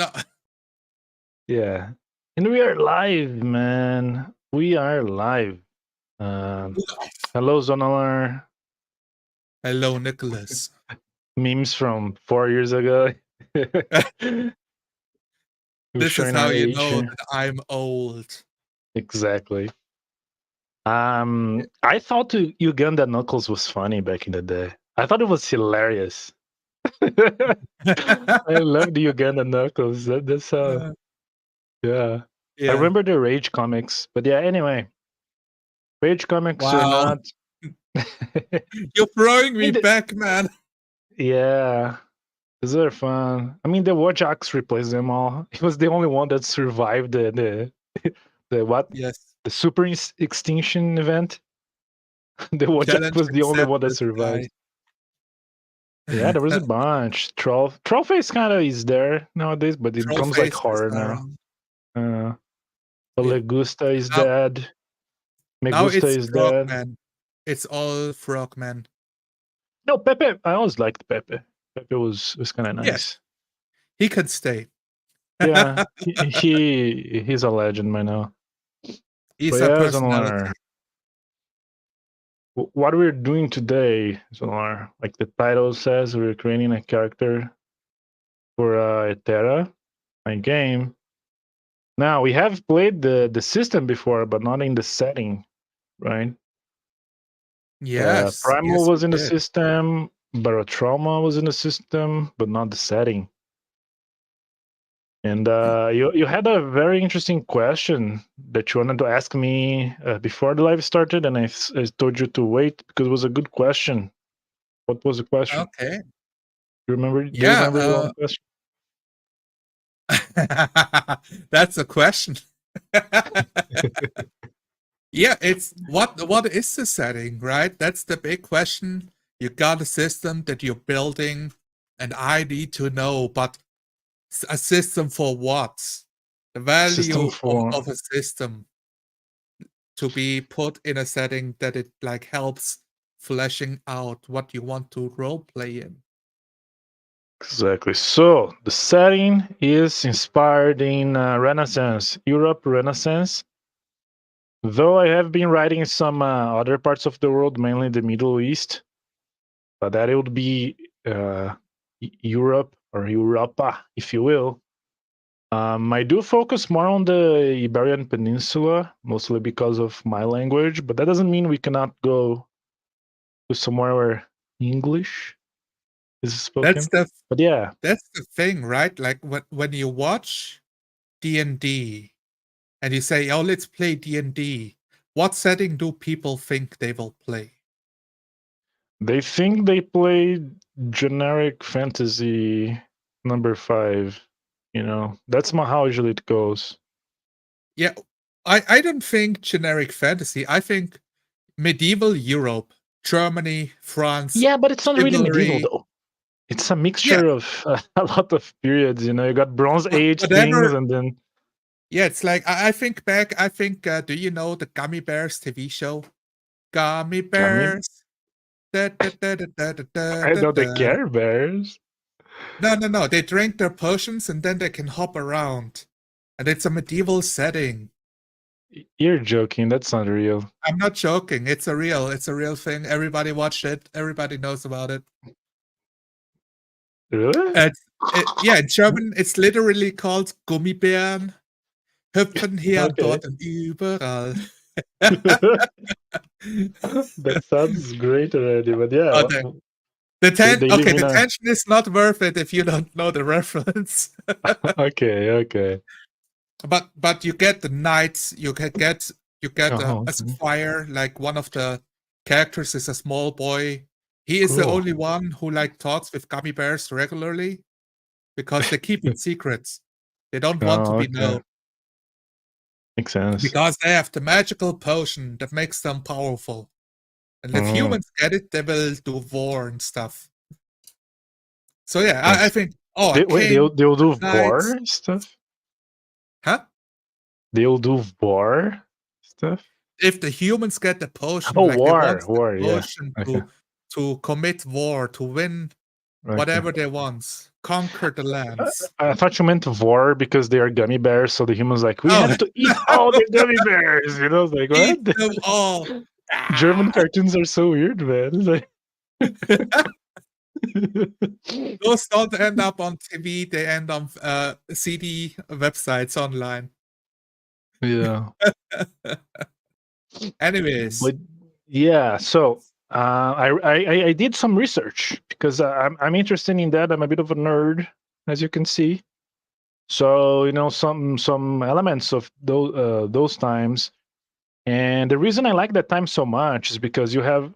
No. Yeah. And we are live, man. We are live. Hello, Zonalar. Hello, Nicholas. Memes from 4 years ago. We're This is showing how our you age know here. that I'm old. Exactly. I thought Uganda Knuckles was funny back in the day. I thought it was hilarious. I love the Uganda Knuckles. That's yeah. I Yeah. remember the Rage comics, but yeah. Anyway, Rage comics or Wow. not. You're throwing me In the- back, man. yeah, those are fun. I mean, the Warjacks replaced them all. He was the only one that survived the what? Yes. The super extinction event. The Warjack Challenge was the only one that accepted, survived. guy. Yeah, there was a bunch. Trollface kind of is there nowadays, but it Troll becomes like face is horror now. around. Uh, Yeah. Legusta is Now, dead. now Megusta it's is dead. Frogman. It's all Frogman. No, Pepe. I always liked Pepe. Pepe was kind of Yes. nice. He can stay. Yeah, he's a legend by now. He's But a yeah, personality. Zonar, what we're doing today, Zonar, like the title says, we're creating a character for Etera, my game. Now we have played the system before, but not in the setting, right? Yes. Primal Yes, we was in the did. system, Barotrauma was in the system, but not the setting. And you had a very interesting question that you wanted to ask me before the live started, and I told you to wait because it was a good question. What was the question? Okay. Do you remember? Do you remember your Yeah. own question? That's a question. Yeah, it's what is the setting, right? That's the big question. You got a system that you're building, and I need to know, but a system for what? The System value for of a system to be put in a setting that it like helps fleshing out what you want to role play in. exactly. So the setting is inspired in Renaissance, Europe Renaissance. Though I have been writing some other parts of the world, mainly the Middle East, but that it would be Europe or Europa, if you will. I do focus more on the Iberian Peninsula, mostly because of my language, but that doesn't mean we cannot go to somewhere where English is That's spoken. the But yeah, that's the thing, right? Like when you watch D&D and you say, "Oh, let's play D&D." What setting do people think they will play? they think they play generic fantasy number 5. You know, that's how usually it goes. Yeah, I don't think generic fantasy. I think medieval Europe, Germany, France, Yeah, but it's not really medieval chivalry. though. It's a Yeah, mixture of a lot of periods. You know, you got Bronze Age things, whatever. and then Yeah, it's like I think back. I think. Do you know the Gummy Bears TV show? Gummy gummy. Bears. Da, da, da, da, da, da, I da, know the da. Care Bears. No, no, no. They drink their potions and then they can hop around, and it's a medieval setting. You're joking. That's not real. I'm not joking. It's a real thing. Everybody watched it. Everybody knows about it. Really? Yeah, in German, it's literally called Gummibären hüpfen hier und Okay. dort und überall. That sounds great already, but yeah, Oh, they live in the a. tension is not worth it if you don't know the reference. Okay, okay. But you get the knights, you get Oh, a okay. squire, like one of the characters is a small boy. He is the Cool. only one who like talks with gummy bears regularly because they keep it secrets. They don't want to Oh, be okay. known Makes sense. because they have the magical potion that makes them powerful. And if Mm, humans get it, they will do war and stuff. So yeah, I makes. think a Wait, king, they'll do knights, war stuff. huh? They'll do war stuff. If the humans get the potion, Oh, like they want the war. Yeah. potion Okay. to commit war, to win whatever they want. Conquer the lands. I thought you meant war because they are gummy bears. So the humans like we Oh, have to eat no, all the gummy bears. You know, it's like eat what? them all. German Ah. cartoons are so weird, man. It's like Those don't end up on TV, they end on CD websites online. yeah. Anyways, But yeah, so I did some research because I'm interested in that. I'm a bit of a nerd, as you can see. So you know some elements of those times, and the reason I like that time so much is because you have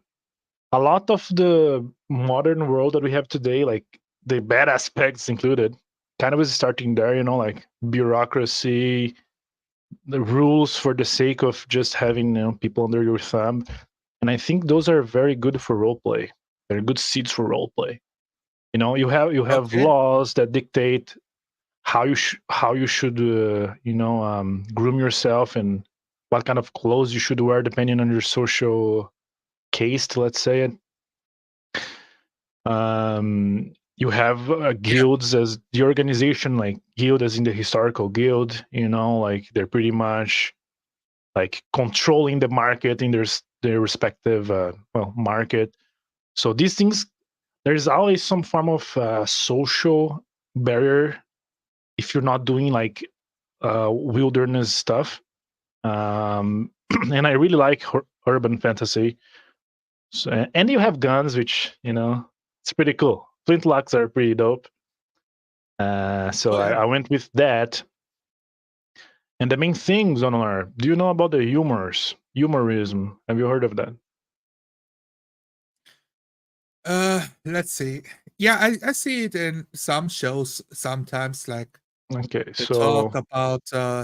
a lot of the modern world that we have today, like the bad aspects included, kind of is starting there. You know, like bureaucracy, the rules for the sake of just having people under your thumb. And I think those are very good for role play. They're good seeds for role play. You know, you have okay. laws that dictate how you should groom yourself and what kind of clothes you should wear depending on your social caste, let's say it. You have Yeah. guilds as the organization, like guild as in the historical guild. You know, like they're pretty much like controlling the market in their respective market. So these things, there's always some form of social barrier if you're not doing like wilderness stuff. And I really like urban fantasy. So, and you have guns, which it's pretty cool. Flintlocks are pretty dope. So Oh yeah. I went with that. And the main things on are, do you know about the humorism? Have you heard of that? Let's see. Yeah, I see it in some shows sometimes, like Okay, they talk so about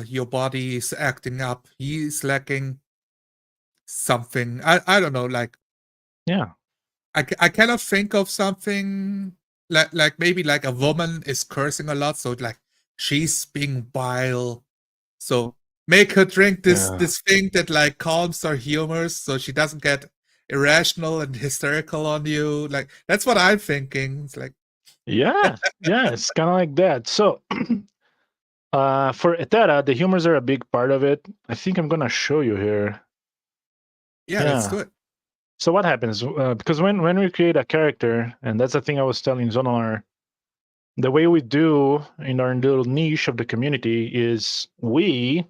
your body is acting up, he's lacking something. I don't know, like yeah, I cannot think of something like maybe like a woman is cursing a lot, so like she's being vile. So make her drink this yeah, this thing that like calms her humors, so she doesn't get irrational and hysterical on you. Like that's what I'm thinking. It's like yeah. It's kind of like that. So for Etera, the humors are a big part of it. I think I'm gonna show you here. yeah, let's Yeah. do it. So what happens? Because when we create a character, and that's the thing I was telling Zonar, the way we do in our little niche of the community is we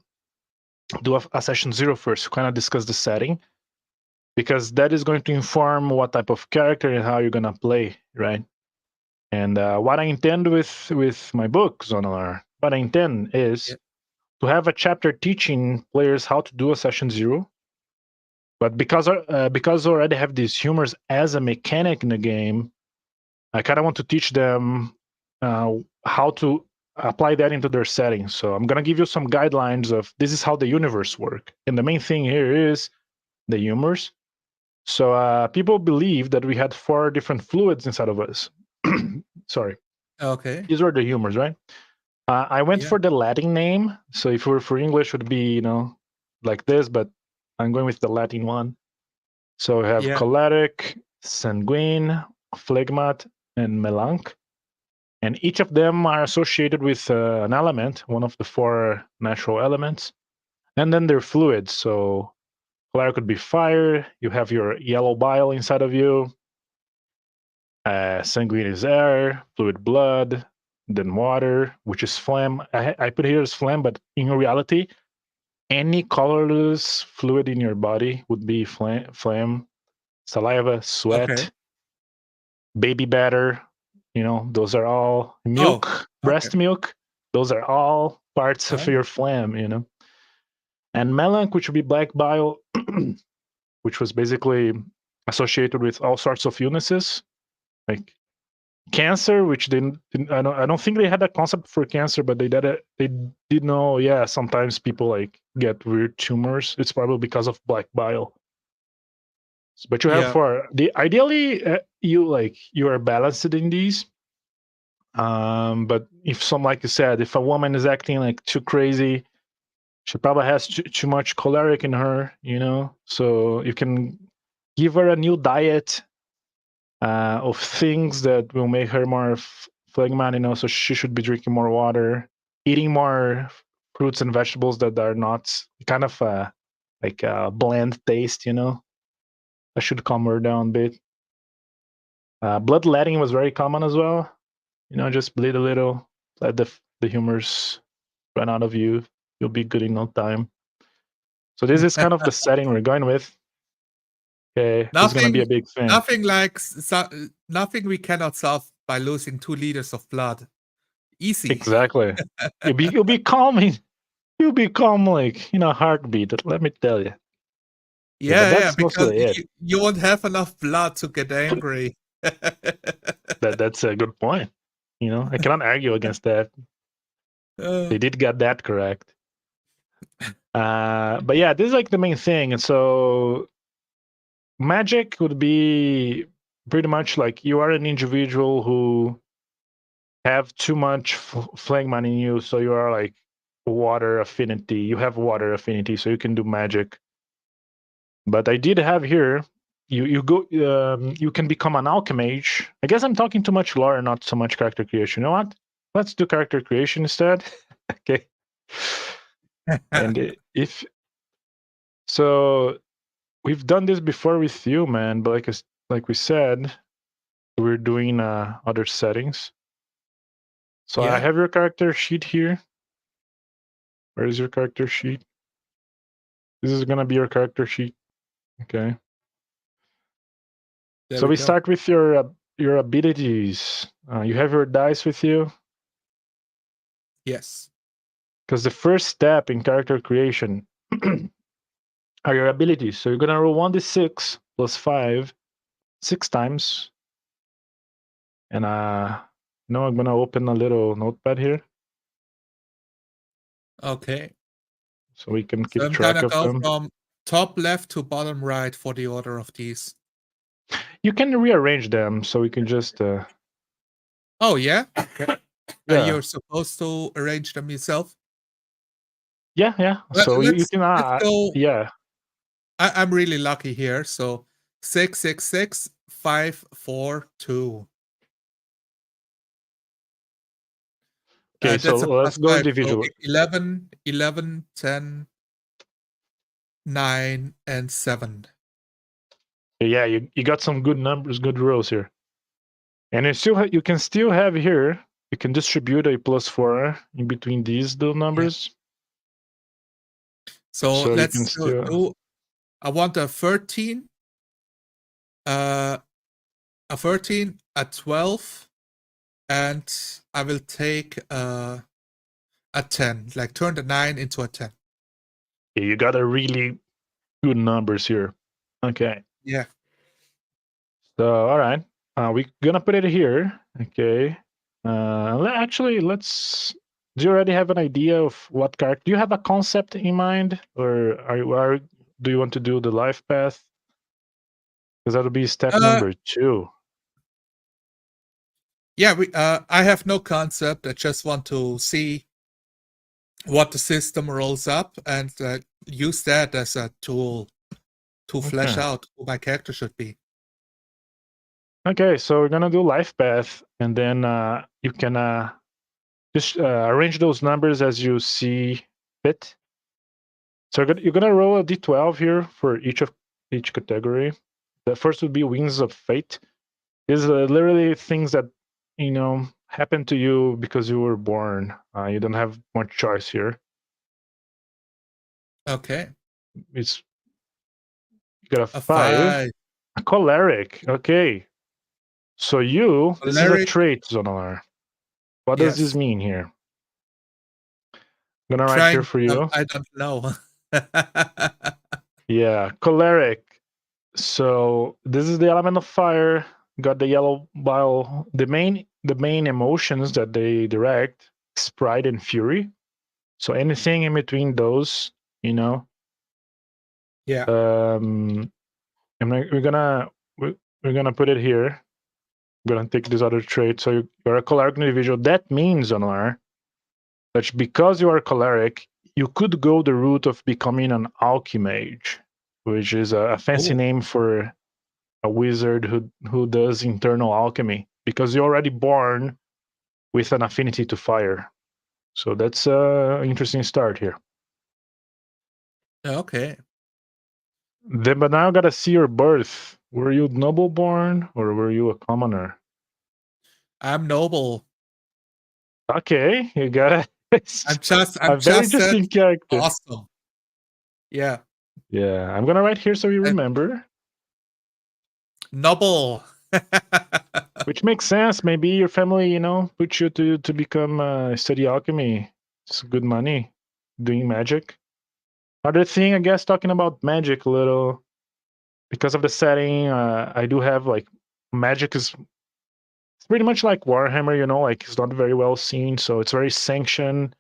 do a session zero first, kind of discuss the setting, because that is going to inform what type of character and how you're gonna play, right? And what I intend with my book, Zonar, what I intend Yeah. is to have a chapter teaching players how to do a session zero. But because I already have these humors as a mechanic in the game, I kind of want to teach them how to apply that into their settings. So I'm gonna give you some guidelines of this is how the universe work, and the main thing here is the humors. So people believe that we had 4 different fluids inside of us. Sorry, Okay. these were the humors, right? I went Yeah. for the Latin name. So if we were for English, would be like this, but I'm going with the Latin one. So we have Yeah. choleric, sanguine, phlegmat, and melanch. And each of them are associated with an element, one of the 4 natural elements. And then they're fluids. So choleric could be fire. You have your yellow bile inside of you. Sanguine is air, fluid blood, then water, which is phlegm. I put here as phlegm, but in reality, any colorless fluid in your body would be phlegm. Saliva, Okay. sweat, baby batter, those are all Oh, milk, okay. breast milk. Those are all parts of Oh, your phlegm. And melanch, which would be black bile, which was basically associated with all sorts of illnesses, like cancer, which I don't think they had a concept for cancer, but they did know, yeah, sometimes people like get weird tumors. It's probably because of black bile. But you have yeah. for the ideally you are balanced in these. But if some, like you said, if a woman is acting like too crazy, she probably has too much choleric in her. So you can give her a new diet of things that will make her more phlegmatic. So she should be drinking more water, eating more fruits and vegetables that are not kind of like a bland taste. I should calm her down a bit. Bloodletting was very common as well. Just bleed a little, let the humors run out of you. You'll be good in no time. So this is kind of the setting we're going with. Okay, this is gonna be a big thing. Nothing we cannot solve by losing 2 liters of blood. Easy. Exactly. You'll be calming. You'll be calm like in a heartbeat. Let me tell you. Yeah, but that's because mostly it. you won't have enough blood to get angry. That's a good point. I cannot argue against that. They did get that correct. But yeah, this is like the main thing. And so magic would be pretty much like you are an individual who have too much phlegma in you, so you are like water affinity. You have water affinity, so you can do magic. But I did have here, you can become an alchemage. I guess I'm talking too much lore, not so much character creation. You know what? Let's do character creation instead. Okay. And if so, we've done this before with you, man. But like we said, we're doing other settings. So I have your character sheet here. Where is your character sheet? This is gonna be your character sheet. Okay. So we start with your abilities. You have your dice with you. Yes. Because the first step in character creation are your abilities. So you're gonna roll 1d6 plus 5 6 times. And now I'm gonna open a little notepad here. Okay. So we can keep I'm track gonna of go them. from top left to bottom right for the order of these. You can rearrange them, so we can just. Oh yeah. Okay. Yeah. You're supposed to arrange them yourself. Yeah. So you can. Let's go. Yeah. I'm really lucky here. So 666 542. Okay, so that's a let's go 5. So individually. 11, 11, 10, 9, and 7. Yeah, you got some good numbers, good rolls here. And you can still have here, you can distribute a +4 in between these little numbers. Yeah. So let's do. I want a 13, a 13, a 12, and I will take a 10. Like turn the 9 into a 10. Yeah, you got a really good numbers here. Okay. Yeah. So all right, we're gonna put it here. Okay. Actually, let's. Do you already have an idea of what character? Do you have a concept in mind, or do you want to do the life path? Because that'll be step number 2. Yeah, I have no concept. I just want to see what the system rolls up and use that as a tool to flesh out who my character should be. Okay, so we're gonna do life path, and then you can just arrange those numbers as you see fit. So you're gonna roll a d12 here for each category. The first would be Wings of Fate. These are literally things that happen to you because you were born. You don't have much choice here. Okay. You got a 5. A choleric. Okay. So this is a trait, Zonar. What does this mean here? I'm gonna write here for you. I don't know. Yeah, choleric. So this is the element of fire. Got the yellow bile. The main emotions that they direct is pride and fury. So anything in between those, Yeah. And we're gonna put it here. We're gonna take this other trait. So you're a choleric individual. That means, Honor, that because you are choleric, you could go the route of becoming an alchemage, which is a fancy name for a wizard who does internal alchemy, because you're already born with an affinity to fire. So that's an interesting start here. Okay. Then, but now I gotta see your birth. Were you noble born or were you a commoner? I'm noble. Okay, you got I'm a very just interesting character. awesome. Yeah. Yeah, I'm gonna write here so you And remember. noble. Which makes sense. Maybe your family, put you to become study alchemy. It's good money doing magic. Other thing, I guess, talking about magic a little, because of the setting, I do have like magic is it's pretty much like Warhammer, like it's not very well seen, so it's very sanctioned.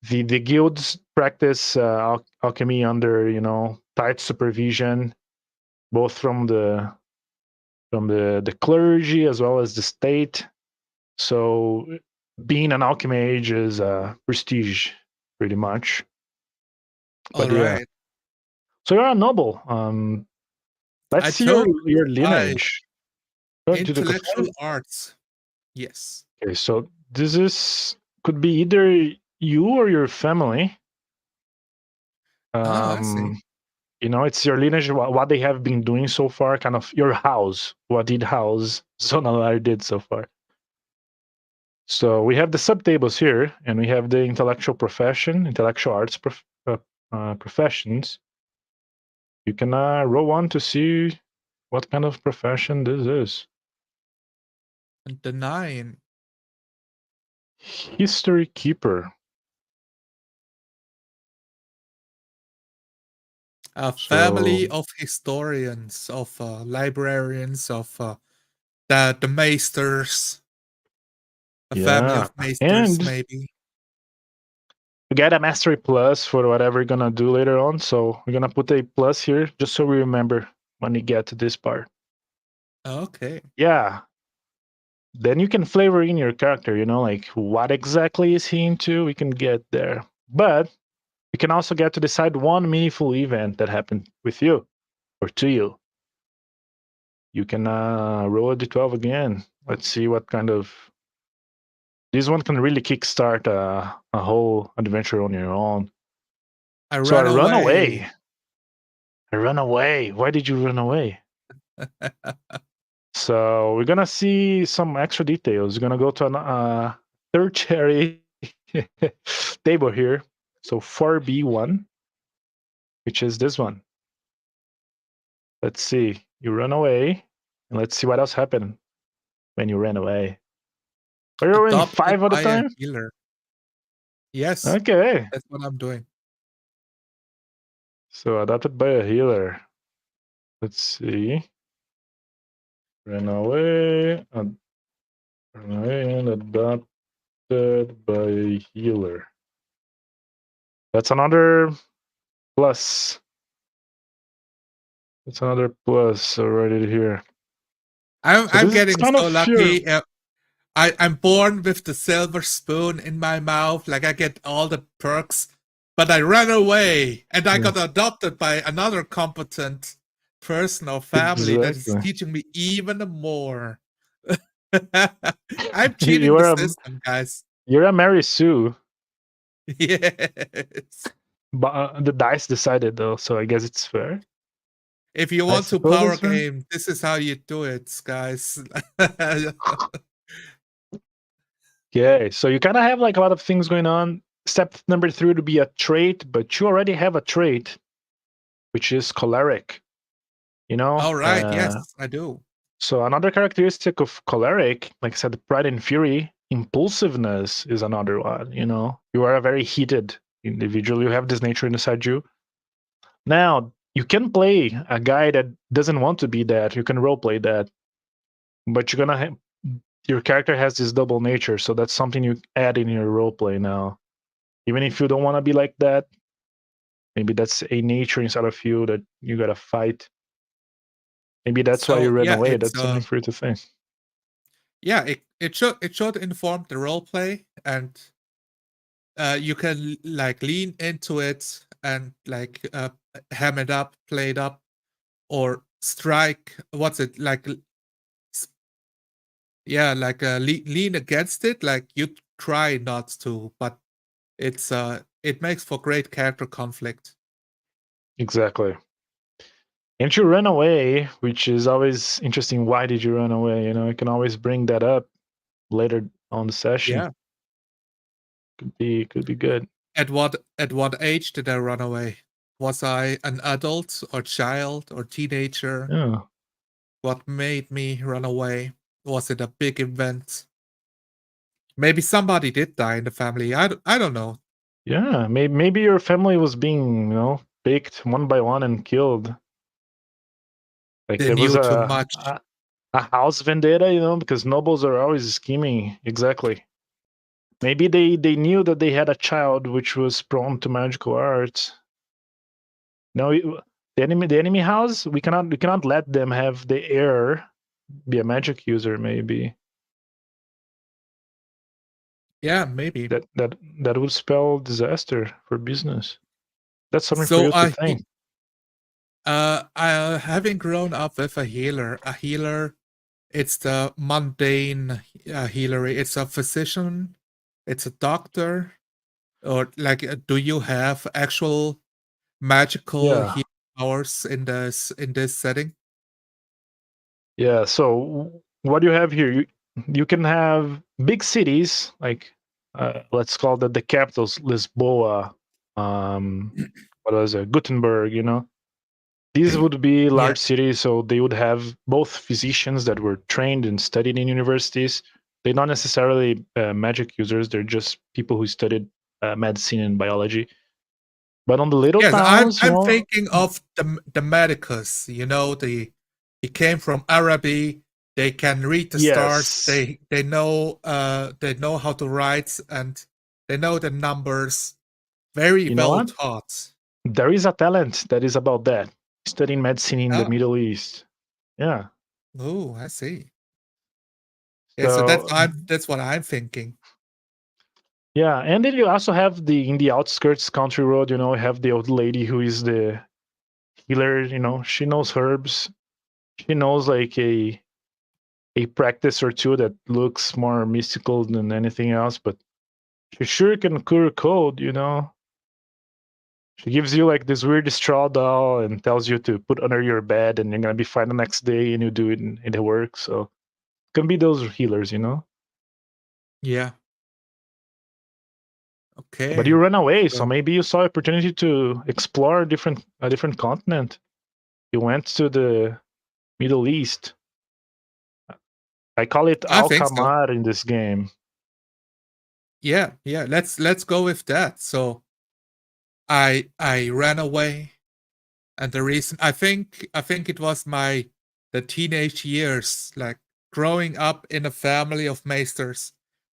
The guilds practice alchemy under tight supervision, both from the clergy as well as the state. So being an alchemy mage is prestige, pretty much. All But yeah, right. so you're a noble. Let's I see chose your my lineage. Did you intellectual confirm? arts. Yes. Okay, so could be either you or your family. Ah, I see. Um, it's your lineage, what they have been doing so far, kind of your house, what did house Zonalar did so far. So we have the subtables here, and we have the intellectual arts professions. You can roll one to see what kind of profession this is. And the 9. History keeper. A So family of historians, of librarians, of the maesters. A family yeah, of maesters, and maybe. you get a mastery plus for whatever you're gonna do later on. So we're gonna put a plus here just so we remember when we get to this part. Okay. Yeah. Then you can flavor in your character, like what exactly is he into? We can get there. But you can also get to decide one meaningful event that happened with you or to you. You can roll a d12 again. Let's see what kind of. This one can really kickstart a whole adventure on your own. I So I ran run away. away. I run away. Why did you run away? So we're gonna see some extra details. We're gonna go to a tertiary table here. So 4B1, which is this one. Let's see. You run away, and let's see what else happened when you ran away. Are you in Adopted 5 at the by a time? healer. Yes, Okay. that's what I'm doing. So adopted by a healer. Let's see. Ran away, ran away and adopted by a healer. That's another plus. That's another plus already here. So I'm this is getting kind so of your. lucky. I'm born with the silver spoon in my mouth. Like I get all the perks, but I ran away and I Yeah, got adopted by another competent person or family that is exactly. teaching me even more. I'm cheating You the are a system, guys. you're a Mary Sue, Yes. but the dice decided though, so I guess it's fair. If you I want to suppose power it's fair. game, this is how you do it, guys. Okay, so you kind of have like a lot of things going on. Step number 3 to be a trait, but you already have a trait, which is choleric. You know, All right. Yes, I do. so another characteristic of choleric, like I said, pride and fury, impulsiveness is another one. You are a very heated individual. You have this nature inside you. Now you can play a guy that doesn't want to be that. You can role play that, but your character has this double nature, so that's something you add in your role play now. Even if you don't want to be like that, maybe that's a nature inside of you that you gotta fight. Maybe that's why you So ran yeah, away. That's something for you to think. it should inform the role play, and you can like lean into it and like ham it up, play it up, or strike. What's it like? Yeah, like lean against it. Like you try not to, but it makes for great character conflict. Exactly. And you run away, which is always interesting. Why did you run away? You can always bring that up later on the session. Yeah. Could be good. At what age did I run away? Was I an adult or child or teenager? Yeah. What made me run away? Was it a big event? Maybe somebody did die in the family. I don't know. Yeah. Maybe your family was being, picked one by one and killed. Like They there was knew too much. a house vendetta, because nobles are always scheming. Exactly. Maybe they knew that they had a child which was prone to magical arts. No, the enemy house, we cannot let them have the heir be a magic user. Maybe Yeah, maybe. that would spell disaster for business. That's something for So you to think. having grown up with a healer, it's the mundane healer. It's a physician, it's a doctor, or like, do you have actual magical Yeah, healing powers in this setting? yeah. So what you have here, you can have big cities like let's call that the capitals, Lisboa, what was it, Gutenberg. These would be Yeah. large cities, so they would have both physicians that were trained and studied in universities. They're not necessarily magic users; they're just people who studied medicine and biology. But on the little Yes, I'm towns, I'm thinking of the medicus. He came from Araby. They can read the stars. yes, They know how to write, and they know the numbers. Very you know well what? taught. There is a talent that is about that, studying medicine in the Oh, Middle East. Yeah. oh, I see. Yeah, so that's So I'm that's what I'm thinking. yeah, and then you also have in the outskirts country road. You have the old lady who is the healer. She knows herbs. She knows like a practice or two that looks more mystical than anything else, but she sure can cure cold. She gives you like this weird straw doll and tells you to put under your bed and you're gonna be fine the next day and you do it and it works. So it can be those healers. Yeah. But you Okay. run away, so So maybe you saw opportunity to explore a different continent. You went to the Middle East. I call it I think so. Alcamar in this game. Yeah, yeah. Let's go with that. So I ran away. And the reason I think it was the teenage years, like growing up in a family of maesters.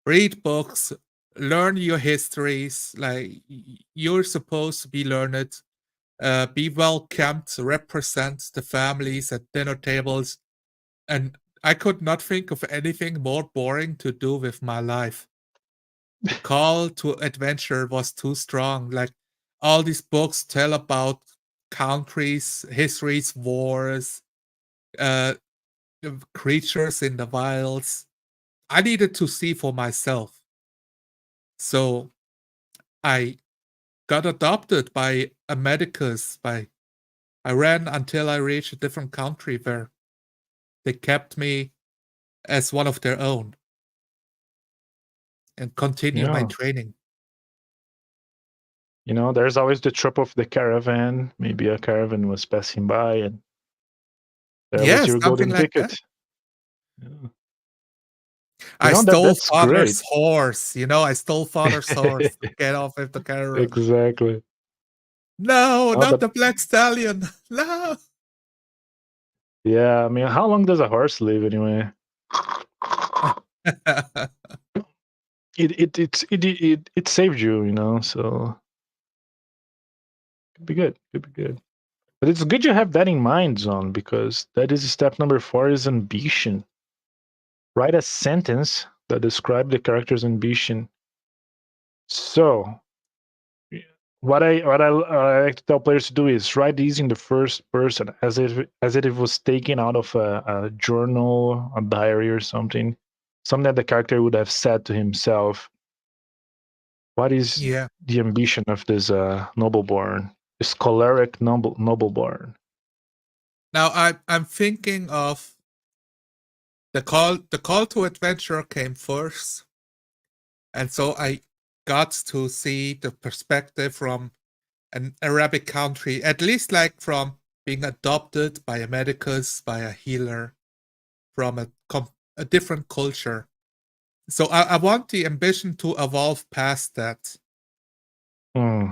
Read books, learn your histories, like you're supposed to be learned, be well kept, represent the families at dinner tables. And I could not think of anything more boring to do with my life. The call to adventure was too strong. Like all these books tell about countries, histories, wars, uh, creatures in the wilds. I needed to see for myself. So I got adopted by a medicus. I ran until I reached a different country where they kept me as one of their own and continue my Yeah. training. There's always the trope of the caravan. Maybe a caravan was passing by and that was Yeah, your something golden like that. ticket. Yeah. I That stole that's great. father's horse. I stole father's horse to get off with the caravan. Exactly. No, Oh, not but the black stallion. No. yeah, I mean, how long does a horse live anyway? It saved you, so could be good. Could be good. But it's good you have that in mind, Zon, because that is step number 4 is ambition. Write a sentence that describes the character's ambition. So what I like to tell players to do is write these in the first person, as if it was taken out of a journal, a diary, or something that the character would have said to himself. What is Yeah. the ambition of this nobleborn, this choleric nobleborn? Now I'm thinking of the call to adventure came first, and so I got to see the perspective from an Arabic country, at least like from being adopted by a medicus, by a healer, from a different culture. So I want the ambition to evolve past that. Hmm.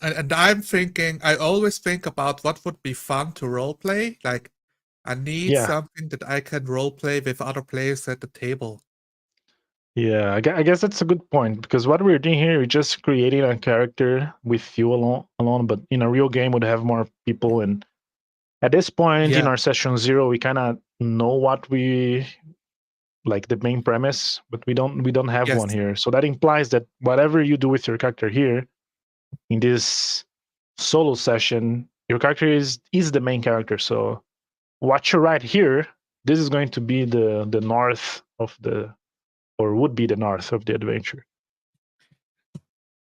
And I'm thinking, I always think about what would be fun to roleplay. Like, I need Yeah, something that I can roleplay with other players at the table. yeah. I guess that's a good point, because what we're doing here, we're just creating a character with you alone. But in a real game, would have more people, and at this point in Yeah, our session 0, we kind of know what we like, the main premise, but we don't have yes. one here. So that implies that whatever you do with your character here in this solo session, your character is the main character. So what you write here, this is going to be the north of the, or would be the north of the adventure.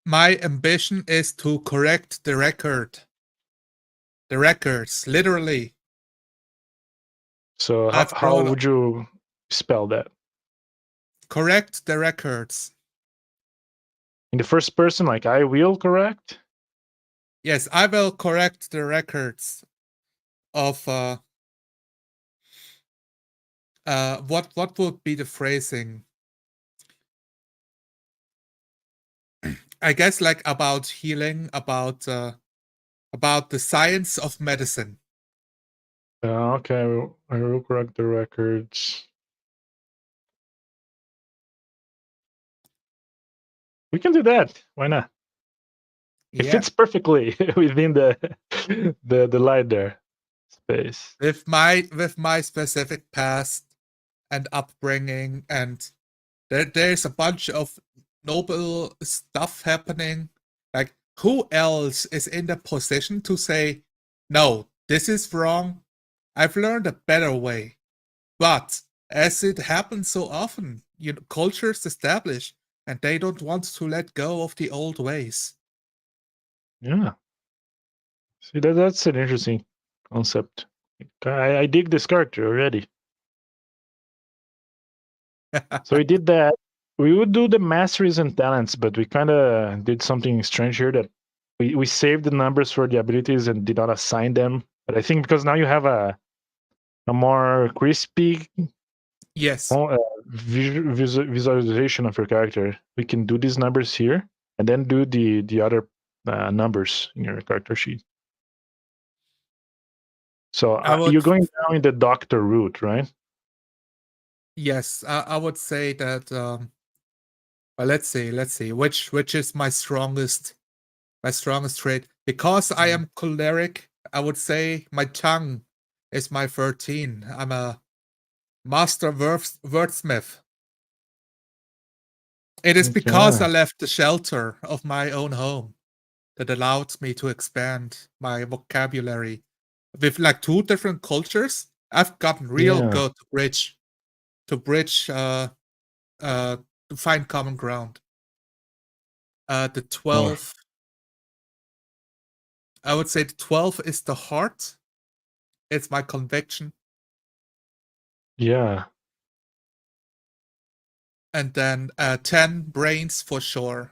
My ambition is to correct the record. The records, literally. So how I've how brought would you spell that? correct the records. In the first person, like I will correct? Yes, I will correct the records of what would be the phrasing? I guess like about healing, about the science of medicine. Okay, I will correct the records. We can do that. Why not? It Yeah. fits perfectly within the line there space. With my specific past and upbringing, and there's a bunch of noble stuff happening. Like, who else is in the position to say, no, this is wrong? I've learned a better way. But as it happens so often, cultures establish and they don't want to let go of the old ways. Yeah. See, that's an interesting concept. I dig this character already. So we did that. We would do the masteries and talents, but we kind of did something strange here, that we saved the numbers for the abilities and did not assign them. But I think because now you have a more crispy Yes, visualization of your character, we can do these numbers here and then do the other numbers in your character sheet. So I would. you're going down in the doctor route, right? Yes, I would say that. Well, let's see. Which is my strongest trait? Because I am choleric, I would say my tongue is my 13. I'm a master wordsmith. It is because Okay. I left the shelter of my own home that allowed me to expand my vocabulary. With like two different cultures, I've gotten real Yeah. good to bridge uh to find common ground. The Oh, 12, I would say the 12 is the heart. It's my conviction. yeah. And then 10 brains for sure.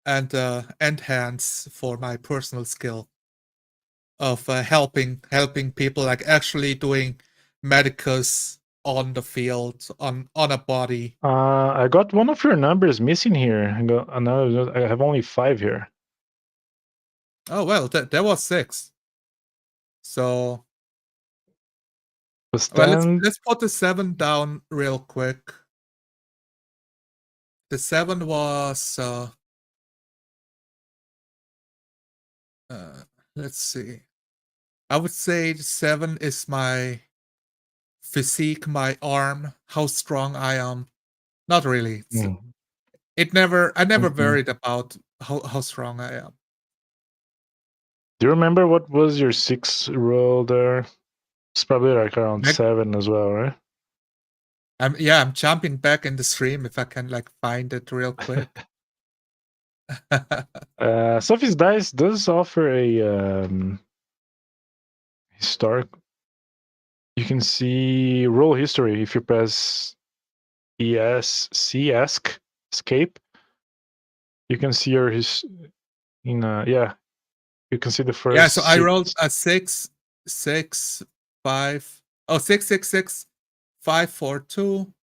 And hands for my personal skill of helping people, like actually doing medicus on the field, on a body. I got one of your numbers missing here. I got another. I have only 5 here. Oh well, there was 6. So Was well, let's 10? let's put the 7 down real quick. The 7 was uh let's see. I would say the 7 is my physique, my arm, how strong I am. Not really. Mm. I never Mhm. worried about how strong I am. Do you remember what was your 6 roll there? It's probably like around Back, 7 as well, right? I'm jumping back in the stream if I can like find it real quick. Sophie's Dice does offer a historic. You can see roll history if you press escape. You can see your you can see the Yeah, first so I rolled 6. a 6, 5. Oh, 6, 5, 4, 2.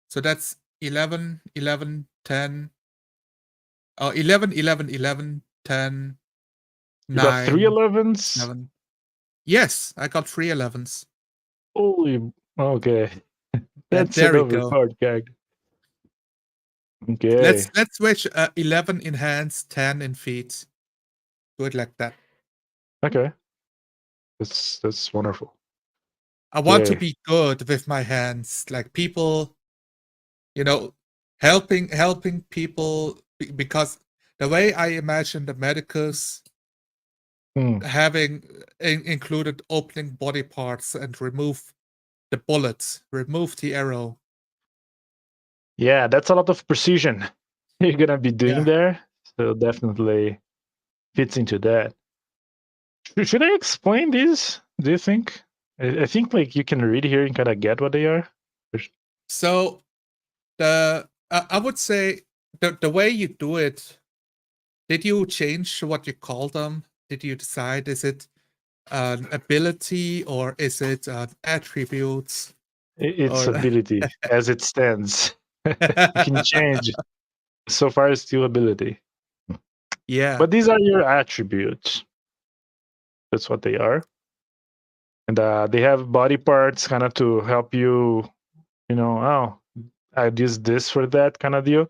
So that's 11, 11, 10. Oh, 11, 11, 11, 10, You got 3 9, 11s. 7. Yes, I got 3 11s. Holy, okay. Yeah, That's there an we go. overpowered gag. Okay. Let's switch 11 in hands, 10 in feet. Do it like that. Okay. That's wonderful. I want to Okay. be good with my hands, like people, helping people because the way I imagine the medicus having included opening body parts and remove the bullet, remove the arrow. Yeah, that's a lot of precision you're gonna be doing Yeah. there. So definitely fits into that. Should I explain these? Do you think? I think like you can read here and kind of get what they are. So I would say the way you do it. Did you change what you call them? Did you decide is it an ability or is it attributes? Its Or ability as it stands. You can change. So far, it's still ability. yeah, But these are your attributes. That's what they are. And they have body parts kind of to help you, oh, I use this for that kind of deal.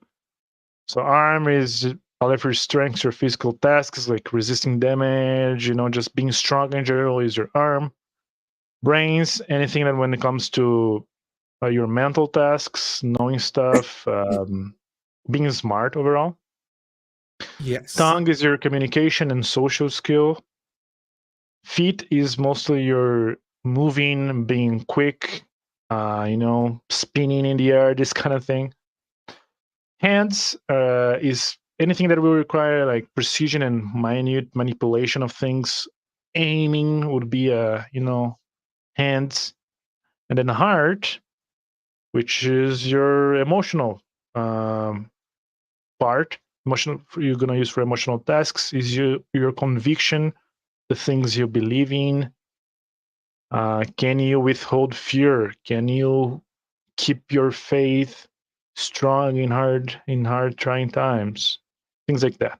So arm is all of your strengths or physical tasks like resisting damage, just being strong in general is your arm. Brains, anything that when it comes to your mental tasks, knowing stuff, being smart overall. yes, Tongue is your communication and social skill. Feet is mostly your moving, being quick, spinning in the air, this kind of thing. Hands is anything that will require like precision and minute manipulation of things. Aiming would be hands. And then heart, which is your emotional part. Emotional you're gonna use for emotional tasks is your conviction, the things you believe in. Can you withhold fear? Can you keep your faith strong in hard trying times? Things like that.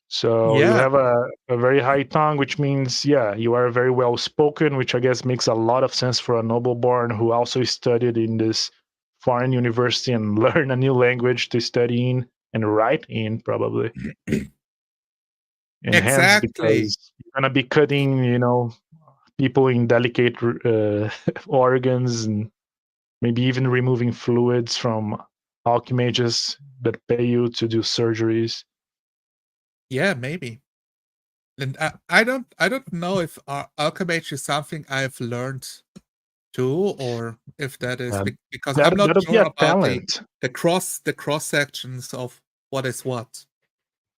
So you yeah. have a very high tongue, which means, yeah, you are very well spoken, which I guess makes a lot of sense for a noble-born who also studied in this foreign university and learn a new language to study in and write in, probably. And hands, Exactly. because you're gonna be cutting, people in delicate organs and maybe even removing fluids from alchemages that pay you to do surgeries. Yeah, maybe. And I don't know if alchemage is something I've learned too, or if that is Um, because I'm that not that'll be sure a about talent. the cross sections of what is what.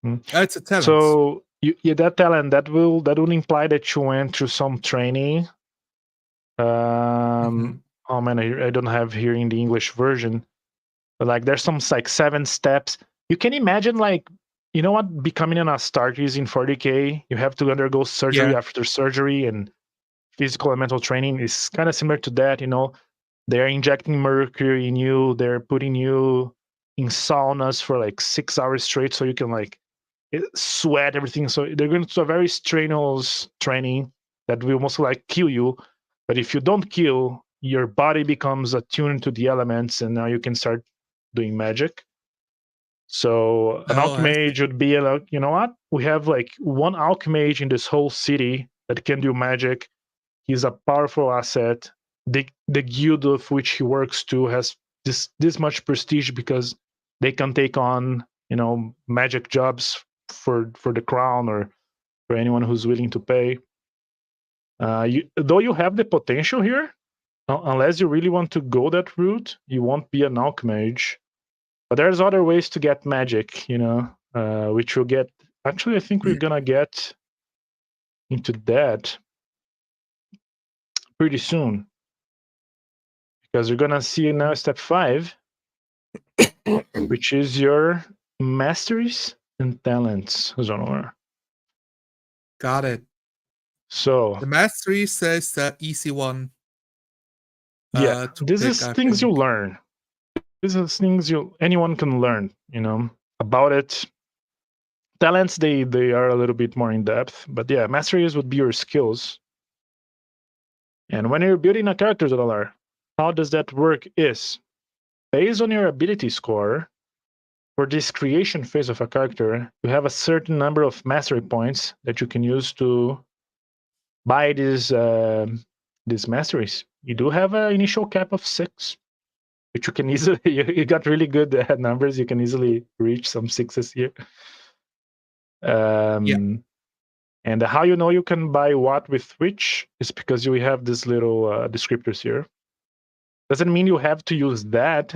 Mm. It's a talent. So that talent that will imply that you went through some training. Hmm. Oh man, I don't have here in the English version, but like there's some like 7 steps. You can imagine like what becoming an Astartes in 40K. You have to undergo surgery Yeah. after surgery, and physical and mental training is kind of similar to that. They're injecting mercury in you. They're putting you in saunas for like 6 hours straight, so you can like sweat everything. So they're going to a very strenuous training that will most like kill you. But if you don't kill, your body becomes attuned to the elements, and now you can start doing magic. So an Oh, I see. alchemage would be like, you know what? We have like one alchemage in this whole city that can do magic. He's a powerful asset. The guild of which he works to has this much prestige because they can take on, magic jobs for the crown or for anyone who's willing to pay. Though you have the potential here, unless you really want to go that route, you won't be an alchemage. But there's other ways to get magic, which we'll get. Actually, I think we're gonna get into that pretty soon, because you're gonna see now step 5, which is your masteries and talents genre. Got it. So The mastery says the easy one. yeah, To this pick, is I things you think. learn. This is things anyone can learn, about it. Talents, they are a little bit more in depth, but yeah, masteries would be your skills. And when you're building a character dollar, how does that work is based on your ability score for this creation phase of a character, you have a certain number of mastery points that you can use to buy these masteries. You do have an initial cap of 6, which you can easily, you got really good numbers. You can easily reach some 6s here. And how you know you can buy what with which is because you have these little descriptors here. Doesn't mean you have to use that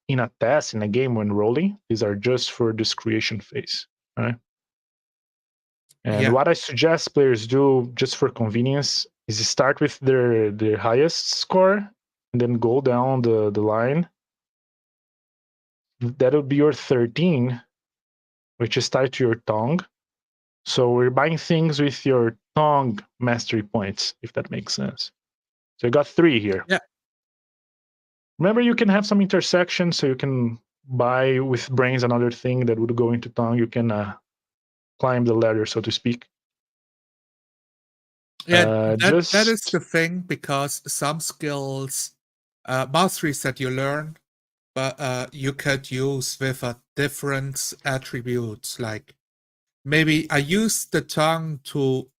in a test, in a game when rolling. These are just for this creation phase. Right? And what I suggest players do just for convenience is start with their highest score and then go down the line. That'll be your 13, which is tied to your tongue. So we're buying things with your tongue mastery points, if that makes sense. So you got 3 here. Yeah. Remember, you can have some intersections, so you can buy with brains another thing that would go into tongue. You can climb the ladder, so to speak. Yeah, that is the thing, because some skills, masteries that you learn, but you could use with a different attributes. Like maybe I use the tongue to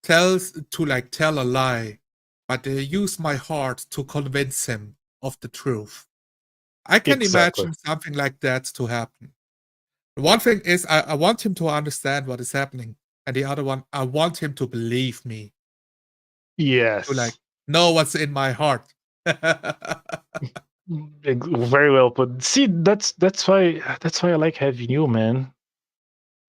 tell a lie, but I use my heart to convince him of the truth. I can Exactly. imagine something like that to happen. One thing is I want him to understand what is happening, and the other one, I want him to believe me, to Yes. know what's in my heart. Very well put. See, that's why I like having you, man.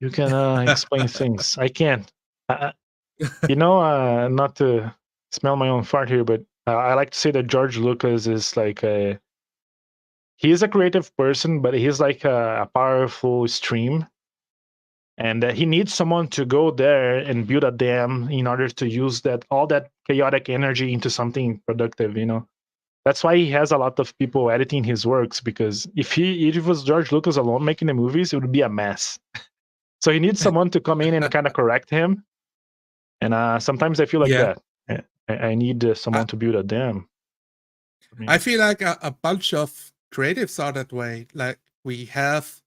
You can explain things. I can't. Not to smell my own fart here, but I like to say that George Lucas is like he's a creative person, but he's like a powerful stream, and he needs someone to go there and build a dam in order to use all that chaotic energy into something productive. That's why he has a lot of people editing his works, because if it was George Lucas alone making the movies, it would be a mess. So he needs someone to come in and kind of correct him. And sometimes I feel like Yeah. that. I need someone to build a dam. I feel like a bunch of creatives are that way. Like we have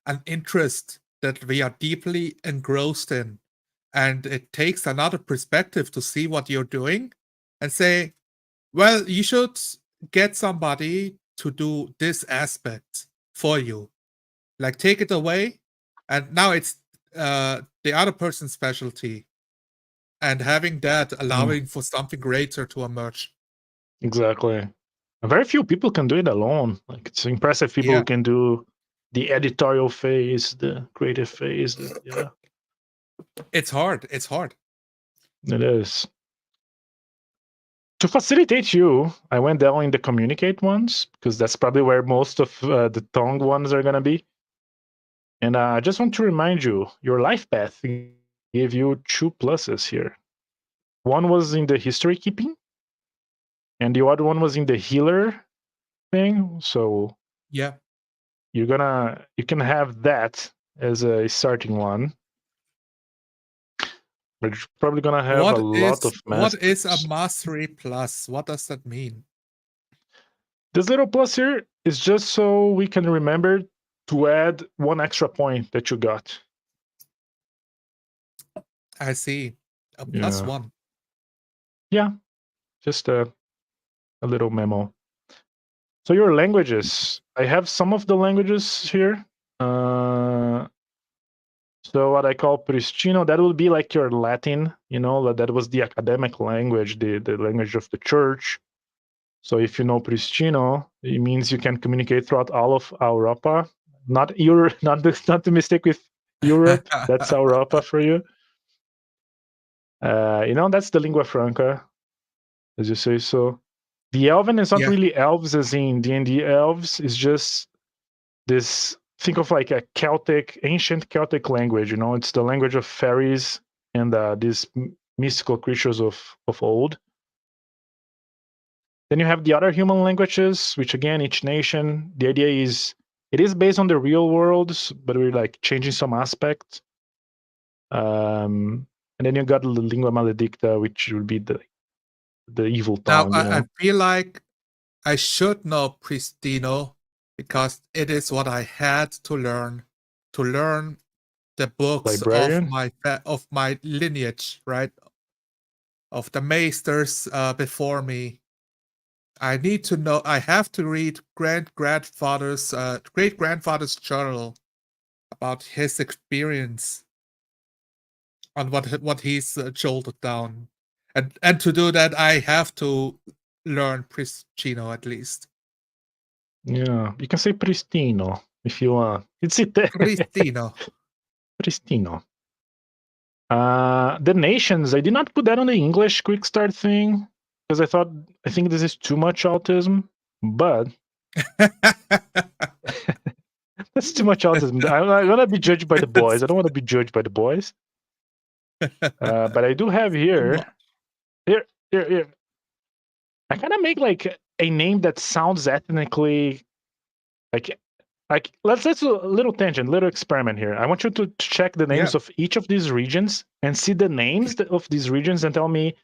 an interest that we are deeply engrossed in, and it takes another perspective to see what you're doing and say, well, you should get somebody to do this aspect for you. Like take it away, and now it's the other person's specialty. And having that allowing for something greater to emerge. Exactly. Very few people can do it alone. Like, it's impressive people who can do the editorial phase, the creative phase. Yeah. It's hard. It's hard. It is. To facilitate you, I went down in the communicate ones, because that's probably where most of the tongue ones are going to be. And I just want to remind you, your life path gave you 2 pluses here. One was in the history keeping, and the other one was in the healer thing. So yeah, you can have that as a starting one. But you're probably gonna have a lot of what is a masters. mastery plus? What does that mean? This little plus here is just so we can remember to add 1 extra point that you got. I see. A +1. Yeah, just a little memo. So your languages, I have some of the languages here. So what I call Pristino, that would be like your Latin, that was the academic language, the language of the church. So if you know Pristino, it means you can communicate throughout all of Europa. Not Europe, not to mistake with Europe. That's Europa for you. That's the lingua franca, as you say. So the Elven is not Yeah. really elves as in D&D elves. It's just this, think of like a ancient Celtic language. It's the language of fairies and these mystical creatures of old. Then you have the other human languages, which again, each nation, the idea is it is based on the real world, but we're like changing some aspects. And then you got the lingua maledicta, which would be the evil Now tongue. I feel like I should know Pristino because it is what I had to learn the books Librarian. of my lineage, right? Of the maesters before me. I need to know. I have to read great grandfather's journal about his experience on what he's jolted down, and to do that, I have to learn Priscino at least. Yeah, you can say pristino if you want. It's it. Pristino. Pristino. The nations, I did not put that on the English quick start thing because I think this is too much autism, but that's too much autism. I want to be judged by the boys. I don't want to be judged by the boys. But I do have here. I kind of make like a name that sounds ethnically like let's do a little tangent, little experiment here. I want you to check the names of each of these regions and see the names of these regions and tell me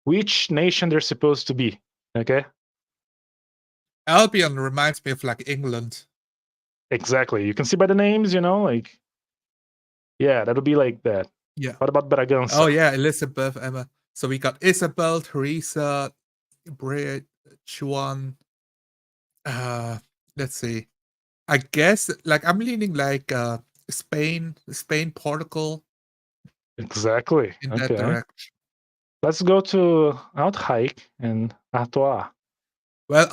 which nation they're supposed to be. Okay. Albion reminds me of like England. Exactly. You can see by the names, like that'll be like that. Yeah. What about Braganza? Oh yeah, Elizabeth, Emma. So we got Isabel, Teresa, Bridget, Juan. Let's see. I guess like I'm leaning like Spain, Portugal. Exactly. In that Okay. direction. Let's go to Outreich and Artois. Well,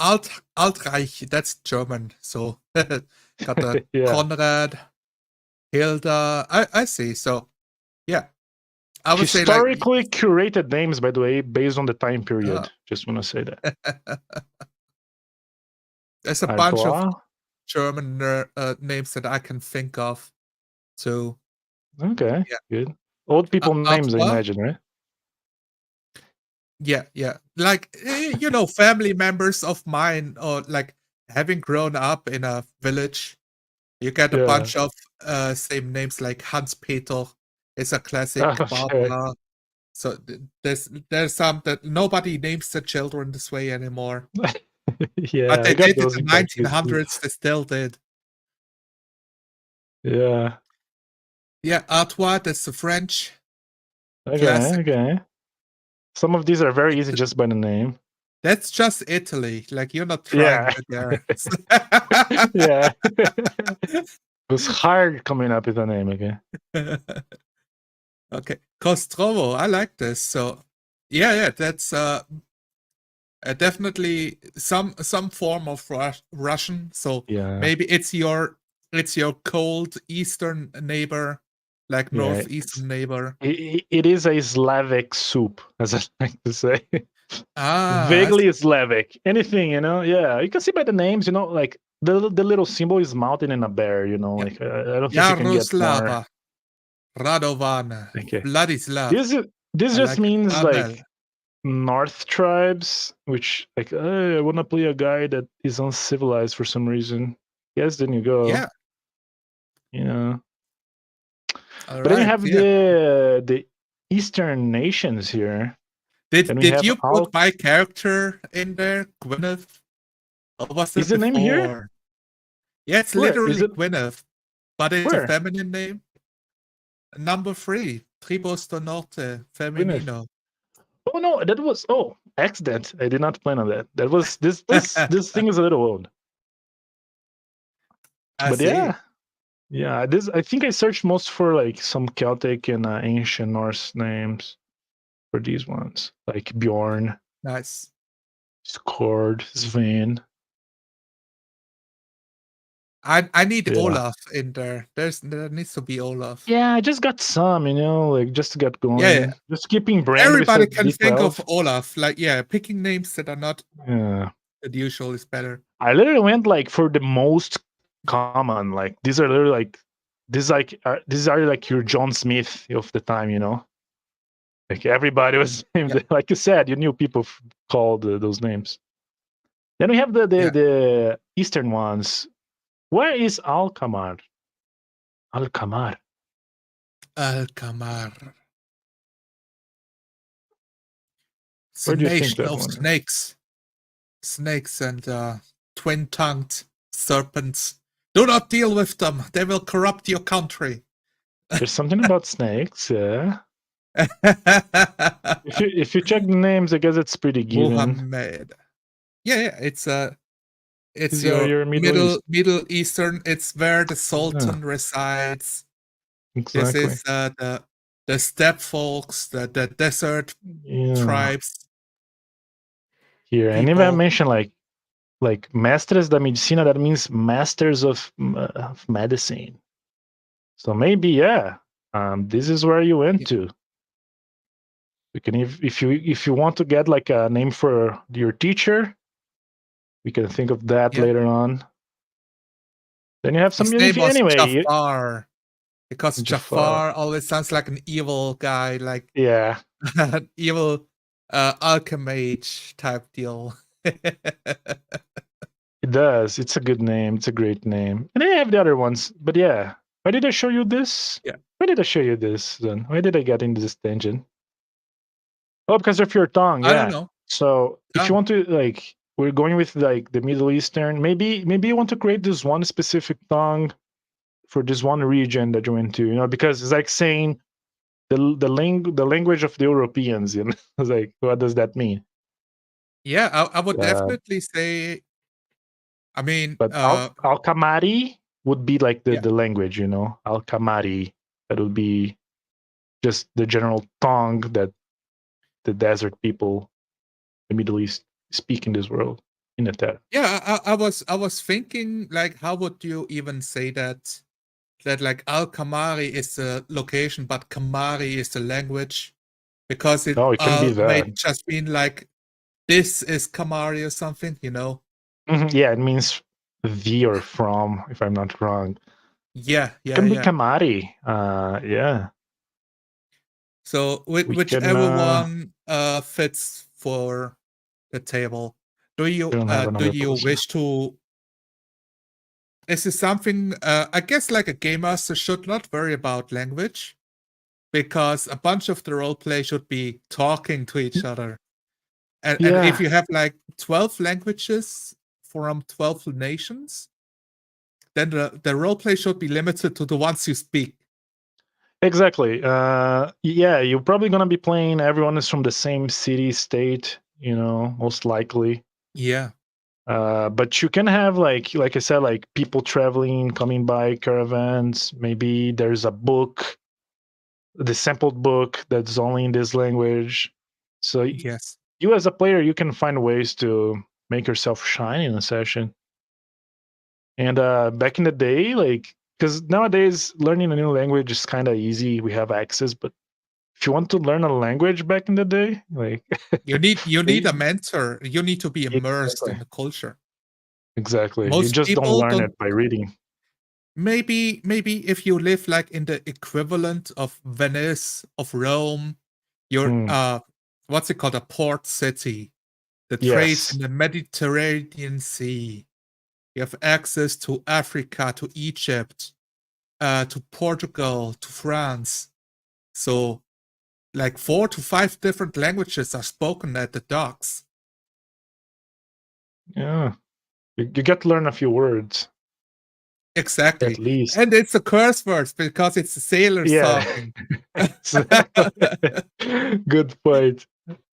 Altreich, that's German. So got the Conrad, Hilda. I see. So yeah, I would historically say like curated names, by the way, based on the time period. Just want to say that. There's a bunch of German names that I can think of. So okay, good. Old people names, I imagine, right? Yeah. Like family members of mine, or like having grown up in a village, you get a bunch of same names like Hans Peter is a classic. Barbara. So there's some that nobody names their children this way anymore. Yeah, but they did it in the 1900s. They still did. Yeah. Yeah, Artois, that's the French. Okay. Some of these are very easy just by the name. That's just Italy. Like you're not trying there. Yeah. It was hard coming up with a name again. Okay. Kostrovo, I like this. So yeah, that's definitely some form of Russian. So maybe it's your cold eastern neighbor, like northeastern neighbor. It is a Slavic soup, as I like to say. Vaguely Slavic. Anything, Yeah, you can see by the names, like the little symbol is mountain and a bear, like I don't think you can get more. Radovan, Vladislav. This just means like North tribes, which like I want to play a guy that is uncivilized for some reason. Yes, then you go. Yeah. But then you have the Eastern nations here. Did you put my character in there, Gwyneth? Or was it is the name here? Yeah, it's literally Gwyneth, but it's a feminine name. Number 3, Tribus do Norte, Feminino. Oh no, that was accident. I did not plan on that. That was this thing is a little old. I But see. yeah. This I think I searched most for like some Celtic and ancient Norse names for these ones, like Bjorn, Nice. Skord, Sven. I need Yeah. Olaf in there. There needs to be Olaf. Yeah, I just got some, like just to get Yeah, yeah. going. Just keeping brand with a Everybody can think of D12. Olaf. Like, yeah, picking names that are not Yeah. the usual is better. I literally went like for the most common. Like these are literally like these are like your John Smith of the time. Like everybody was Yeah, named, like you said, you knew people called those names. Then we have the yeah. the eastern ones. Where is Alkamar? Alkamar. Alkamar. It's a Where do you think nation that of one is? snakes. Snakes and twin-tongued serpents. Do not deal with them. They will corrupt your country. There's something about snakes. Yeah. If you check the names, I guess it's pretty given. Muhammad. Yeah, it's These are your your Middle East. Middle Eastern. It's where the Yeah, Sultan resides. This exactly. is the steppe folks, the desert Yeah. tribes, Here, and even I people. mentioned like Mestres da Medicina. That means masters of medicine. So maybe this is where you went Yeah, to. You can if you want to get like a name for your teacher, we can think of that yeah. later on. Then you have some His name was anyway. Jafar because Jafar. Jafar always sounds like an evil guy, like Yeah, an evil alchemage type deal. it does. It's a good name. It's a great name. And then you have the other ones. But yeah, why did I show you this? Yeah, Why did I show you this then? Why did I get into this tangent? Oh, because of your tongue. I don't Yeah. know. So if you Tongue. want to like, we're going with like the Middle Eastern. Maybe you want to create this one specific tongue for this one region that you went to. Because it's like saying the language of the Europeans. It's like, what does that mean? Yeah, I would Uh, definitely say. I mean, but Al-Kamari would be like the yeah, the language. Al-Kamari. That would be just the general tongue that the desert people, the Middle East, speak in this world in Etera. yeah. I was thinking like, how would you even say that? That like Al Kamari is the location, but Kamari is the language because it Oh, it can be may that. just mean like this is Kamari or something, you know? Yeah, it means the or from, if I'm not wrong. Yeah, It yeah, can be yeah. Kamari. Yeah. So We can whichever one fits for the table. don't have Do another you poster. wish to? Is this something? I guess like a game master should not worry about language because a bunch of the role play should be talking to each other. And if Yeah, you have like 12 languages from 12 nations, then the role play should be limited to the ones you speak. exactly. Yeah, you're probably gonna be playing. Everyone is from the same city, state. Most likely. Yeah. But you can have like I said, like people traveling, coming by caravans. Maybe there's a book, the sampled book that's only in this language. So Yes. you as a player, you can find ways to make yourself shine in a session. And back in the day, like because nowadays learning a new language is kind of easy. We have access, but if you want to learn a language back in the day, like You need a mentor. You need to be immersed exactly, in the culture. exactly. You Most just don't people learn don't. it by reading. Maybe if you live like in the equivalent of Venice, of Rome, you're Hmm. what's it called, a port city, the trades Yes. in the Mediterranean Sea. You have access to Africa, to Egypt, to Portugal, to France. So like 4 to 5 different languages are spoken at the docks. Yeah. You get to learn a few words Exactly. at least. And it's a curse words because it's the sailors Yeah. talking. Exactly. Good point.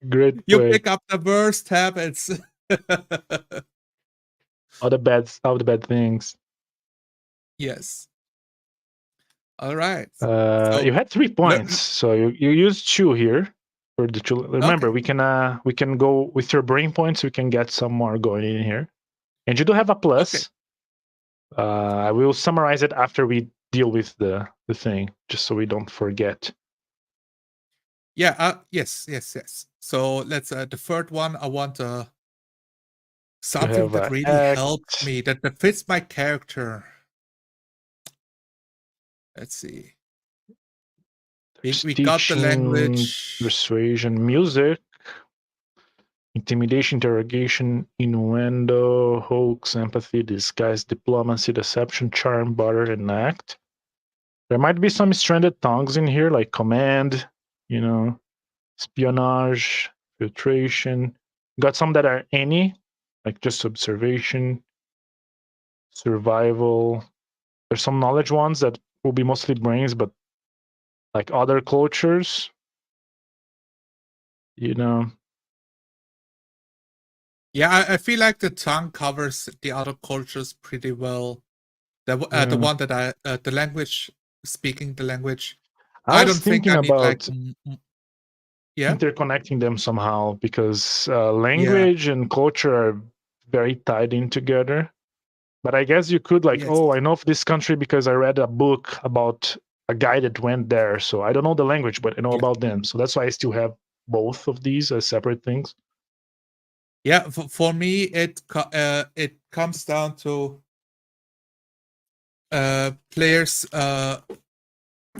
Great You point. pick up the worst habits. All the bad things. Yes. All right. You had 3 le- points, so you used 2 here for the 2. Remember, okay. we can go with your brain points. We can get some more going in here, and you do have a Okay. plus. I will summarize it after we deal with the thing, just so we don't forget. Yeah. Yes. Yes. Yes. So let's. The third one. I want You something have that really act, helps me, that fits my character. Let's see. We got the teaching, language. persuasion, music, intimidation, interrogation, innuendo, hoax, empathy, disguise, diplomacy, deception, charm, butter, and act. There might be some stranded tongues in here, like command, espionage, filtration. Got some that are any, like just observation, survival. There's some knowledge ones that will be mostly brains, but like other cultures, you know. Yeah, I feel like the tongue covers the other cultures pretty well. The Yeah. one that the language, speaking the language. I I was don't think thinking I need like about yeah. interconnecting them somehow because Yeah. language and culture are very tied in together. But I guess you could like, Yes. oh, I know of this country because I read a book about a guy that went there. So I don't know the language, but I know Yeah. about them. So that's why I still have both of these as separate things. Yeah, for me it comes down to players.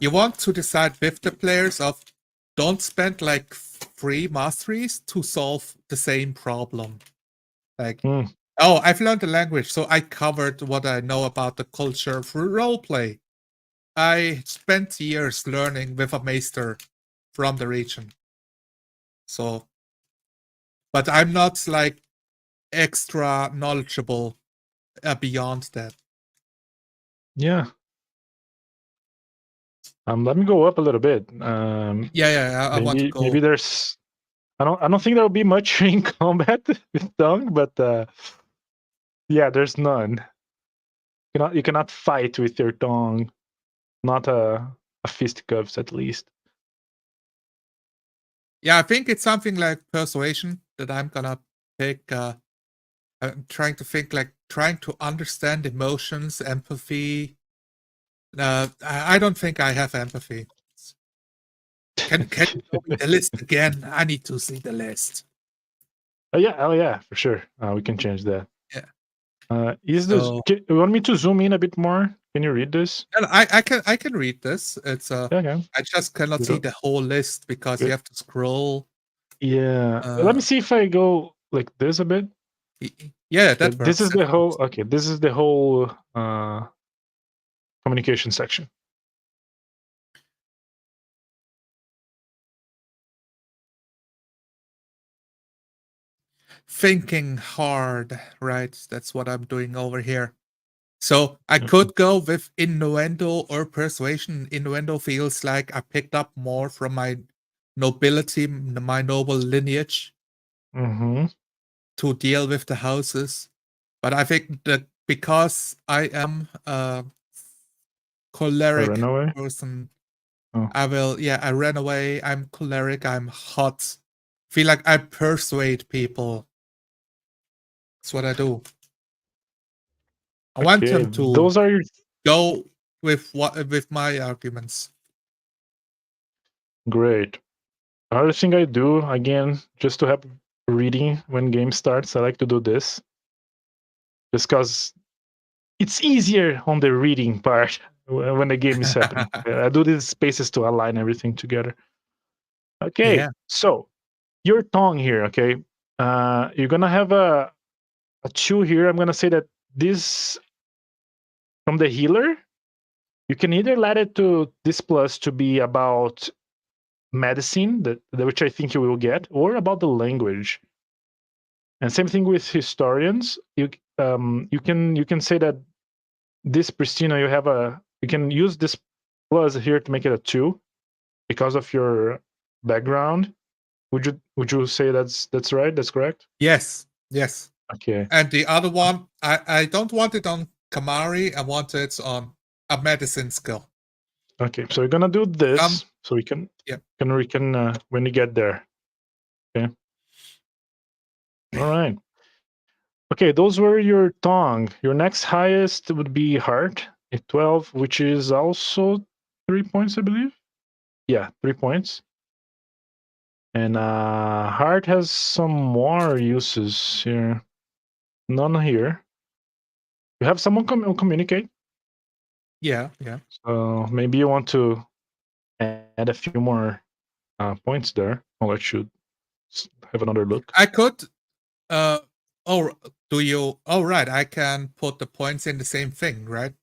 You want to decide with the players of don't spend like 3 masteries to solve the same problem. Like, oh, I've learned the language, so I covered what I know about the culture through roleplay. I spent years learning with a maester from the region. So, but I'm not like extra knowledgeable beyond that. Yeah. Let me go up a little bit. Yeah, I want to go. Maybe there's. I don't think there will be much in combat with tongue, but yeah, there's none. You cannot fight with your tongue. Not a fisticuffs, at least. Yeah, I think it's something like persuasion that I'm gonna pick. I'm trying to think, like trying to understand emotions, empathy. I don't think I have empathy. Can you show me the list again? I need to see the list. Oh yeah, for sure. We can change that. Yeah. Is this? You want me to zoom in a bit more? Can you read this? And I can read this. It's Okay. I just cannot see the whole list because you have to scroll. Yeah. Let me see if I go like this a bit. Yeah, that works. This is the whole. Okay, this is the whole communication section. Thinking hard, right? That's what I'm doing over here. So I could go with innuendo or persuasion. Innuendo feels like I picked up more from my nobility, my noble lineage, to deal with the houses. But I think that because I am a choleric person, I ran away. I'm choleric. I'm hot. Feel like I persuade people. That's what I do. I want them to those are your... go with my arguments. Great. Another thing I do, again, just to have reading when game starts, I like to do this. Just because it's easier on the reading part when the game is happening. I do these spaces to align everything together. Okay, so your tongue here, okay? You're gonna have a 2 here. I'm gonna say that this from the healer, you can either let it to this plus to be about medicine, which I think you will get, or about the language. And same thing with historians. You can say that this Pristina, you can use this plus here to make it a 2 because of your background. Would you say that's right? That's correct? Yes. Okay. And the other one, I don't want it on Kamari. I want it on a medicine skill. Okay, so we're gonna do this so we can Yep. when we get there. Okay. All right. Okay, those were your tongue. Your next highest would be heart at 12, which is also 3 points, I believe. Yeah, 3 points. And heart has some more uses here. None here. You have someone communicate. Yeah. So maybe you want to add a few more points there. I'll let you have another look. I could. Oh, do you? Oh, right. I can put the points in the same thing, right?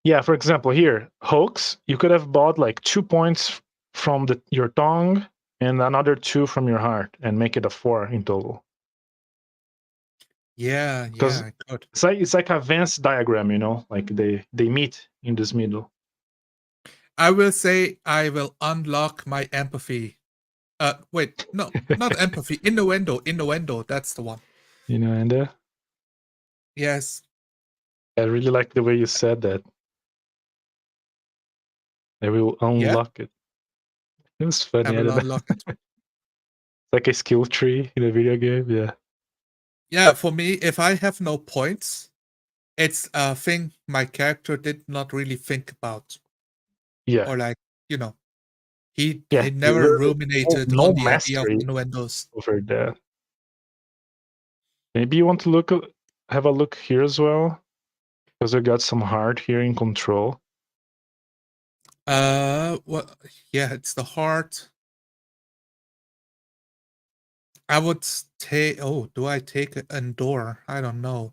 Yeah, for example, here, hoax, you could have bought like 2 points from your tongue and another 2 from your heart and make it a 4 in total. Yeah, Because I could. it's like a Venn diagram, you know, like they meet in this middle. I will say I will unlock my empathy. Wait, no, not empathy. Innuendo. That's the one. You know, and Yes. I really like the way you said that. I will unlock it. It's funny. I will unlock it. It's like a skill tree in a video game. Yeah. Yeah, for me, if I have no points, it's a thing my character did not really think about. Yeah. Or like, you know, he Yeah. never ruminated No on the idea of mastery innuendos. over there. Maybe you want to have a look here as well, because we got some heart here in control. Well, yeah, it's the heart. I would take. Oh, do I take endure? I don't know.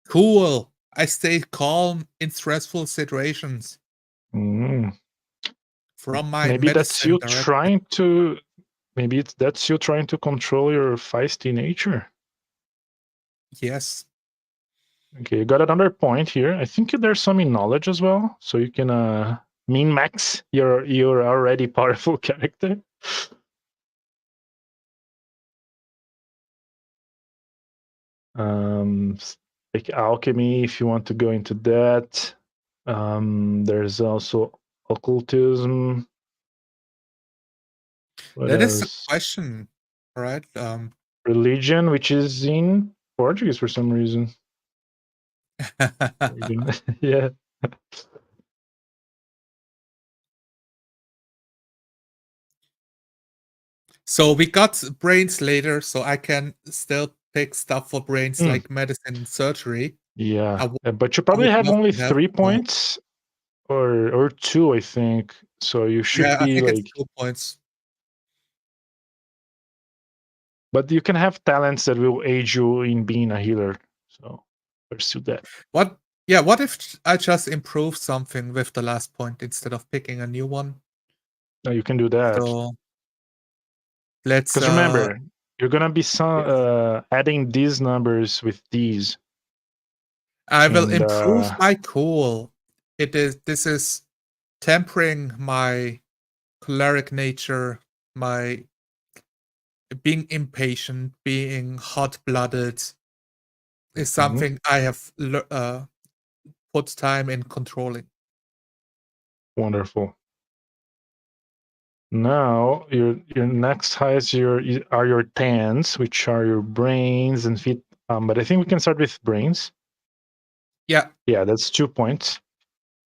Cool. I stay calm in stressful situations. Mm. From my Maybe that's medicine you director. that's you trying to control your feisty nature. Yes. Okay, you got another point here. I think there's some in knowledge as well, so you can min max your already powerful character. Like alchemy, if you want to go into that. There's also occultism. What That is the else? question, right? Religion, which is in Portuguese for some reason. Yeah. So we got brains later, so I can still pick stuff for brains like medicine and surgery. Yeah, I but you probably would have love only to have 3 more. points or 2, I think. So you should Yeah, I be think it's like, 2 points. but you can have talents that will aid you in being a healer. So pursue that. What? Yeah, what if I just improve something with the last point instead of picking a new one? No, you can do that. So let's Because remember, you're gonna be yes. adding these numbers with these. I will And improve my cool. This is tempering my choleric nature, my being impatient, being hot-blooded is something I have put time in controlling. wonderful. Now your next highest are your tens, which are your brains and feet. But I think we can start with brains. Yeah. Yeah, that's 2 points.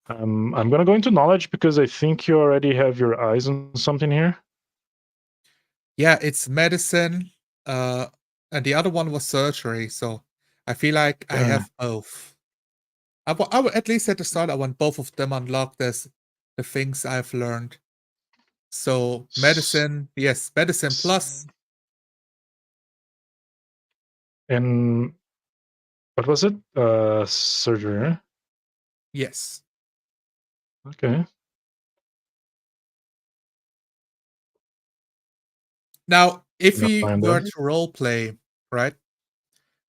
I'm gonna go into knowledge because I think you already have your eyes on something here. Yeah, it's medicine, and the other one was surgery, so I feel like I Yeah. have both. I at least at the start, I want both of them unlocked as the things I've learned. So medicine, yes, medicine plus. And what was it? Surgery. Yes. Okay. Now, if Gonna we find were that. to role play, right?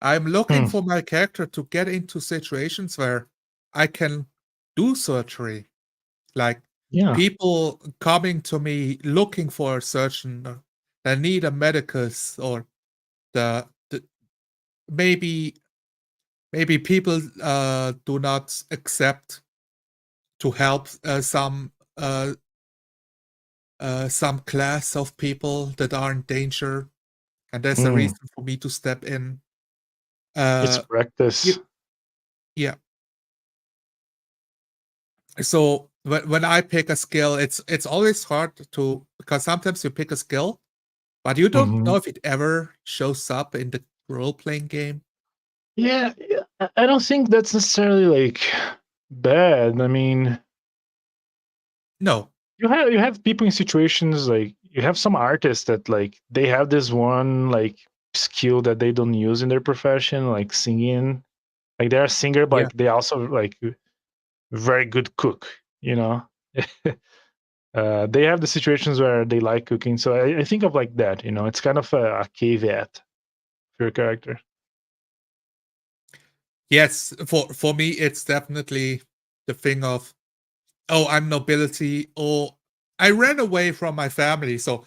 I'm looking for my character to get into situations where I can do surgery. Like Yeah. people coming to me looking for a surgeon or that need a medicus or the maybe maybe people do not accept to help some class of people that are in danger, and there's a Mm, reason for me to step in. it's You, practice. yeah. So when I pick a skill, it's always hard to, because sometimes you pick a skill, but you don't Hmm. know if it ever shows up in the role playing game. Yeah, yeah, I don't think that's necessarily like bad. I mean, No. you have people in situations like you have some artists that like they have this one like skill that they don't use in their profession, like singing. Like they're a singer, but Yeah. like they also like very good cook. You know, they have the situations where they like cooking. So I think of like that. You know, it's kind of a caveat for your character. Yes. For me, it's definitely the thing of, oh, I'm nobility, or I ran away from my family. So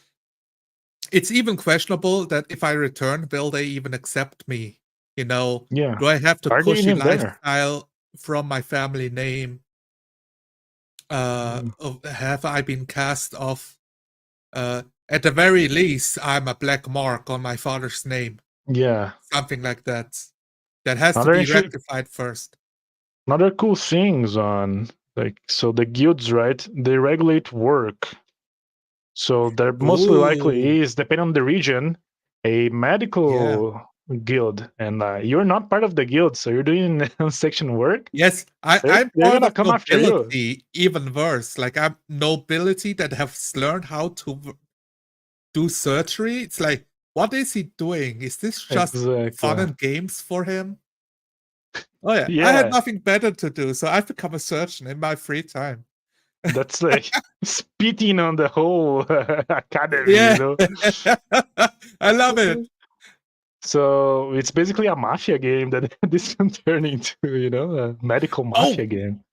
it's even questionable that if I return, will they even accept me? You know, Yeah, do I have the are they cushy even there? lifestyle from my family name? Mm. Have I been cast off? At the very least, I'm a black mark on my father's name. Yeah. Something like that. That has to Another be interesting, rectified first. another cool things on like so the guilds, right? They regulate work. So there mostly Ooh, likely is, depending on the region, a yeah. medical guild, and you're not part of the guild, so you're doing section work. Yes, They're I'm they're part gonna of come after you. nobility, even worse. Like, I'm nobility that has learned how to do surgery. It's like, what is he doing? Is this just fun Exactly. and games for him? Oh yeah, I had Yeah, nothing better to do, so I've become a surgeon in my free time. that's like spitting on the whole academy, you Yeah, know. I love it. So it's basically a mafia game that this can turn into, you know, a medical mafia Oh, game.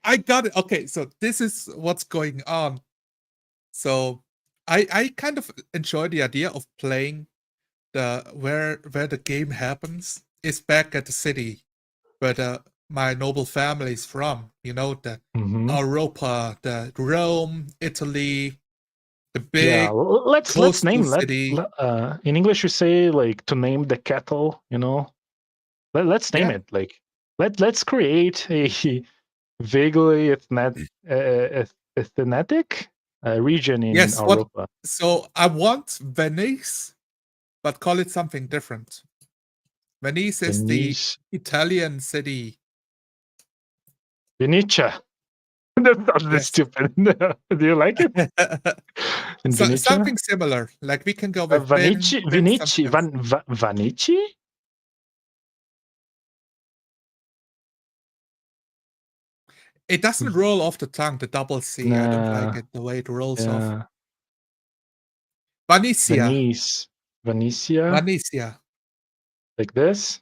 I got it. Okay, so this is what's going on. So I kind of enjoy the idea of playing the where the game happens is back at the city where my noble family is from. You know, the Hmm. Europa, the Rome, Italy, the Yeah, big let's coastal name city. in English you say like to name the kettle, you know. Let's name Yeah. it like let's create a vaguely ethnetic region in Yes. What? Europa. So I want Venice, but call it something different. Venice is the Venice, Italian city. Venetia. That's not that Yes. stupid. Do you like it? In So Venetia? something similar. Like, we can go with Vanici, Vin something Vinici, else. Vanici? It doesn't roll off the tongue, the double C. I don't like Nah, it the way it rolls off. yeah. Vanicia. Venice, Vanicia, Vanicia. like this.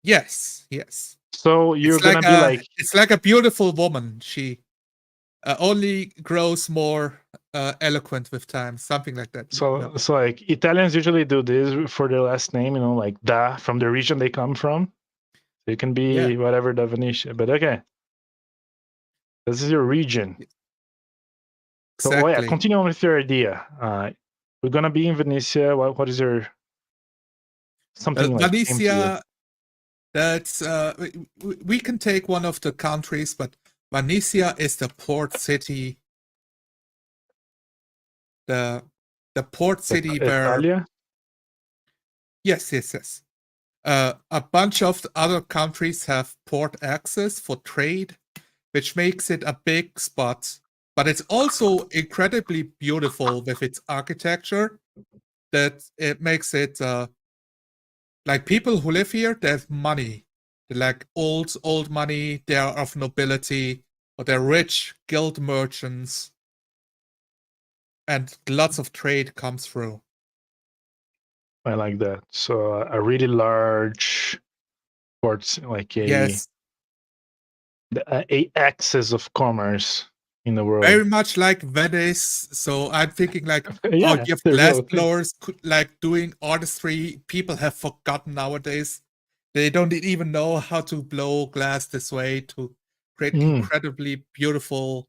Yes, yes. So you're gonna be like, It's like a beautiful woman. She only grows more eloquent with time. Something like that. No. so like Italians usually do this for their last name, you know, like da from the region they come from. So it can Yeah, be whatever the Venetia, but okay, this is your region. So well, yeah, exactly. continue on with your idea. We're gonna be in Venetia. What is your something like came to you? Vanicia, that's we can take one of the countries, but Vanicia is the port city, the the port city where, Italia? yes, yes, yes. A bunch of the other countries have port access for trade, which makes it a big spot. But it's also incredibly beautiful with its architecture. That it makes it like, people who live here, they have money. They're like old money. They are of nobility, or they're rich guild merchants, and lots of trade comes through. I like that. So a really large ports, like Yes, a axis of commerce in the world. very much like Venice. So I'm thinking like, oh, Yeah, you have the glass real thing. blowers, like doing artistry. People have forgotten nowadays. They don't even know how to blow glass this way to create Mm. incredibly beautiful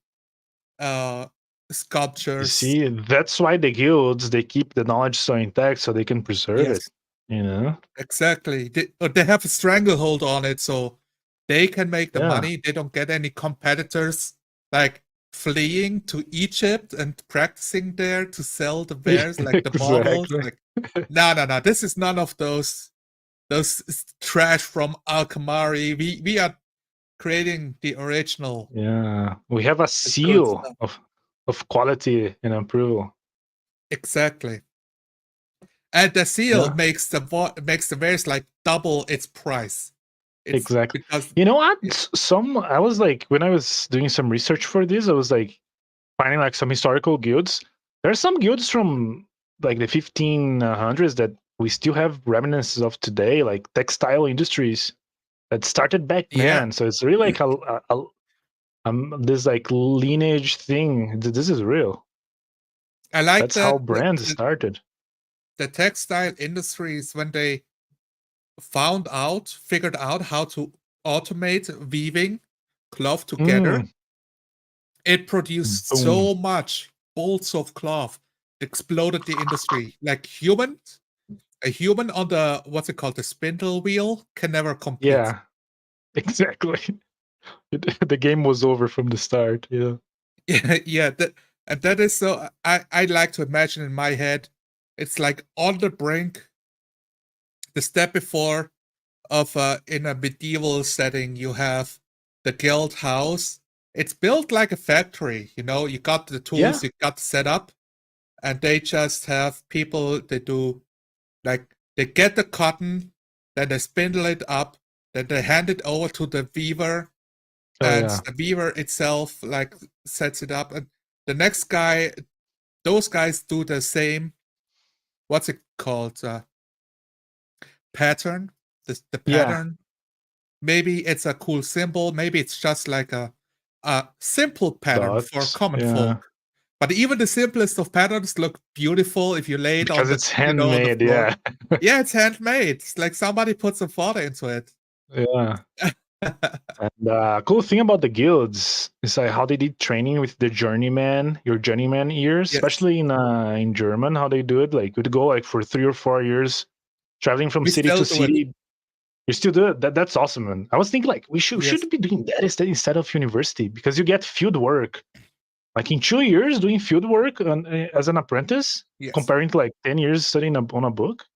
You sculptures. see, that's why the guilds, they keep the knowledge so intact so they can preserve it. Yes, You know? exactly. They have a stranglehold on it, so they can make the Yeah. money. They don't get any competitors like fleeing to Egypt and practicing there to sell the wares like the models. Exactly. Like, no. This is none of those trash from Alkamari. We are creating the original, Yeah. We have a the good seal stuff. of quality and approval. Exactly. And the seal Yeah. makes the wares like double its price. It's Exactly. because You know what? I was like, when I was doing some research for this, I was like finding like some historical guilds. There's some guilds from like the 1500s that we still have remnants of today, like textile industries that started back yeah, then. So it's really like this like lineage thing. This is real. I like That's how that brands started. the textile industries when they figured out how to automate weaving cloth together. Mm, It produced boom. so much bolts of cloth, exploded the industry. Like a human on the what's it called, the spindle wheel can never compete. Yeah, exactly. The game was over from the start. Yeah. Yeah, and that is so. I like to imagine in my head, it's like on the brink, the step before of in a medieval setting, you have the guild house. It's built like a factory. You know, you got the Yeah. tools, you got the setup, and they just have people. They do like they get the cotton, then they spindle it up, then they hand it over to the weaver, Oh and yeah. the weaver itself like sets it up, and the next guy, those guys do the same. What's it called? Pattern. The Yeah. pattern. Maybe it's a cool symbol. Maybe it's just like a simple pattern for Dots. common Yeah. folk. But even the simplest of patterns look beautiful if you lay it on Because the it's on the handmade. floor. Yeah. Yeah, it's handmade. It's like somebody put some thought into it. Yeah. And cool thing about the guilds is like how they did training with the journeyman, your journeyman years, Yes, especially in German, how they do it. Like you'd go like for 3 or 4 years, traveling from we city still to do it. city. You still do it. That's awesome, man. I was thinking like we Yes, should be doing that instead of university because you get field work. Like in 2 years doing field work as an apprentice, yes, comparing to like 10 years studying on a book.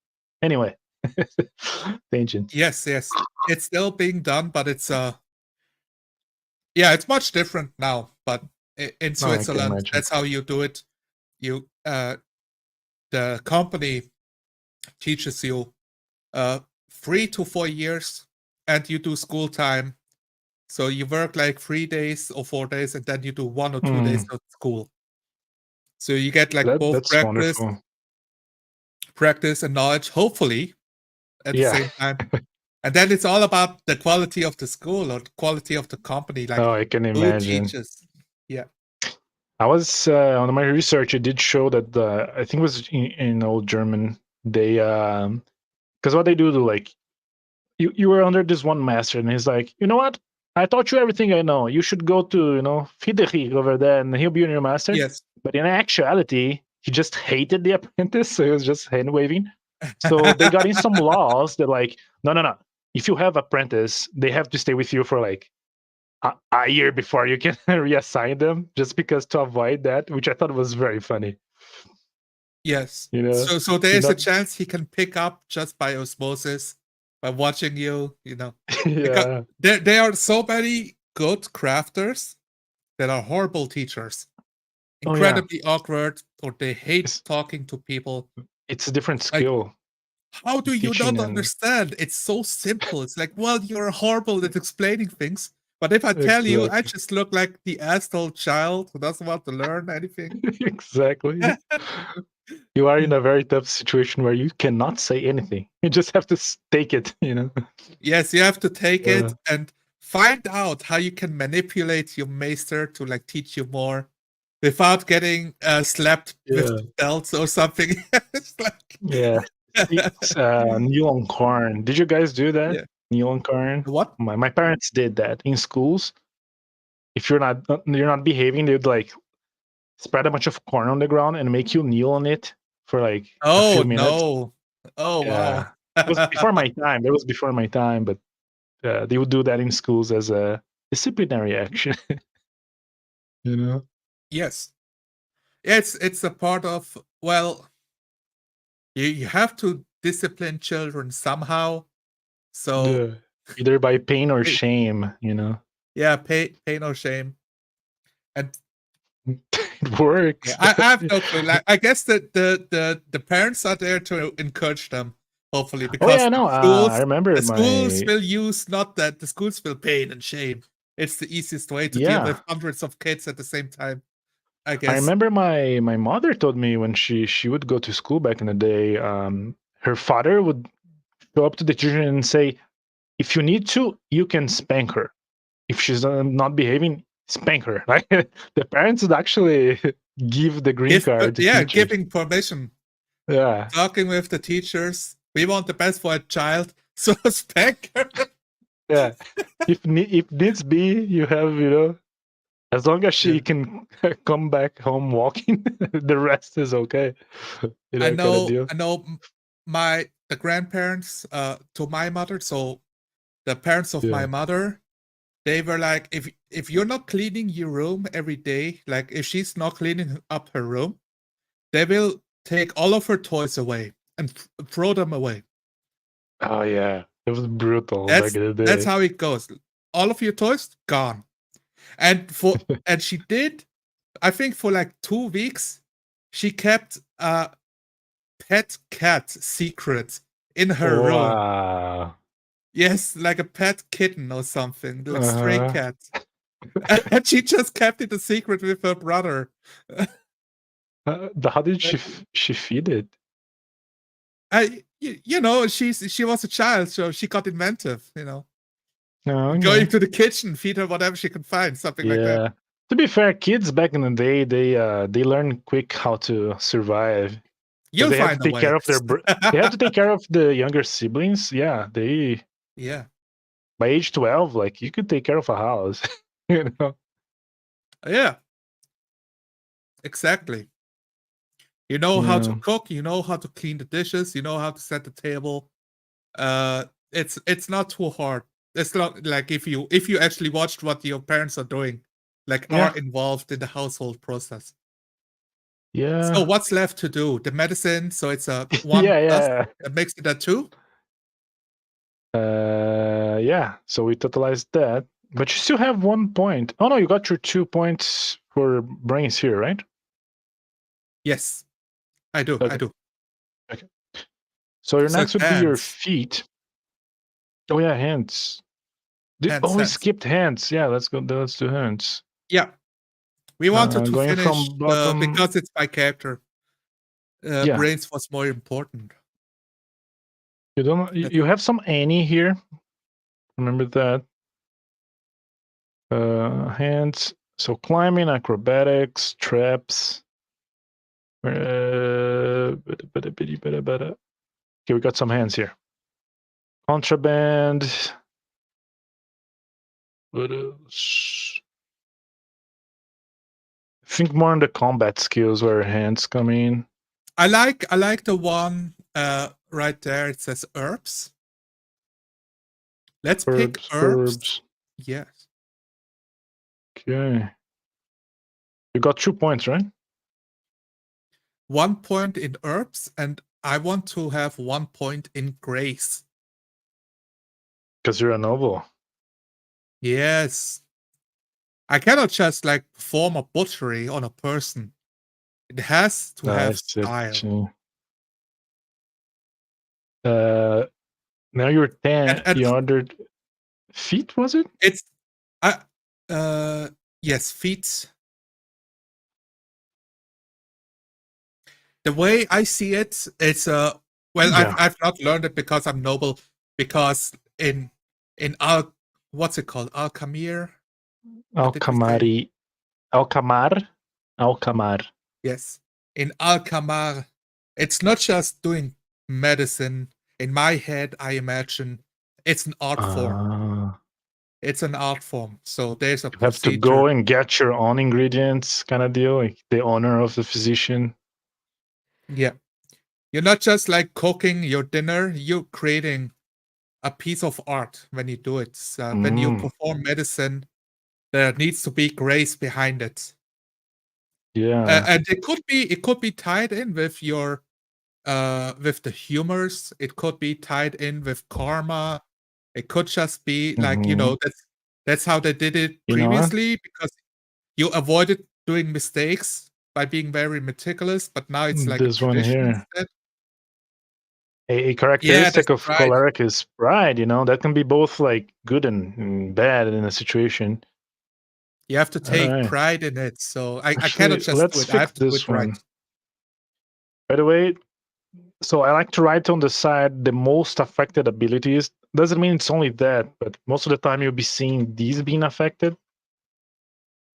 Anyway, tangent. yes. It's still being done, but it's yeah, it's much different now. But in No, I can Switzerland, imagine. that's how you do it. You the company teaches you 3 to 4 years, and you do school time. So you work like 3 days or 4 days, and then you do 1 or 2 days Mm, of school. So you get like both that's wonderful. practice and knowledge, hopefully at the Yeah. same time. And then it's all about the quality of the school or the quality of the company, like Oh, I can who imagine. teaches. Yeah. I was on my research. It did show that I think it was in old German. They because what they do, like you were under this one master, and he's like, you know what? I taught you everything I know. You should go to Friedrich over there, and he'll be your master. Yes. But in actuality, he just hated the apprentice, so he was just hand waving. So they got in some laws that like, no. If you have apprentice, they have to stay with you for like a year before you can reassign them, just because to avoid that, which I thought was very funny. Yes. You know, So there you're is a not. chance he can pick up just by osmosis, by watching you, because Yeah, there are so many good crafters that are horrible teachers, oh yeah, incredibly awkward, or they hate it's talking to people. it's a different Like, skill, how do you teaching not and understand? It's so simple. It's like, well, you're horrible at explaining things. But if I tell you, I exactly. just look like the asshole child who doesn't want to learn anything. Exactly. You are in a very tough situation where you cannot say anything. You just have to take it. Yes, you have to take Uh, it and find out how you can manipulate your maester to like teach you more without getting slapped with yeah, the belts or something. It's like yeah. It's Neil on Corn. Did you guys do that? yeah. Kneel on corn. What? My parents did that in schools. If you're not behaving, they'd like spread a bunch of corn on the ground and make you kneel on it for like a few Oh minutes. no! Oh Yeah, wow! it was before my time. It was before my time, but they would do that in schools as a disciplinary action. You know? Yes. Yeah, it's a part of, well, you have to discipline children somehow. So Yeah. Either by pain or eh, shame, you know? yeah, pay no shame. And It yeah, works. I have no clue. Like, I guess that the parents are there to encourage them, hopefully, Oh because yeah, no. I remember the schools my will use, not that the schools will pain and shame. It's the easiest way to deal yeah. with hundreds of kids at the same time, I I guess. remember my mother told me when she would go to school back in the day, her father would go up to the teacher and say, "If you need to, you can spank her. If she's not behaving, spank her." Like the parents would actually give the green card to Yeah, teachers. giving permission, Yeah, talking with the teachers. We want the best for a child, so spank her. yeah. If needs be, you have as long as Yeah. she can come back home walking, the rest is okay. Kind of deal. I know the grandparents to my mother, so the parents of my Yeah. mother, they were like, if you're not cleaning your room every day, like if she's not cleaning up her room, they will take all of her toys away and throw them away. Oh yeah, it was brutal back That's in the that's day. how it goes. All of your toys gone. And she did, I think for like 2 weeks, she kept a pet cat secret in her room. Wow. Yes, like a pet kitten or something, like stray Uh-huh. cat. And she just kept it a secret with her brother. How did Like, she feed it? she was a child, so she got inventive. Oh, Going okay. to the kitchen, feed her whatever she could find, something like that. Yeah. To be fair, kids back in the day, they learn quick how to survive because You'll they had to find a take way. care of they had to take care of the younger siblings. Yeah, they Yeah, by age 12, like you could take care of a house. you know. yeah, exactly. You know how to Yeah. cook, you know how to clean the dishes, you know how to set the table. It's not too hard. It's not like if you actually watched what your parents are doing, like Yeah. are involved in the household process. So Yeah. what's left to do? The medicine, so it's a one Yeah, plus yeah. that makes it a two? Yeah. So we totalized that, but you still have 1 point. Oh no, you got your 2 points for brains here, right? Yes, I do. I Okay. do. Okay. So your So next it's would be your hands. feet. Oh yeah, hands. Hands, We hands. skipped hands. Yeah, let's go. Let's do hands. Yeah. We wanted to Going finish from bottom. because it's by character. Yeah, Brains was more important. you don't. That You have some Annie here. Remember that. Hands. So climbing, acrobatics, traps. Okay, we got some hands here. Contraband. What else? Think more on the combat skills where hands come in. I like the one right there. It says herbs. Let's pick herbs. Herbs. Yes. Okay. You got 2 points, right? 1 point in herbs, and I want to have 1 point in grace. Because you're a noble. Yes. I cannot just like perform a butchery on a person. It has to have style. Now you're 10. And You ordered feet, was it? it's yes, feet. The way I see it, it's well, Yeah. I've not learned it because I'm noble, because in what's it called? Alcamir? What did we say? Alcamar. Alcamar. Yes. In Alcamar, it's not just doing medicine. In my head, I imagine It's an art form. It's an art form. So there's a You have to go procedure. and get your own ingredients, kind of deal, like the owner of the physician. Yeah. You're not just like cooking your dinner, you're creating a piece of art when you do it. When you perform medicine, there needs to be grace behind it. Yeah. And it could be tied in with the humors. It could be tied in with karma. It could just be like, that's how they did it You know what? previously because you avoided doing mistakes by being very meticulous, but now it's like a This one tradition here. instead. A Yeah, characteristic that's of right. choleric is pride, that can be both like good and bad in a situation. You have to All take right. pride in it. So I cannot Actually, just do let's it. I fix have to do it this right. one. By the way, so I like to write on the side the most affected abilities. Doesn't mean it's only that, but most of the time you'll be seeing these being affected.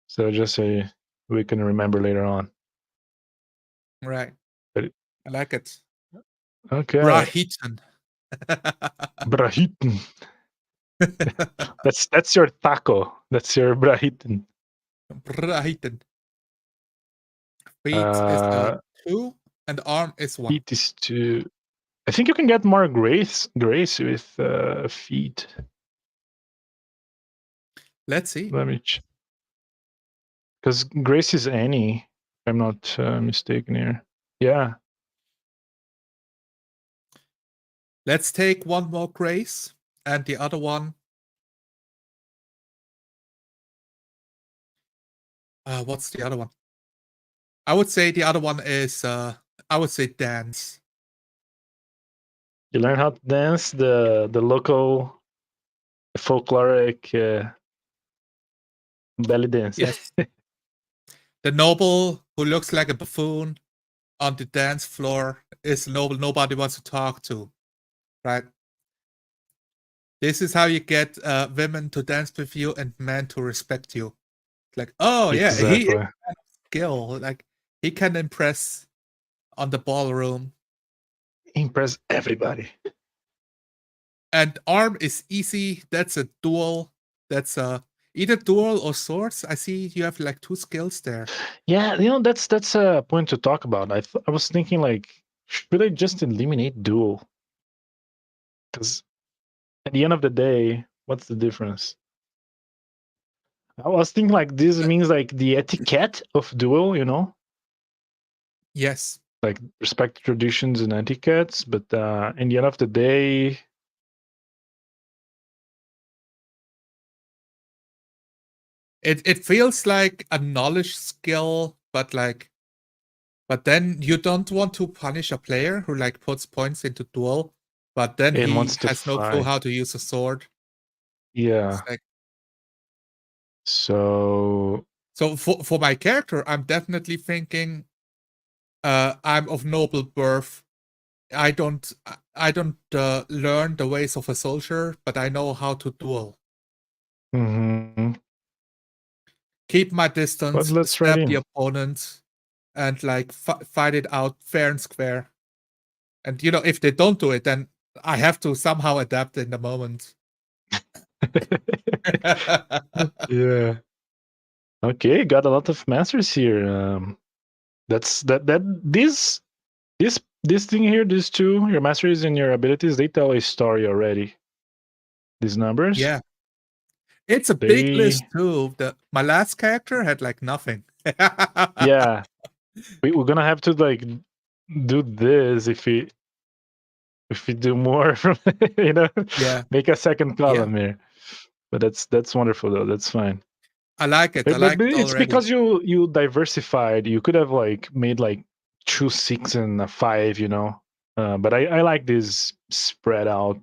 So just so we can remember later on. Right. But, I like it. okay. Brahitan. Brahitan. That's your taco. That's your brahitan. Brahitan. Feet is 2 and arm is 1. Feet is 2. I think you can get more grace with feet. Let's see. Let me check. Because grace is any, if I'm not mistaken here. Yeah. Let's take one more grace and the other one. What's the other one? I would say the other one is I would say dance. You learn how to dance the local folkloric belly dance. Yes. The noble who looks like a buffoon on the dance floor is the noble nobody wants to talk to. Right? This is how you get women to dance with you and men to respect you. Like, oh yeah, he is Exactly. a man of skill. Like he can impress on the ballroom. Impress everybody. And arm is easy. That's a dual. That's either dual or swords. I see you have like 2 skills there. Yeah, that's a point to talk about. I was thinking like, should I just eliminate duel? Because at the end of the day, what's the difference? I was thinking like this means like the etiquette of duel, Yes. like respect traditions and etiquettes, but in the end of the day, It feels like a knowledge skill, but then you don't want to punish a player who like puts points into duel, but then it he wants to has no clue fight. how to use a sword. Yeah. Like, So for my character, I'm definitely thinking I'm of noble birth. I don't learn the ways of a soldier, but I know how to duel. Keep my but distance, let's write stab the in. opponent, and like fight it out fair and square. And if they don't do it, then I have to somehow adapt in the moment. Yeah. Okay, got a lot of masters here. That's that this thing here, these two, your masteries and your abilities, they tell a story already. These numbers, Yeah. It's a big list too. My last character had like nothing. yeah, we're gonna have to like do this if we do more from Yeah. make a second Yeah. column here. But that's wonderful though. That's fine. I like it. I But like it it's already. because you diversified. You could have like made like 2 6 and a 5, but I like this spread out.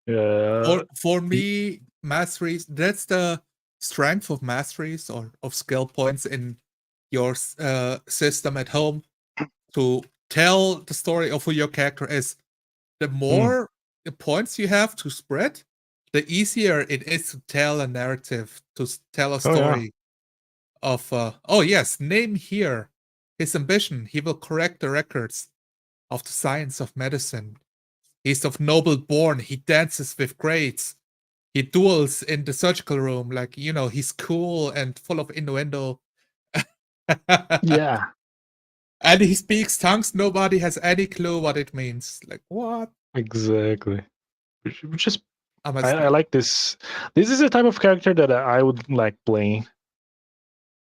For me, masteries, that's the strength of masteries or of skill points in your system at home to tell the story of who your character is. The more the points you have to spread, the easier it is to tell a narrative, to tell a Oh yeah. story of, oh yes, name here his ambition. He will correct the records of the science of medicine. He's of noble born. He dances with grades. He duels in the surgical room. Like, he's cool and full of innuendo. Yeah, And he speaks tongues. Nobody has any clue what it means. Like, what? exactly. Which is I Honestly. like this. This is the type of character that I would like playing.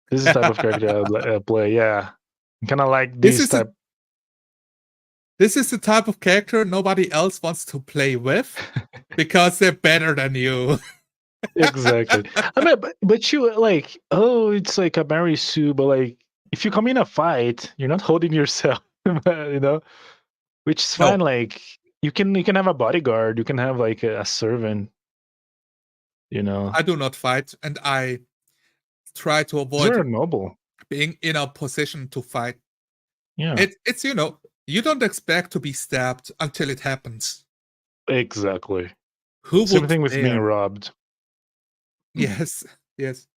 This is the type of character I would play. Yeah, kind of like This this is a type. this is the type of character nobody else wants to play with because they're better than you. Exactly. I mean, but you like, oh, it's like a Mary Sue, but like, if you come in a fight, you're not holding yourself, you know, which is fine. No, Like, you can have a bodyguard, you can have like a servant, you know. I do not fight, and I try to These are avoid noble. being in a position to fight. Yeah, It's you don't expect to be stabbed until it happens. exactly. Who Same would thing with being dare? robbed. Yes, yes.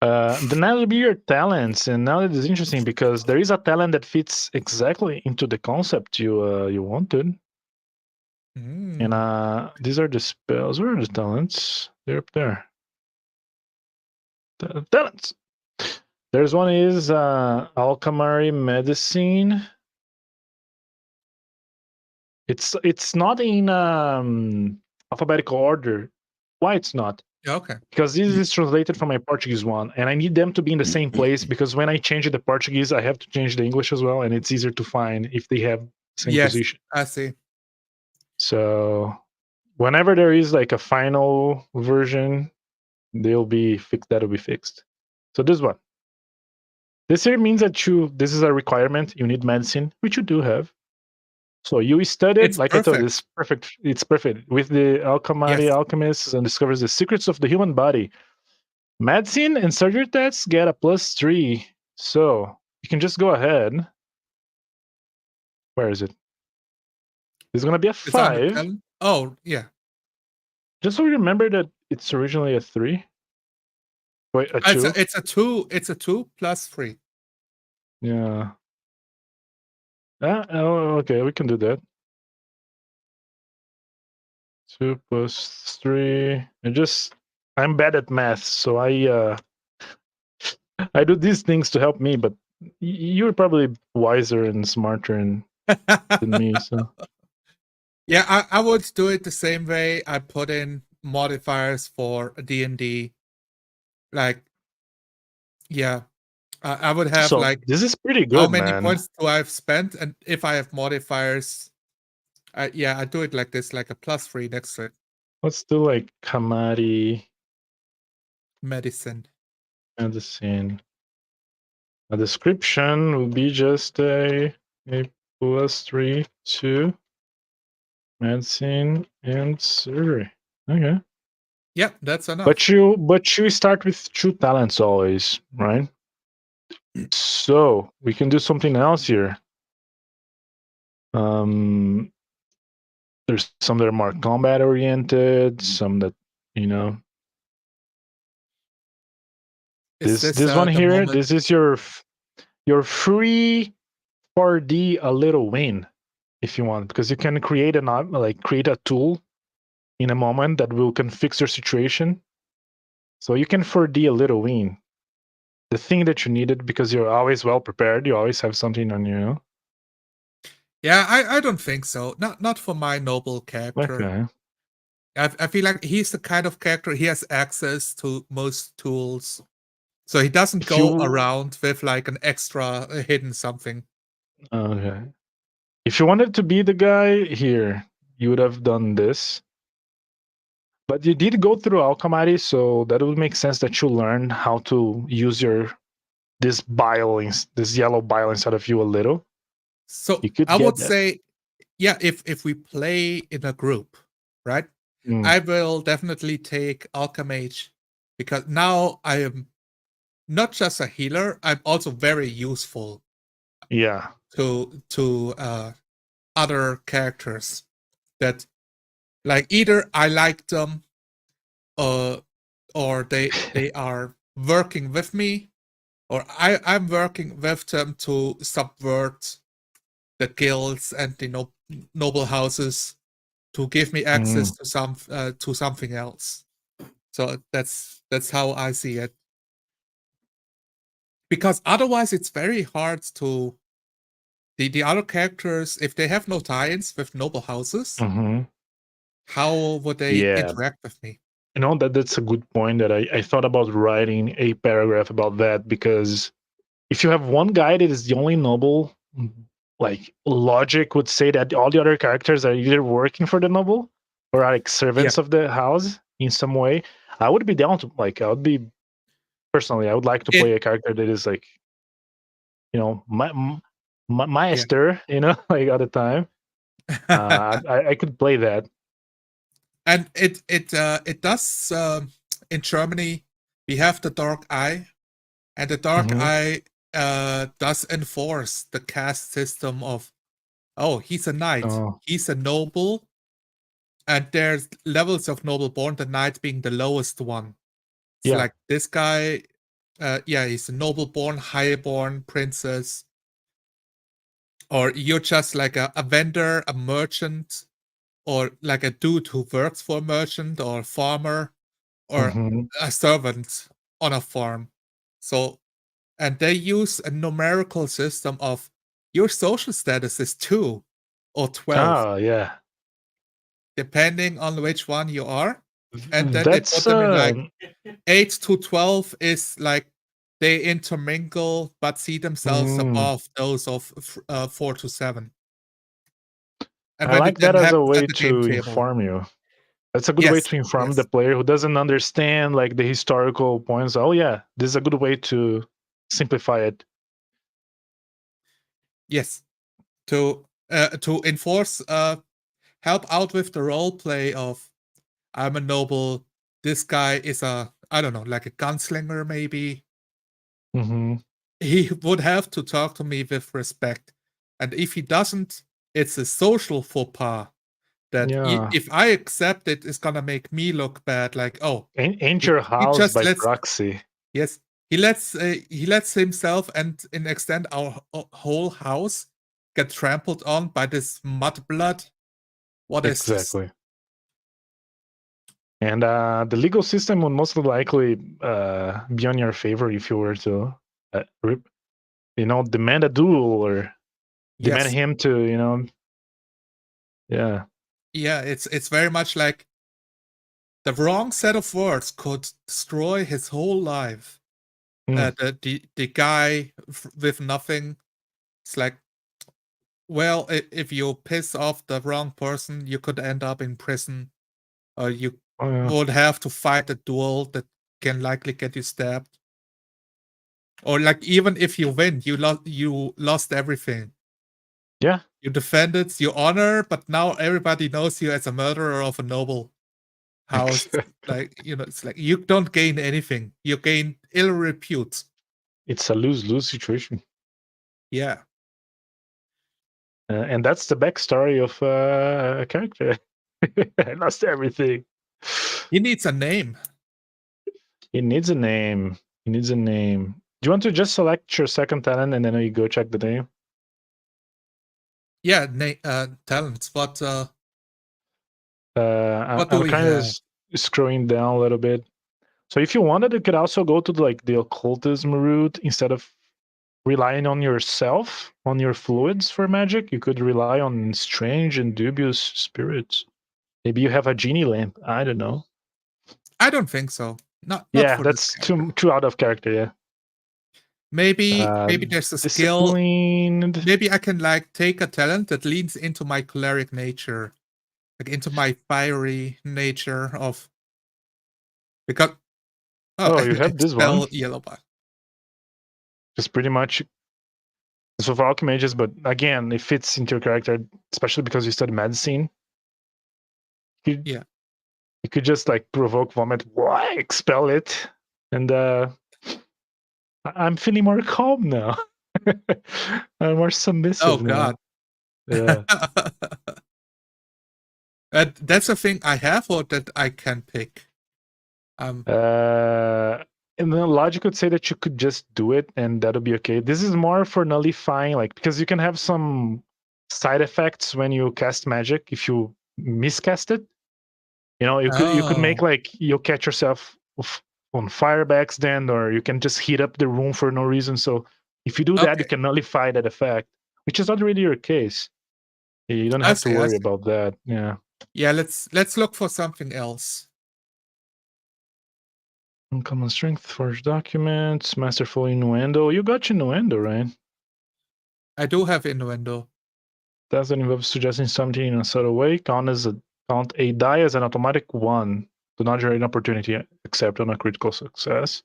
Then now will be your talents, and now it is interesting because there is a talent that fits exactly into the concept you wanted. And these are the spells. Where are the talents? They're up there. Talents. There's one is alchemy medicine. It's not in alphabetical order. Why it's not? Okay. Because this is translated from my Portuguese one, and I need them to be in the same place because when I change the Portuguese, I have to change the English as well, and it's easier to find if they have the same Yes, position. I see. So whenever there is like a final version, they'll be fixed. That'll be fixed. So this one. This here means that this is a requirement. You need medicine, which you do have. So you studied, It's like I told you, perfect. it's perfect. It's perfect. With the Yes. alchemist and discovers the secrets of the human body. Medicine and surgery tests get a +3. So you can just go ahead. Where is it? It's gonna be a It's under 5. 10. Oh, yeah. Just so we remember that it's originally a 3. Wait, a 2. It's a 2. It's a 2 plus 3. Yeah. Oh, okay, we can do that. 2 plus 3. I'm bad at math, so I do these things to help me, but you're probably wiser and smarter than me. So Yeah, I would do it the same way. I put in modifiers for D&D. Like, yeah, I would have like this is pretty how good, many man. points do I have spent, and if I have modifiers, I do it like this, like a +3 next to it. Let's do like Kamari Medicine. medicine. A description will be just a +3 to medicine and surgery. Okay. Yeah, that's enough. But you start with 2 talents always, right? So we can do something else here. There's some that are more combat oriented, some that Is this one the here. moment? This is your free 4D a little win if you want, because you can create create a tool in a moment that can fix your situation. So you can 4D a little win. The thing that you needed because you're always well prepared. You always have something on you. Yeah, I don't think so. Not for my noble character. Okay. I feel like he's the kind of character, he has access to most tools. So he doesn't If go you around with like an extra hidden something. okay, if you wanted to be the guy here, you would have done this. But you did go through alchemy, so that would make sense that you learn how to use this yellow bile inside of you a little. So You could I get would that. say, yeah, if we play in a group, right? Mm, I will definitely take Alchemage because now I am not just a healer, I'm also very useful yeah. to other characters that like either I like them or they are working with me, or I'm working with them to subvert the guilds and the noble houses to give me access Mm. to something else. So that's how I see it. Because otherwise, it's very hard to the other characters, if they have no tie-ins with noble houses, Hmm. how would they Yeah, interact with me? that's a good point that I thought about writing a paragraph about that, because if you have one guy that is the only noble, like logic would say that all the other characters are either working for the noble or are like Yeah, servants of the house in some way. I would be down to, like, I would be personally, I would like to play it a character that is like, my yeah. master, like at the time. I could play that. And it does in Germany we have the dark eye, and the dark Hmm. eye does enforce the caste system of, oh, he's a knight, Oh, he's a noble, and there's levels of noble born, the knight being the lowest one. It's yeah. like this guy, yeah, he's a noble born, highborn princess, or you're just like a vendor, a merchant, or like a dude who works for a merchant or a farmer or Hmm. a servant on a farm. So, and they use a numerical system of your social status is 2 or 12, Oh, yeah. depending on which one you are. And then they put That's them in like 8 to 12 is like they intermingle but see themselves mm, above those of 4 to 7. And I when it like then that as a happens way at the game to table. inform you. That's a good way Yes, to inform the yes, player who doesn't understand like the historical points. Oh yeah, this is a good way to simplify it. yes. To enforce help out with the role play of I'm a noble, this guy is a, I don't know, like a gunslinger maybe. Hmm. He would have to talk to me with respect. And if he doesn't, it's a social faux pas that Yeah, if I accept it, it's gonna make me look bad. Like, oh, ain't he, your he house just by lets, proxy. yes, he lets himself and in extent our whole house get trampled on by this mud blood. What is this? Exactly. And the legal system would most likely be on your favor if you were to, demand a duel or demand Yes, him to, yeah. yeah, it's very much like the wrong set of words could destroy his whole life. Mm. The guy with nothing. It's like, well, if you piss off the wrong person, you could end up in prison, or you Oh, yeah. would have to fight a duel that can likely get you stabbed. Or like even if you win, you lost everything. Yeah. You defended your honor, but now everybody knows you as a murderer of a noble house. Like, it's like you don't gain anything. You gain ill repute. It's a lose-lose situation. Yeah. And that's the backstory of a character. I lost everything. He needs a name. He needs a name. He needs a name. Do you want to just select your second talent and then you go check the name? Yeah, talents. What do I'm we kind of have? scrolling down a little bit. So if you wanted, you could also go to the occultism route instead of relying on yourself, on your fluids for magic. You could rely on strange and dubious spirits. Maybe you have a genie lamp. I don't know. I don't think so. Not Yeah, for this that's character. too out of character. Yeah. Maybe there's a skill. Disciplined. Maybe I can like take a talent that leans into my choleric nature, like into my fiery nature of because Oh, you have this one. expel yellow bug. It's pretty much so for alchemages, but again, it fits into your character, especially because you study medicine. You Yeah. you could just like provoke vomit, expel it, and I'm feeling more calm now. I'm more Oh submissive now. God. Yeah. That's a thing I have or that I can pick. Uh, and then logic would say that you could just do it and that'll be okay. This is more for nullifying, like, because you can have some side effects when you cast magic if you miscast it. You could make Oh, like you'll catch yourself on fire by accident, or you can just heat up the room for no reason. So if you do that, you okay. can nullify that effect, which is not really your case. You don't I have to see. I worry see. about that. Yeah. Yeah, let's look for something else. Uncommon strength, forged documents, masterful innuendo. You got innuendo, right? I do have innuendo. Doesn't involve suggesting something in a subtle way. Count a die as an automatic one. Do not generate an opportunity except on a critical success.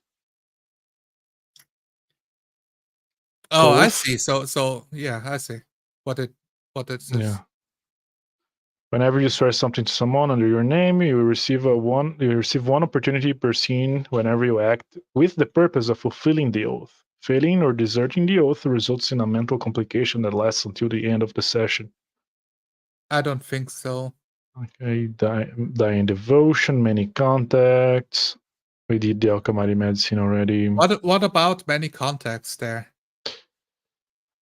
Oh, I Oath. see. So yeah, I see what it is. Yeah. Whenever you swear something to someone under your name, you receive one opportunity per scene whenever you act with the purpose of fulfilling the oath. Failing or deserting the oath results in a mental complication that lasts until the end of the session. I don't think so. Okay, die in devotion, many contacts. We did the alchemy medicine already. What about many contacts there?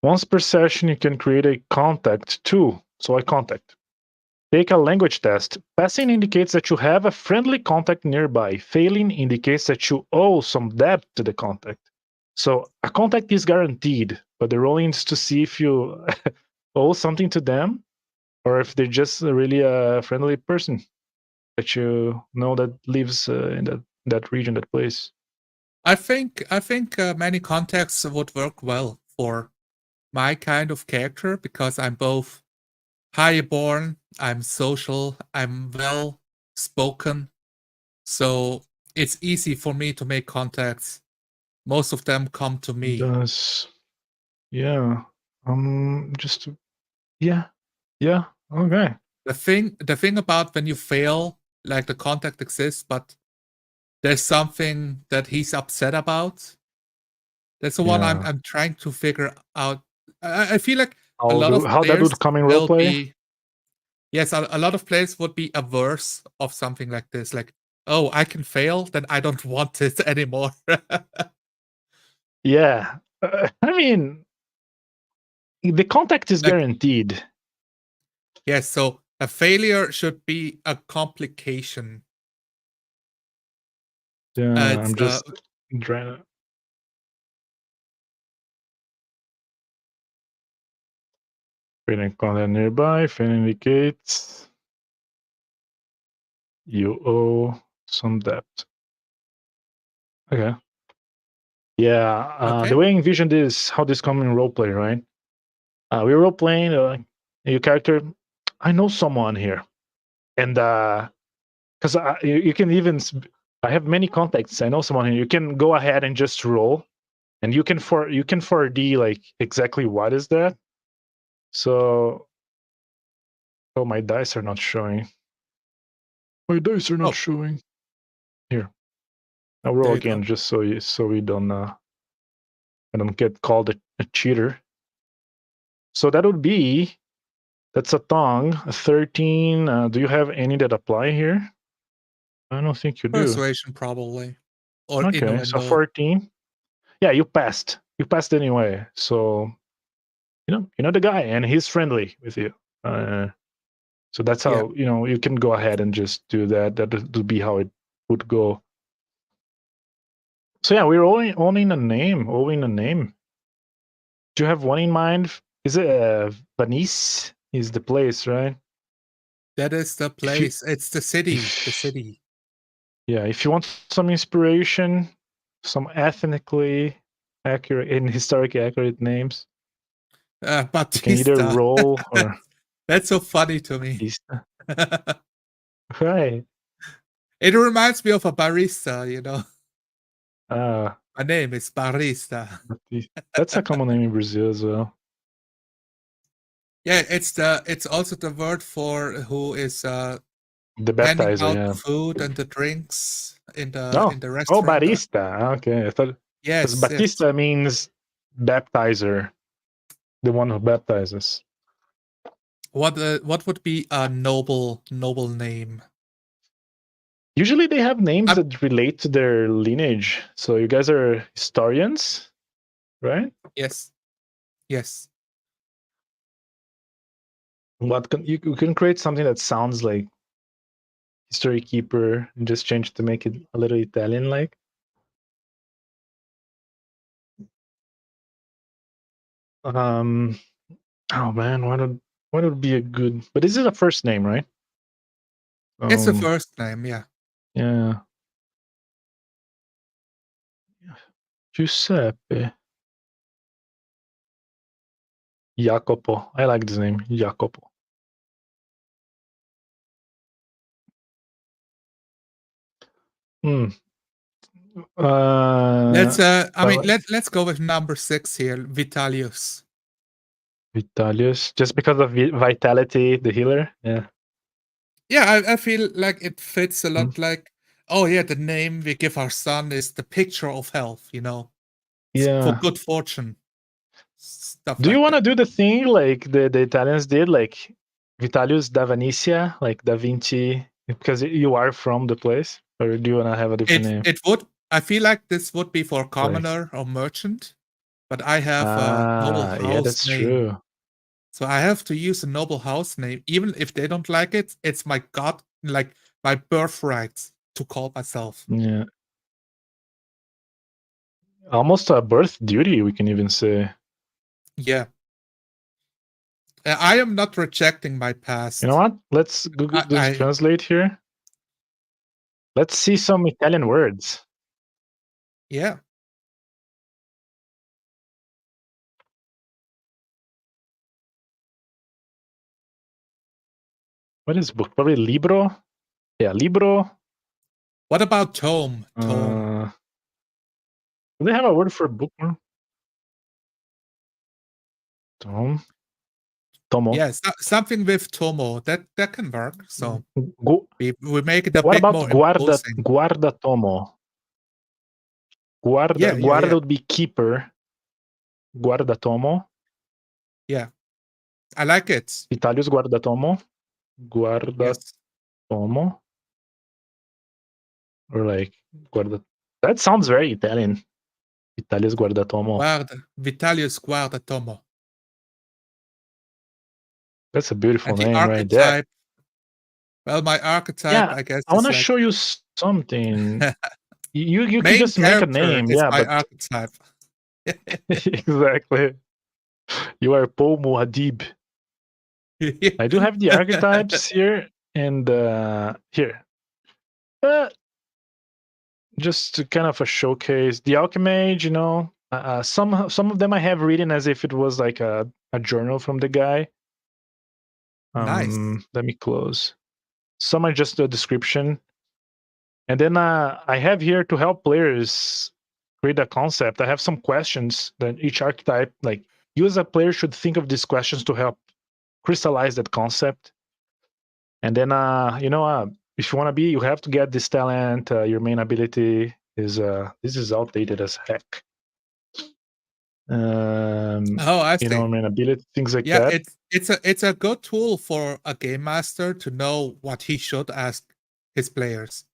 Once per session, you can create a contact too. So I contact. Take a language test. Passing indicates that you have a friendly contact nearby. Failing indicates that you owe some debt to the contact. So a contact is guaranteed, but the rolling is to see if you owe something to them or if they're just really a friendly person that you know that lives in that region, that place. I think many contacts would work well for my kind of character because I'm both highborn, I'm social, I'm well spoken, so it's easy for me to make contacts. Most of them come to me. Does yeah. Just yeah. Yeah. Okay. The thing about when you fail, like the contact exists, but there's something that he's upset about. That's the one I'm Yeah. I'm trying to figure out. I feel like a How lot do of how that players would come in will roleplay? be yes, a lot of players would be averse of something like this. Like, oh, I can fail, then I don't want it anymore. Yeah. I mean, the contact is Like, guaranteed. yes, so a failure should be a complication. Yeah, It's I'm just trying to create content nearby. If it indicates you owe some debt. Okay. Yeah. The okay. way I envisioned this, how this come in roleplay, right? We're role playing your character. I know someone here, and because you can even I have many contacts. I know someone here. You can go ahead and just roll, and you can 4D like exactly what is that. So, oh, my dice are not showing. My dice are not Oh, showing. Here, I'll roll there you go. again just so we don't I don't get called a cheater. So that would be that's a tongue. A 13. Do you have any that apply here? I don't think you do. Persuasion probably. Or Okay, so innuendo. 14. Yeah, you passed. You passed anyway. So you know the guy, and he's friendly with you. Uh, so that's Yeah. how you can go ahead and just do that. That would be how it would go. So yeah, we're owning a name. Owning a name. Do you have one in mind? Is it Venice? Is the place, right? That is the If you place. It's the city. The if city. yeah, if you want some inspiration, some ethnically accurate and historically accurate names, you can either Batista. roll or That's so funny to me. Batista. Right. It reminds me of a barista. Uh, My name is Barista. that's a common name in Brazil as well. Yeah, it's also the word for who is The handing baptizer, out the yeah. food and the drinks in the No. in the Oh, restaurant. barista. Okay. I thought because Yes, yes. Batista means baptizer, the one who baptizes. What would be a noble name? Usually they have names Um, that relate to their lineage. So you guys are historians, right? yes, yes. What can you can create something that sounds like History Keeper and just change to make it a little Italian like? Oh man, what would be a good? But this is a first name, right? It's the first name, yeah. Yeah. Giuseppe. Jacopo. I like this name, Jacopo. Hmm. Let's go with number 6 here, Vitalius. Vitalius, just because of Vitality, the healer. Yeah. Yeah, I feel like it fits a lot. Like, oh yeah, the name we give our son is the picture of health. For Yeah. good fortune, stuff Do you like want to that. do the thing like the Italians did, like Vitalius da Venetia, like Da Vinci, because you are from the place, or do you want to have a different name? It would. I feel like this would be for Like, commoner or merchant, but I have a noble yeah, house that's name, true. so I have to use a noble house name, even if they don't like it. It's my god, like my birthright to call myself. Yeah, almost a birth duty, we can even say. Yeah, I am not rejecting my past. You know what? Let's Google this I translate here. Let's see some Italian words. yeah. What is book? Probably libro. Yeah, libro. What about tome? Tome. Do they have a word for bookworm? Tome. Tomo. Yes, something with tomo that can work. So we make it a What bit about more guarda? imposing. Guarda tomo. Guarda. Guarda would be keeper. Guarda tomo. Yeah, I like it. Vitalius guarda tomo. Guarda Yes. tomo. Or like guarda. That sounds very Italian. Vitalius guarda tomo. Vitalius Guarda Tomo. That's a beautiful And the name right there. archetype. Well, my archetype, Yeah, I guess, I want is to like show you something. You can main just make a character name, is yeah, my but archetype. exactly. You are Paul Muad'Dib. I do have the archetypes here, and here. Just to kind of a showcase the Alchemage, some of them I have written as if it was like a journal from the guy. Nice. Let me close. Some are just a description, and then I have here to help players create a concept. I have some questions that each archetype, like you as a player, should think of these questions to help crystallize that concept. And then if you want to be, you have to get this talent. Your main ability is this is outdated as heck. I see. Main ability, things like Yeah, that. it's a good tool for a game master to know what he should ask his players.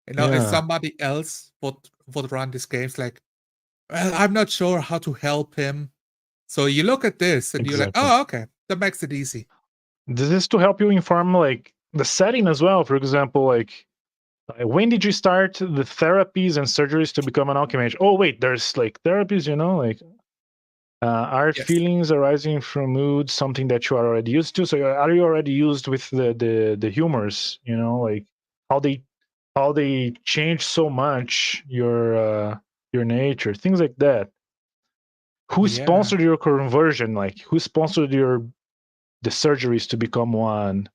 If somebody else would run these games, like, well, I'm not sure how to help him. So you look at this and you're like, oh, okay, that makes it easy. This is to help you inform like the setting as well. For example, like when did you start the therapies and surgeries to become an alchemist? Oh wait, there's like therapies, like are feelings arising from mood something that you are already used to? So are you already used with the humors? Like how they change so much your nature, things like that. Who sponsored your conversion? Like who sponsored the surgeries to become one?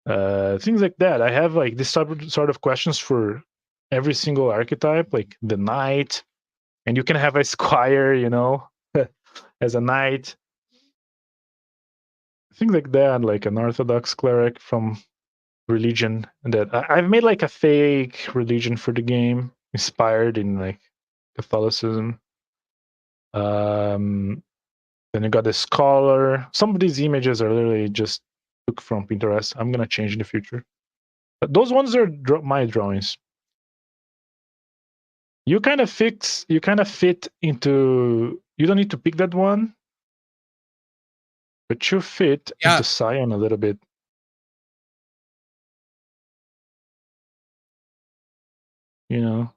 Things like that. I have like this sort of questions for every single archetype, like the knight, and you can have a squire, as a knight. Things like that, like an orthodox cleric from religion. That I've made like a fake religion for the game, inspired in like Catholicism. Then you got a scholar. Some of these images are literally just took from Pinterest. I'm gonna change in the future. But those ones are my drawings. You kind of fit into. You don't need to pick that one. but you fit Yeah. into Scion a little bit. You know,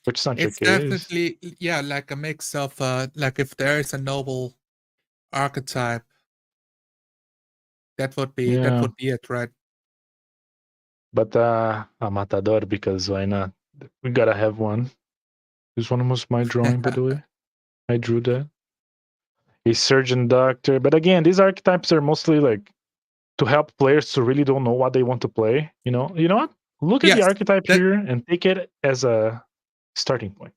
which is not your It's case. definitely, yeah, like a mix of like if there is a noble archetype, that would be Yeah, it, right? but a matador, because why not? We gotta have one. This one was my drawing, by the way. I drew that. A surgeon doctor, but again, these archetypes are mostly like to help players who really don't know what they want to play. You know what? Look at the Yes, archetype that here and take it as a starting point.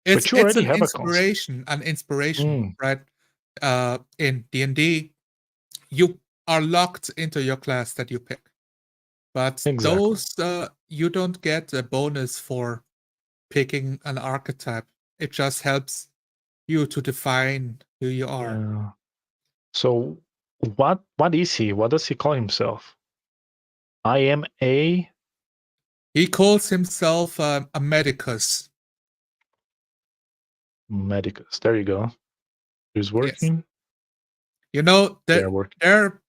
But you it's already have a concept. an inspiration, Mm, right? In D&D, you are locked into your class that you pick. But exactly. those you don't get a bonus for picking an archetype. It just helps you to define who you are. Yeah. So what is he? What does he call himself? I am a He calls himself a medicus. medicus. There you go. Who's Yes, working? you know They that are working. they're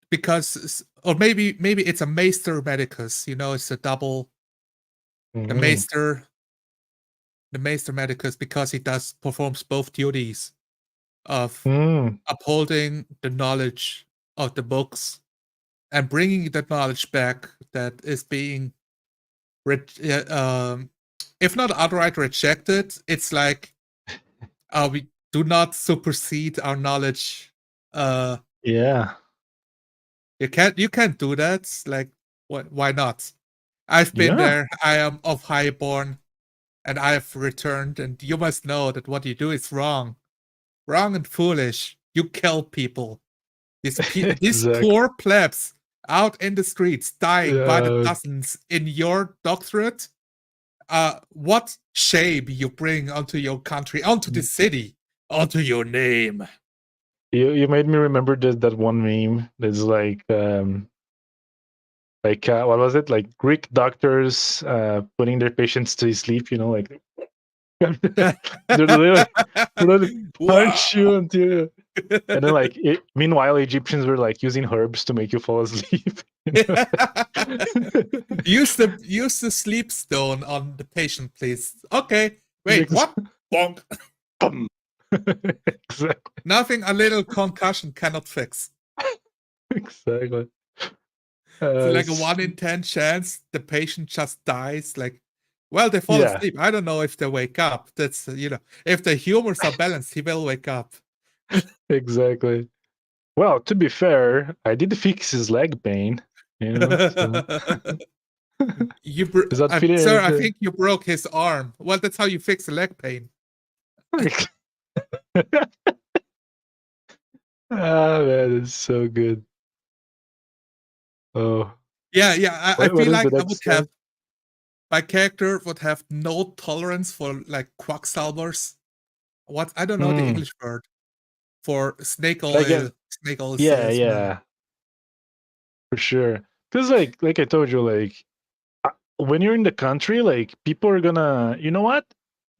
because, or maybe it's a maester medicus. You know, it's a double the Mm, maester the maester medicus because he does performs both duties of mm, upholding the knowledge of the books and bringing that knowledge back that is being if not outright rejected, it's like we do not supersede our knowledge. Uh, yeah. you can't do that. Like, what? Why not? I've been Yeah. there. I am of Highborn, and I have returned. And you must know that what you do is wrong, wrong and foolish. You kill people. These Exactly. poor plebs out in the streets dying by the Yeah. dozens in your doctorate. What shame you bring onto your country, onto the city, onto your name. You made me remember that one meme that's like what was it, like Greek doctors putting their patients to sleep, like they're literally Wow. punch you until, and then like meanwhile Egyptians were like using herbs to make you fall asleep. Use the sleep stone on the patient, please. Okay. Wait, Ex- what? Bonk. exactly. Nothing a little concussion cannot fix. Exactly. So like a S- 1 in 10 chance the patient just dies. Like, well, they fall yeah, asleep. I don't know if they wake up. That's if the humors are balanced, he will wake up. exactly. Well, to be fair, I did fix his leg pain, so is that feeling Sir, I anything? think you broke his arm. Well, that's how you fix the leg pain. Man, it's so good. Oh, Yeah, yeah. I what feel is the like I would next have one? my character would have no tolerance for like quacksalvers. What I don't know the Hmm. English word for snake Like, oil. Snake oil yeah, salesman. yeah, for sure. Because like I told you, like when you're in the country, like people are gonna, you know what?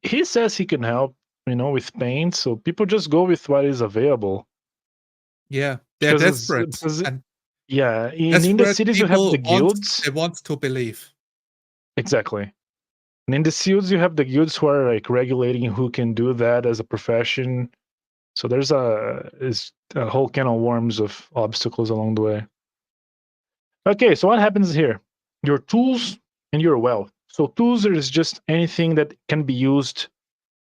He says he can help, with pain, so people just go with what is available. Yeah, they're Because desperate and yeah, in the desperate cities you have the people guilds. want to believe. Exactly. And in the guilds you have the guilds who are like regulating who can do that as a profession. So there's a whole can of worms of obstacles along the way. Okay, so what happens here? Your tools and your wealth. So tools is just anything that can be used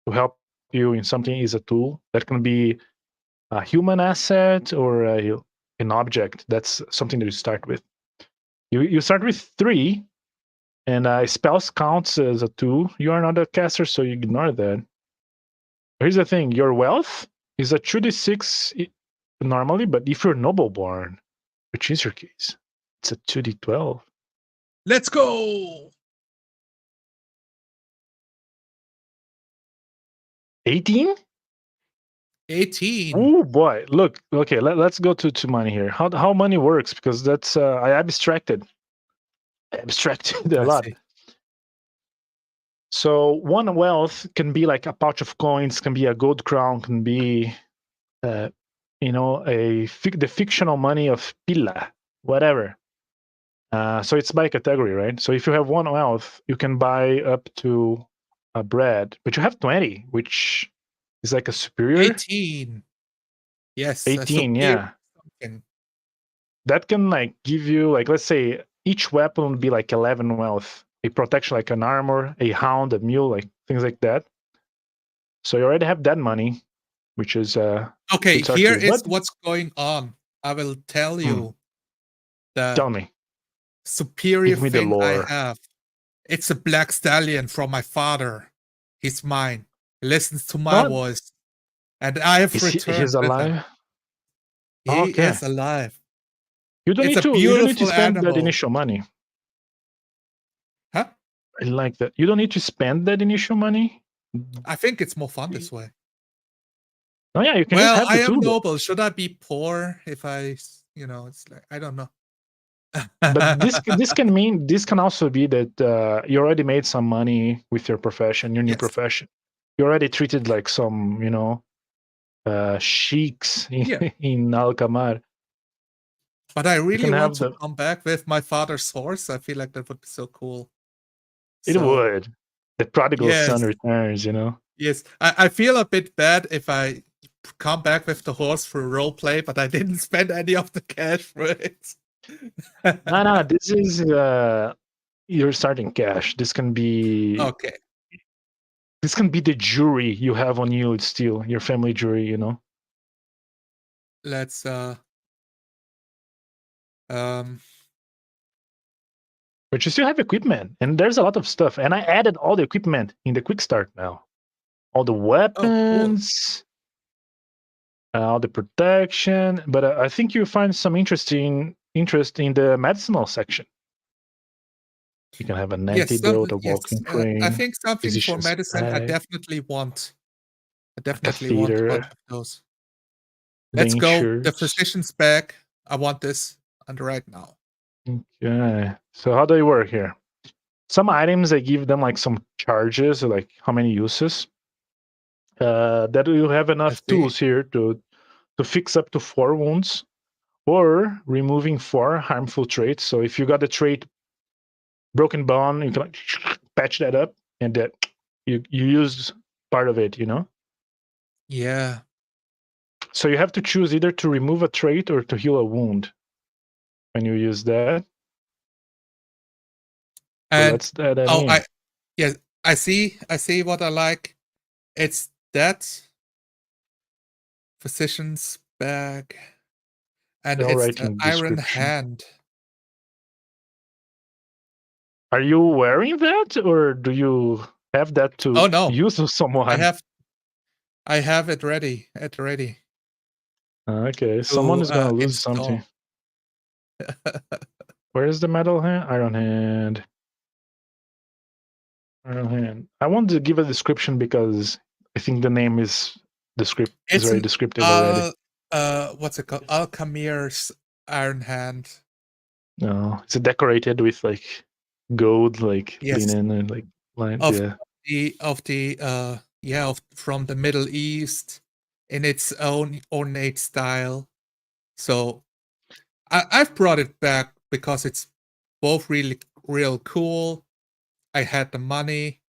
to help you in something is a tool. That can be a human asset or an object. That's something that you start with. You start with 3, and spells counts as a 2. You are not a caster, so you ignore that. Here's the thing: your wealth is a 2d6 normally, but if you're noble born, which is your case, it's a 2d12. Let's go. 18? 18. Oh boy! Look, okay, let's go to money here. How money works, because that's I abstracted a I lot. see. So one wealth can be like a pouch of coins, can be a gold crown, can be uh, the fictional money of pila, whatever. So it's by category, right? So if you have 1 wealth, you can buy up to a bread, but you have 20, which is like a superior. 18. Yes, 18, superior yeah. something. That can like give you, like, let's say each weapon would be like 11 wealth. A protection like an armor, a hound, a mule, like things like that. So you already have that money, which is Okay, good start here to. is But what's going on. I will tell you the tell me, superior give me the thing I lore. have. It's a black stallion from my father. He's mine. He listens to my No, voice. And I have he's returned with him. alive. He Okay. is alive. You don't It's need a to beautiful spend that animal. initial money. Huh? I like that. You don't need to spend that initial money. I think it's more fun this way. Oh yeah, you can just Well, have I the am two. noble. Should I be poor if it's like, I don't know. But this can also be that you already made some money with your profession, your new Yes. profession. You already treated like some, sheiks Yeah. in Alcamar. But I really can want have to come back with my father's horse. I feel like that would be so cool. It So would. The prodigal yes, son returns, yes. I feel a bit bad if I come back with the horse for role play, but I didn't spend any of the cash for it. No, this is your starting cash. This can be Okay. the jury you have on you still, your family jury, Let's um But you still have equipment, and there's a lot of stuff. And I added all the equipment in the quick start now. All the oh cool. weapons, all the protection. But I think you find some interest in the medicinal section. You can have an antidote, a walking I frame, think something for physician's medicine I bag, definitely want. I a definitely want a bunch catheter, of those. the Let's go. The insurance. physician's bag. I want this under right now. Okay. So how do they work here? Some items I give them like some charges, like how many uses. That you have I enough see. tools here to fix up to 4 wounds, or removing 4 harmful traits. So if you got the trait broken bone, you can like patch that up, and that you used part of it. Yeah. So you have to choose either to remove a trait or to heal a wound when you use that. So And let's add that in. I see what I like. It's that physician's bag. And I'll it's write the in the iron description. hand. Are you wearing that, or do you have that to Oh no. use with someone? I have it ready. Okay, someone is gonna lose install. something. Where's the metal hand? Iron hand. Iron hand. I want to give a description because I think the name is It's very an descriptive already. what's it called? Alchemir's iron hand. No, it's decorated with like gold, like Yes. linen and like lines. Of from the Middle East in its own ornate style. So I've brought it back because it's both really real cool. I had the money,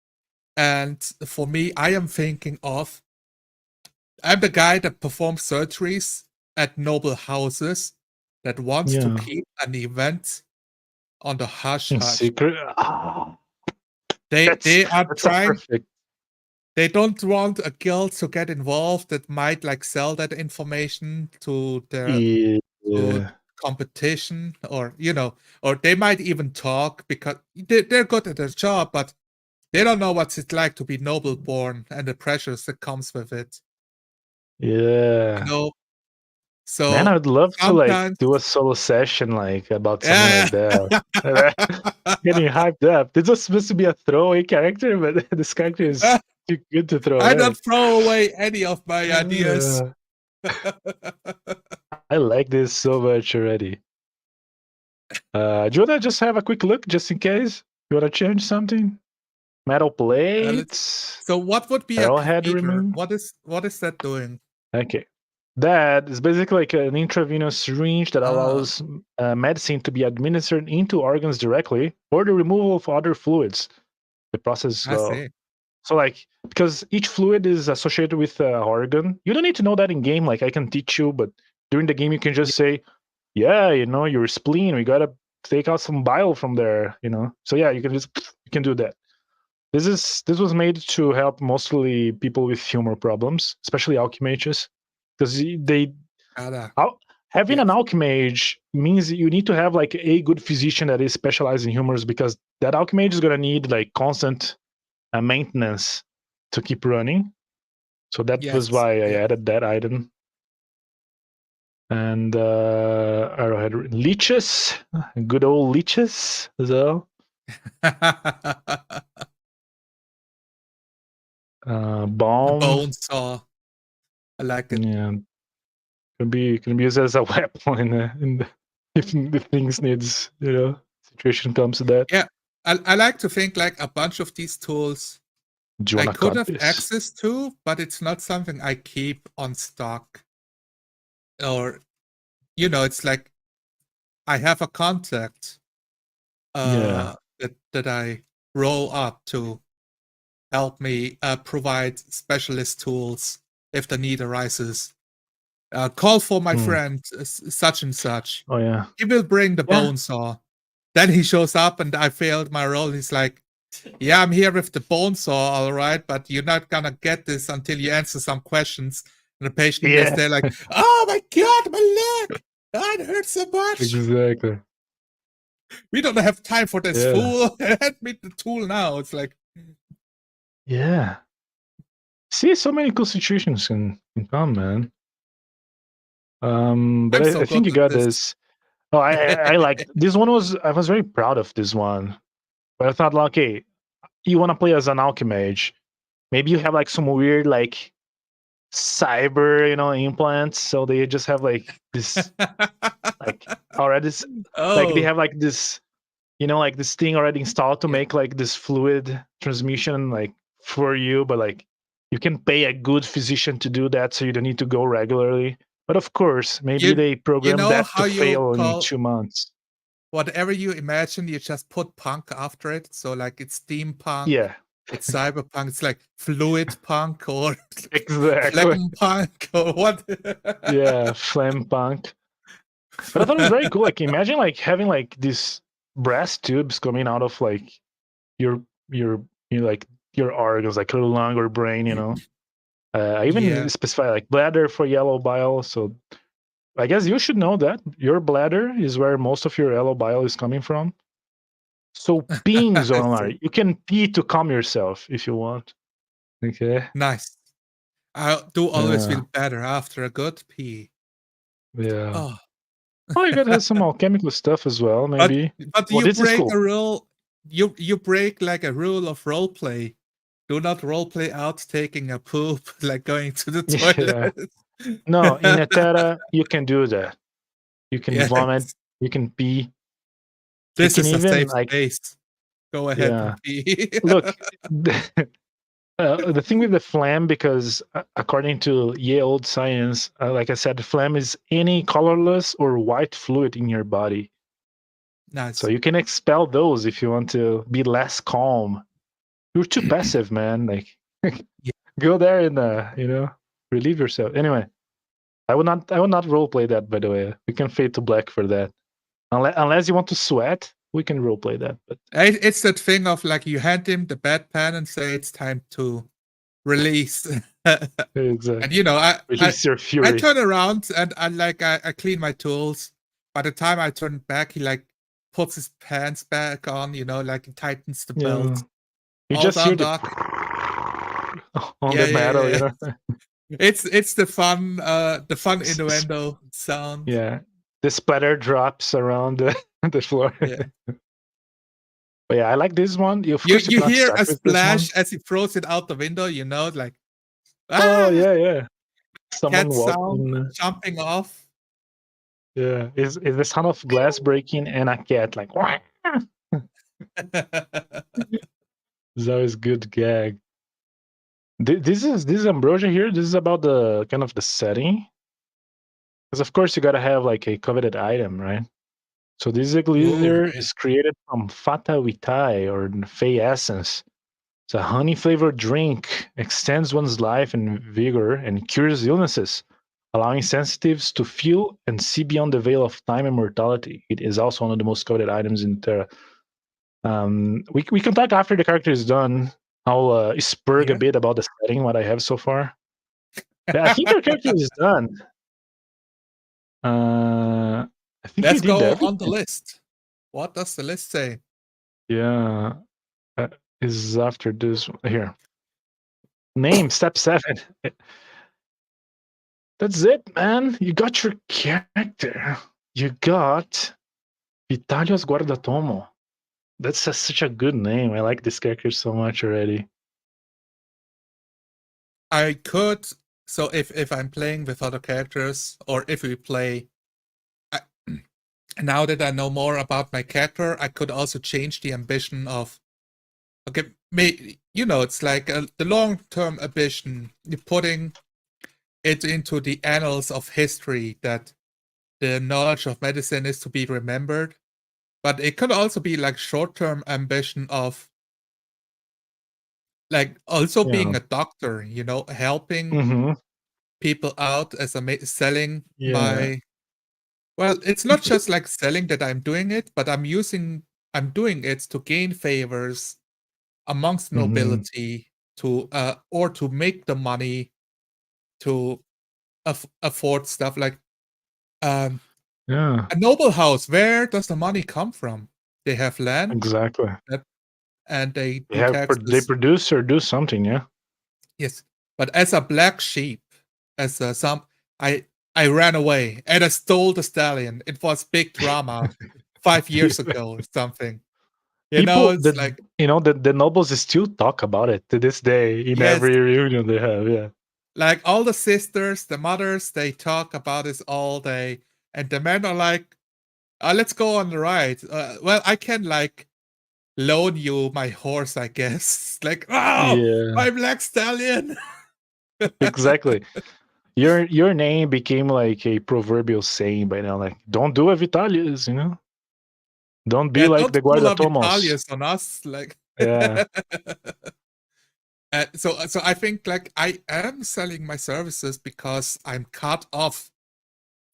and for me, I'm the guy that performs surgeries at noble houses that wants to keep an event on the hush in hush. secret. They are That's so trying. perfect. They don't want a guild to get involved that might like sell that information to their to competition, or or they might even talk because they're good at their job, but they don't know what it's like to be noble born and the pressures that comes with it. Yeah. So Man, I would love to like sometimes do a solo session like about something yeah. like that. Getting hyped up. This was supposed to be a throwaway character, but this character is too good to throw I away. don't throw away any of my ideas. I like this so much already. Do you want to just have a quick look just in case? You want to change something? Metal plates. So what would be a Arrowhead catheter? removed. What is that doing? Okay. that is basically like an intravenous syringe that Oh, allows medicine to be administered into organs directly, or the removal of other fluids. The process is I slow. see. So like, because each fluid is associated with an organ, you don't need to know that in game. Like I can teach you, but during the game you can just say, yeah, your spleen, we gotta take out some bile from there, So yeah, you can do that. This was made to help mostly people with humor problems, especially alchemages, because Gotta. al- having Yeah. an alchemage means you need to have like a good physician that is specialized in humors, because that alchemage is gonna need like constant maintenance to keep running. So that was Yes. why I Yeah. added that item. And arrowhead leeches, good old leeches as well. The Balm, bone saw. I like it. yeah, can be used as a weapon if things needs situation comes to that. Yeah. I like to think like a bunch of these tools Do you I wanna could cut have this? access to, but it's not something I keep on stock. Or, it's like I have a contact Yeah. that I roll up to help me provide specialist tools if the need arises. Call for my Hmm. friend such and such. Oh yeah. He will bring the Yeah. bone saw. Then he shows up and I failed my role. He's like, yeah, I'm here with the bone saw, all right, but you're not gonna get this until you answer some questions. And the patient is Yeah. there like, oh my god, my leg! Oh, it hurts so much. Exactly. We don't have time for this Yeah. fool. Hand me the tool now. It's like, Yeah. See, so many cool situations can come, man. But I'm I, so I good think you at got this. this. Oh, I like this one. I was very proud of this one, but I thought like, okay, you want to play as an alchemage, maybe you have like some weird like cyber implants, so they just have like this like already like they Oh, have like this like this thing already installed to yeah. make like this fluid transmission like for you, but like you can pay a good physician to do that, so you don't need to go regularly. But of course, maybe You they you programmed know that to how you fail in call 2 months. whatever you imagine, you just put punk after it. So like it's steampunk, Yeah, it's cyberpunk, it's like fluid punk or exactly. phlegm punk or what? Yeah, flame punk. But I thought it was very cool. Like imagine like having like these brass tubes coming out of like your your like your organs, like your lung or brain. I even Yeah. specify like bladder for yellow bile. So I guess you should know that your bladder is where most of your yellow bile is coming from. So peeing I zonar, see. you can pee to calm yourself if you want. Okay. Nice. I do always feel Yeah. better after a good pee. Yeah. Oh. Oh, you got has some alchemical stuff as well, But maybe. but Well, you this is break a cool. rule. You break like a rule of role play. Do not role play out taking a poop, like going to the Yeah. toilet. No, in Etera, you can do that. You can Yes. vomit, you can pee. You This can is a even safe like, space. Go ahead and yeah. pee. Look, the thing with the phlegm, because according to Ye Old Science, like I said, phlegm is any colorless or white fluid in your body. So Nice. you can expel those if you want to be less calm. You're too passive, man. Like, Yeah. go there and relieve yourself. Anyway, I would not role play that. By the way, we can fade to black for that. Unless you want to sweat, we can role play that. But It's that thing of like you hand him the bedpan and say it's time to release. And exactly, I release your I fury. turn around and I clean my tools. By the time I turn back, he like puts his pants back on, like he tightens the Yeah, belt. you All just hear done, the doc. on Yeah, the yeah, metal. yeah. It's the fun S- s- innuendo sound. yeah, the splatter drops around the floor. Yeah. But yeah, I like this one. Of You course, you you cannot hear start a with this one. splash as he throws it out the window, like Oh ah, yeah, yeah. Someone cat sound walking. jumping off. Yeah, is the sound of glass breaking and a cat like. Wah! It's always good gag. This is Ambrosia here. This is about the kind of the setting. Because of course you gotta have like a coveted item, right? So this Ooh, elixir yeah. is created from Fata Vitae or Fey essence. It's a honey flavored drink, extends one's life and vigor, and cures illnesses, allowing sensitives to feel and see beyond the veil of time and mortality. It is also one of the most coveted items in Terra. We can talk after the character is done. I'll spurg a Yeah. bit about the setting, what I have so far. I think your character is done. I think you Let's did go on the everything. list. What does the list say? Yeah, is after this here. Name step 7. That's it, man. You got your character. You got Vitalios Guardatomo. That's such a good name. I like this character so much already. I could, so if I'm playing with other characters, or if we play, I, now that I know more about my character, I could also change the ambition of, okay, it's like the long-term ambition. You're putting it into the annals of history that the knowledge of medicine is to be remembered. But it could also be like short-term ambition of like also being Yeah. a doctor, helping Mm-hmm. people out as selling Yeah. my. Well, it's not just like selling that I'm doing it, but I'm doing it to gain favors amongst Mm-hmm. nobility to or to make the money to afford stuff like um Yeah. a noble house. Where does the money come from? They have land Exactly. and they They do have they taxes. produce or do something, yeah. Yes, but as a black sheep, as I I ran away and I stole the stallion. It was big drama 5 years Yeah. ago or something. People It's that like the nobles still talk about it to this day in yes, every reunion they have. Yeah. like all the sisters, the mothers, they talk about this all day, and the men are like, "Let's go on the ride." Well, I can like loan you my horse, I guess. Like, oh, Yeah. my black stallion. Exactly. Your name became like a proverbial saying by now. Like, don't do a Vitalis, Don't be Yeah, like don't the pull a Guardatomos. Vitalis on us, like. Yeah. So I think like I am selling my services because I'm cut off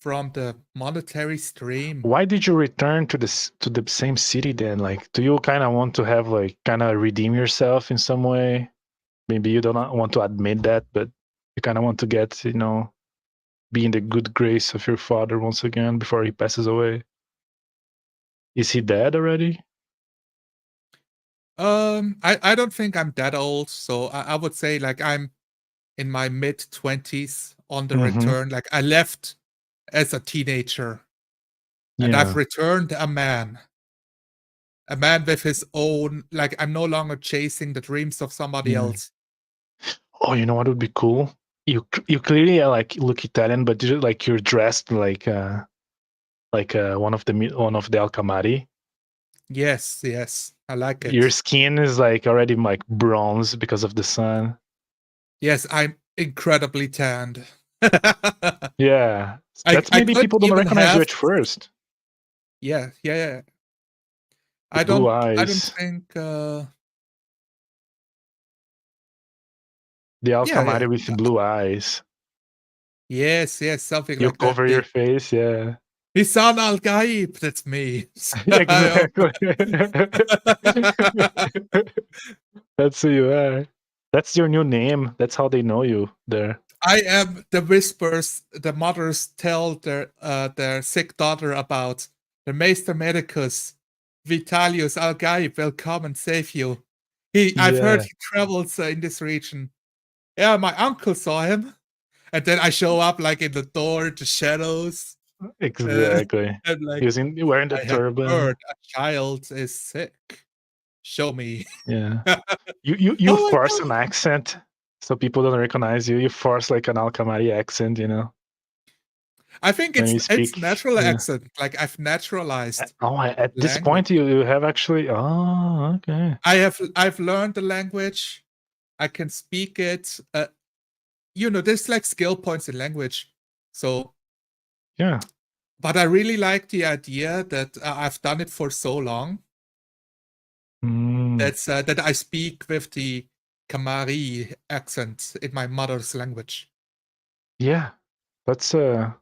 from the monetary stream. Why did you return to the same city then? Like, do you kind of want to have like kind of redeem yourself in some way? Maybe you don't want to admit that, but you kind of want to get, be in the good grace of your father once again before he passes away. Is he dead already? I don't think I'm that old, so I would say like I'm in my mid-20s on the Mm-hmm. return. Like I left as a teenager and I've Yeah. returned a man with his own, like I'm no longer chasing the dreams of somebody Yeah. else. Oh, you know what would be cool? You clearly like look Italian, but you're dressed like one of the Alcamari. Yes, I like Your it. skin is like already like bronze because of the sun. Yes, I'm incredibly tanned. Yeah, I that's I maybe could people don't even recognize you have at first. yeah. The I blue don't eyes, think the yeah. Alcamari with the blue eyes. Yes, something You like that. cover your The face, yeah. Hisan Al Gaib, that's me. Exactly. That's who you are. That's your new name. That's how they know you there. I am the whispers the mothers tell their sick daughter about. The Meister Medicus, Vitalius Al Gaib will come and save you. I've heard Yeah, he travels in this region. Yeah, my uncle saw him. And then I show up like in the door, the shadows. Uh, exactly. and like, Using wearing the I have heard turban. a child is sick. Show me. Yeah. You Oh my force god. an accent so people don't recognize you. You force like an Alcamari accent, I think when you it's speak. natural Yeah. accent. Like I've naturalized Oh, at this language. point, you have actually. Oh, okay. I've learned the language. I can speak it. There's like skill points in language. So Yeah. But I really like the idea that I've done it for so long Mm, that I speak with the Kamari accent in my mother's language. yeah. That's yeah,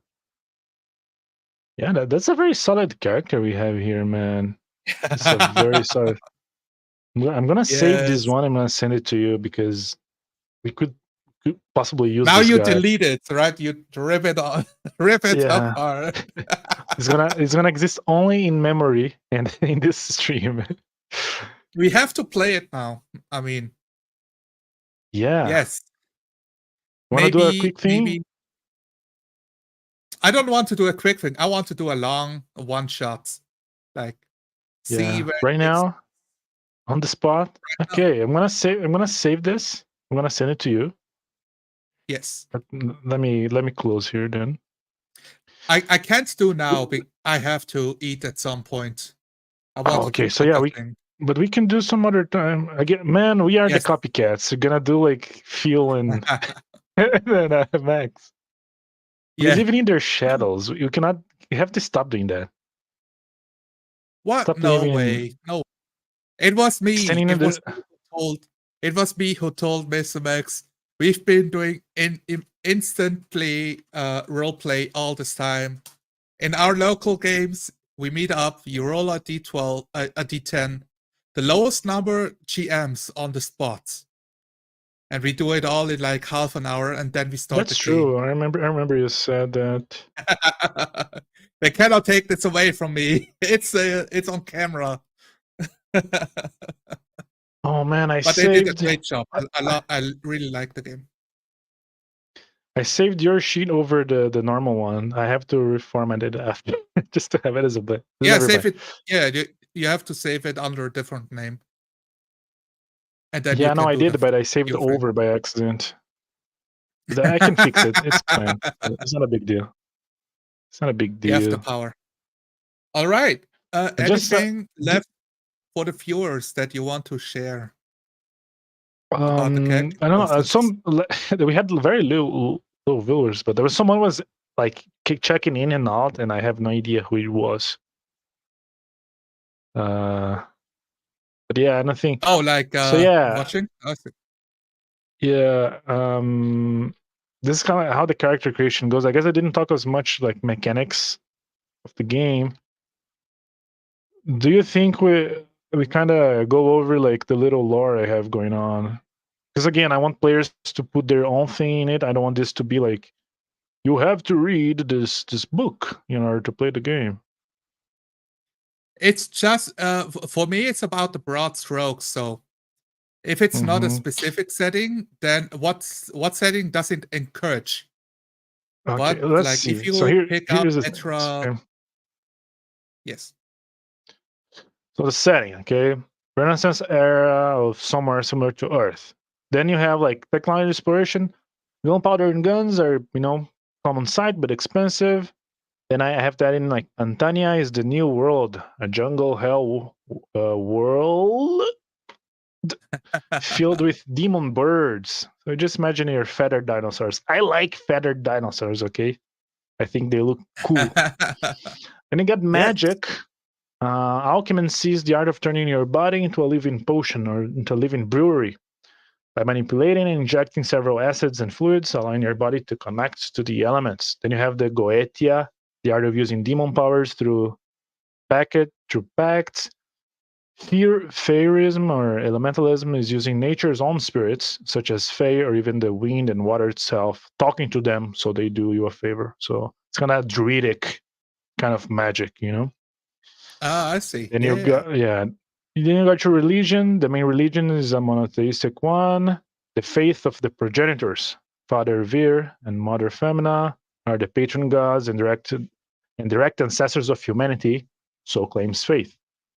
that's a very solid character we have here, man. It's a very solid. I'm gonna save this Yes. one. I'm gonna send it to you because we could possibly use Now this you guy. delete it, right? You rip it on, rip it Yeah, apart. it's gonna exist only in memory and in this stream. We have to play it now. I mean, Yeah. yes. Want to do a Maybe, quick thing? maybe. I don't want to do a quick thing. I want to do a long one shot. Like, see Yeah. where Right it takes now, on the spot. now. Okay, I'm gonna save. I'm gonna save this. I'm gonna send it to you. Yes. Let me close here then. I can't do now, but I have to eat at some point. I Oh, wanted to okay. So cook yeah, a we thing. but we can do some other time. Again, man, we are the Yes. copycats. We're gonna do like Phil and and Max. We're Yeah. living in their shadows. You cannot. You have to stop doing that. What? Stop No living in way. No. It was me. standing in It the. was me who told. It was me who told Mr. Max. We've been doing in instant play, role play all this time. In our local games, we meet up. You roll a d12, a d10, the lowest number GMs on the spot, and we do it all in like half an hour, and then we start the That's game. true. I remember. I remember you said that. They cannot take this away from me. It's on camera. Oh man, I But they did a saved. great job. I, I really like the game. I saved your sheet over the normal one. I have to reformat it after just to have it as a bit. Yeah, Never save mind. it. Yeah, you have to save it under a different name, and then you Yeah, no, can I do did, but I saved your thing. over by accident. I can fix it. It's fine. It's not a big deal. It's not a big You have the deal. power. All right. I just Anything left for the viewers that you want to share about the character I don't know. process? We had very little viewers, but there was someone was like checking in and out, and I have no idea who it was. But yeah, nothing. Oh, like So yeah, watching? I see. yeah. This is kind of how the character creation goes. I guess I didn't talk as much like mechanics of the game. Do you think we kind of go over like the little lore I have going on? Because again, I want players to put their own thing in it. I don't want this to be like you have to read this book in order to play the game. It's just for me, it's about the broad strokes. So if it's not a Mm-hmm. specific setting, then what setting does it encourage? Okay, But let's like if see. So you pick up here's the thing. Etera, Okay. yes. So the setting, okay, Renaissance era of somewhere similar to Earth. Then you have like technology exploration. Gunpowder and guns are common sight but expensive. Then I have that in like Antania is the new world, a jungle hell world filled with demon birds. So just imagine your feathered dinosaurs. I like feathered dinosaurs, okay? I think they look cool. And you got Yes. magic. Alchemy sees the art of turning your body into a living potion or into a living brewery by manipulating and injecting several acids and fluids, allowing your body to connect to the elements. Then you have the Goetia, the art of using demon powers through pacts. Fairism or elementalism is using nature's own spirits, such as Fae or even the wind and water itself, talking to them so they do you a favor. So it's kind of druidic kind of magic. Ah, I see. Then you Yeah. got Then you got your religion. The main religion is a monotheistic one. The faith of the progenitors, Father Vir and Mother Femina, are the patron gods and direct ancestors of humanity. So claims faith.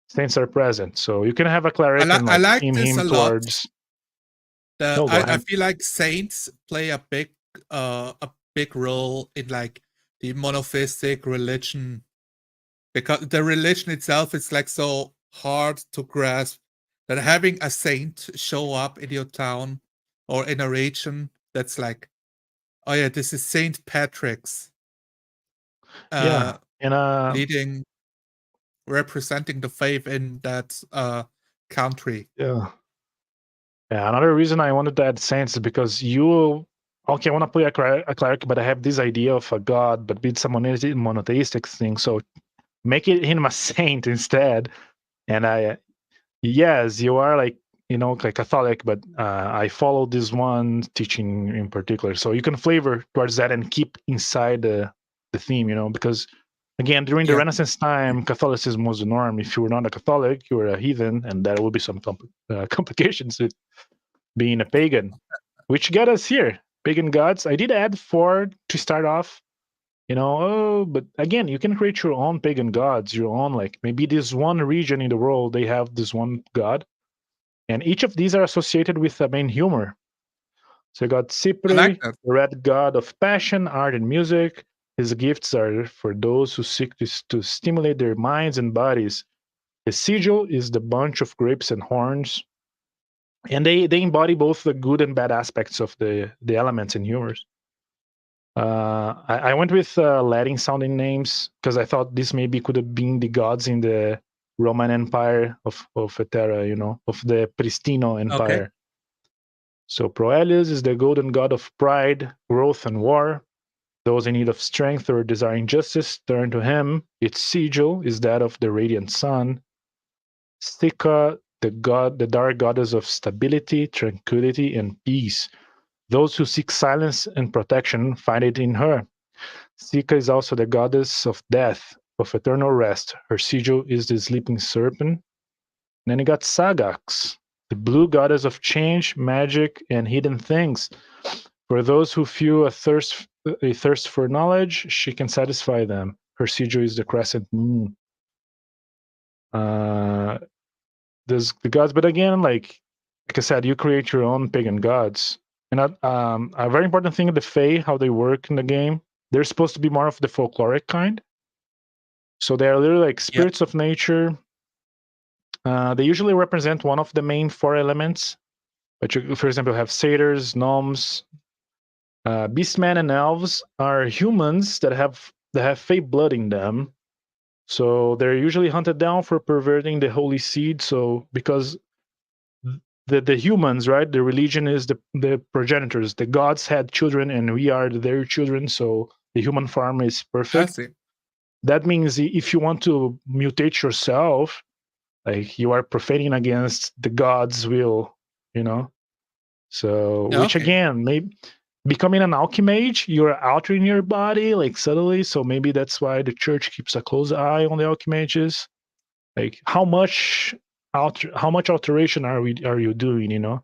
Saints are present, so you can have a cleric and I like like aim this him a lot. towards. No, go I ahead. feel like saints play a big role in like the monotheistic religion, because the religion itself is like so hard to grasp that having a saint show up in your town or in a region that's like, oh yeah, this is Saint Patrick's. uh Yeah, and leading, representing the faith in that country. yeah. Yeah, another reason I wanted to add saints is because you, okay, I want to play a cleric, but I have this idea of a god, but it's a monotheistic thing. So make it him a saint instead. And yes, you are like, like Catholic, but I follow this one teaching in particular. So you can flavor towards that and keep inside the theme, because again, during the Yeah, Renaissance time, Catholicism was the norm. If you were not a Catholic, you were a heathen, and there will be some complications with being a pagan, which got us here. Pagan gods. I did add four to start off, but again, you can create your own pagan gods, your own, like maybe this one region in the world, they have this one god, and each of these are associated with a main humor. So you got I like Cypre, that. the red god of passion, art, and music. His gifts are for those who seek to stimulate their minds and bodies. His sigil is the bunch of grapes and horns, and they embody both the good and bad aspects of the elements and humors. I went with Latin sounding names because I thought this maybe could have been the gods in the Roman Empire of Etera, of the Pristino Okay. Empire. So Proelius is the golden god of pride, growth, and war. Those in need of strength or desiring justice turn to him. Its sigil is that of the radiant sun. Stika, the dark goddess of stability, tranquility, and peace. Those who seek silence and protection find it in her. Sika is also the goddess of death, of eternal rest. Her sigil is the sleeping serpent. And then you got Sagax, the blue goddess of change, magic, and hidden things. For those who feel a thirst for knowledge, she can satisfy them. Her sigil is the crescent moon. Uh, there's the gods, but again, like I said, you create your own pagan gods. And a very important thing of the Fae, how they work in the game, they're supposed to be more of the folkloric kind. So they're literally like Yeah. spirits of nature. They usually represent one of the main four elements. But you, for example, have satyrs, gnomes, beastmen, and elves are humans that have Fae blood in them. So they're usually hunted down for perverting the holy seed. So because the humans, right? The religion is the progenitors. The gods had children, and we are their children. So the human form is I perfect. see. That means if you want to mutate yourself, like you are profaning against the god's will, you know. So, Yeah, which okay. again, maybe becoming an alchemage, you're altering your body like subtly. So maybe that's why the church keeps a close eye on the alchemages. Like how much alteration are you doing?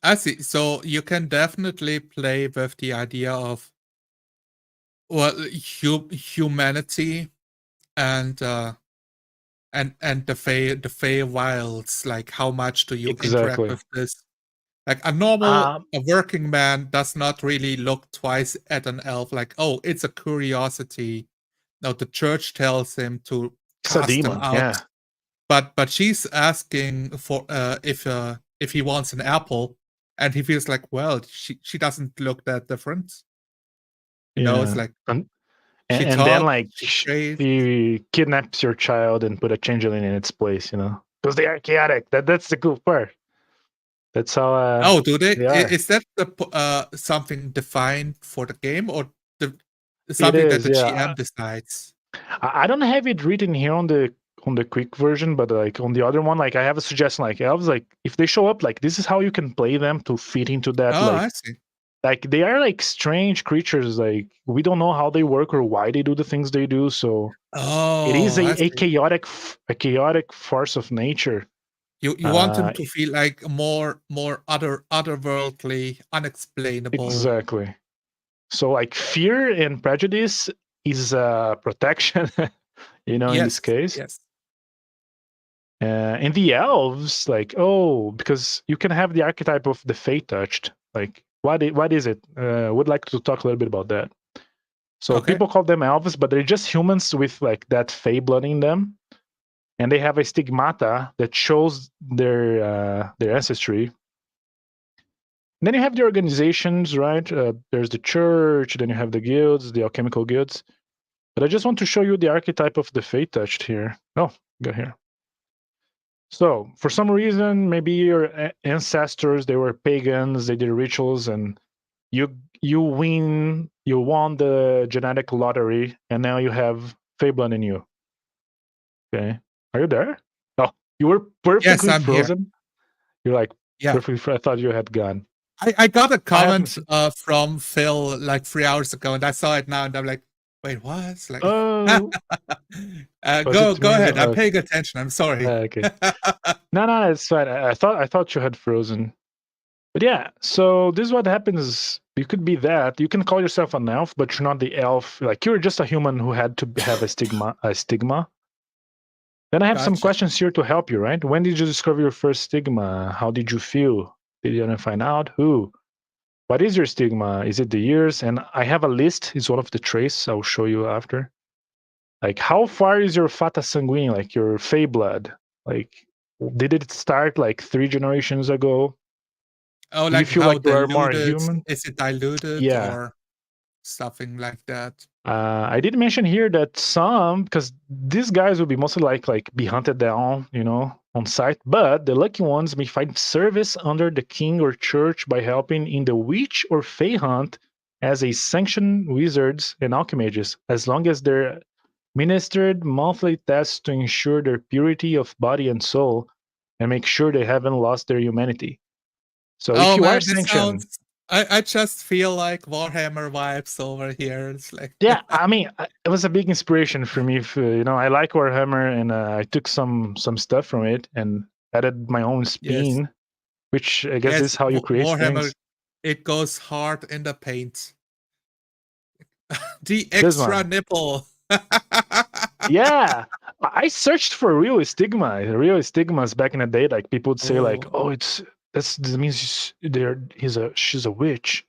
I see. So you can definitely play with the idea of, well, humanity and the Fey wilds. Like, how much do you interact Exactly. with this? Like a working man does not really look twice at an elf. Like, oh, it's a curiosity. No, the church tells him to It's a cast them demon. out. Yeah. But she's asking for if he wants an apple, and he feels like, well, she doesn't look that different. It's Yeah. like she And then talks, like she prays. he kidnaps your child and put a changeling in its place, because they are chaotic. That's the cool part. That's how Oh, do they? they are. Is that something defined for the game, or the It something that is, the yeah. GM decides? I don't have it written here on the quick version, but like on the other one, like I have a suggestion. Like elves, like if they show up, like this is how you can play them to fit into that. Oh, Like I see. like they are like strange creatures. Like we don't know how they work or why they do the things they do. So it is Oh, a, I a see. chaotic force of nature. You want him Uh, to feel like more otherworldly, unexplainable. exactly. So like fear and prejudice is protection, in this Yes, case. yes. In the elves, like because you can have the archetype of the fate touched. Like what is it? Would like to talk a little bit about that. So Okay. people call them elves, but they're just humans with like that fey blood in them, and they have a stigmata that shows their ancestry. And then you have the organizations, right? There's the church, then you have the guilds, the alchemical guilds. But I just want to show you the archetype of the Fate Touched here. Oh, go here. So for some reason, maybe your ancestors, they were pagans, they did rituals, and you won the genetic lottery, and now you have Fablan in you. Okay, are you there? Oh, you were Yes, perfectly I'm here. frozen. You're like Yeah. perfectly. I thought you had gone. I got a I haven't comment from Phil like 3 hours ago, and I saw it now, and I'm like, wait, what? It's like, Oh, was go it me? ahead. I'm Okay. paying attention. I'm sorry. Okay. No, it's fine. I thought you had frozen. But yeah, so this is what happens. You could be that. You can call yourself an elf, but you're not the elf. Like you're just a human who had to have a stigma. Then I have some Gotcha. questions here to help you, right? When did you discover your first stigma? How did you feel? Did you want to find out? Who? What is your stigma? Is it the years? And I have a list. It's one of the traits I'll show you after. Like, how far is your fata sanguine, like your fey blood? Like, did it start like 3 generations ago? Oh, Do you like feel how like you are more diluted? human? Is it diluted Yeah. or something like that? I did mention here that some, because these guys will be mostly like be hunted down, on site, but the lucky ones may find service under the king or church by helping in the witch or fey hunt as a sanctioned wizards and alchemages, as long as they're ministered monthly tests to ensure their purity of body and soul and make sure they haven't lost their humanity. So if Oh you are man, this sanctioned, sounds. I just feel like Warhammer vibes over here. It's like yeah, I mean, it was a big inspiration for me. I like Warhammer, and I took some stuff from it and added my own yes, spin, which I guess yes, is how you create Warhammer. things. It goes hard in the paint. The This extra one, nipple. yeah, I searched for real stigmas back in the day. Like people would say, like, Oh, "Oh, that means she's a witch."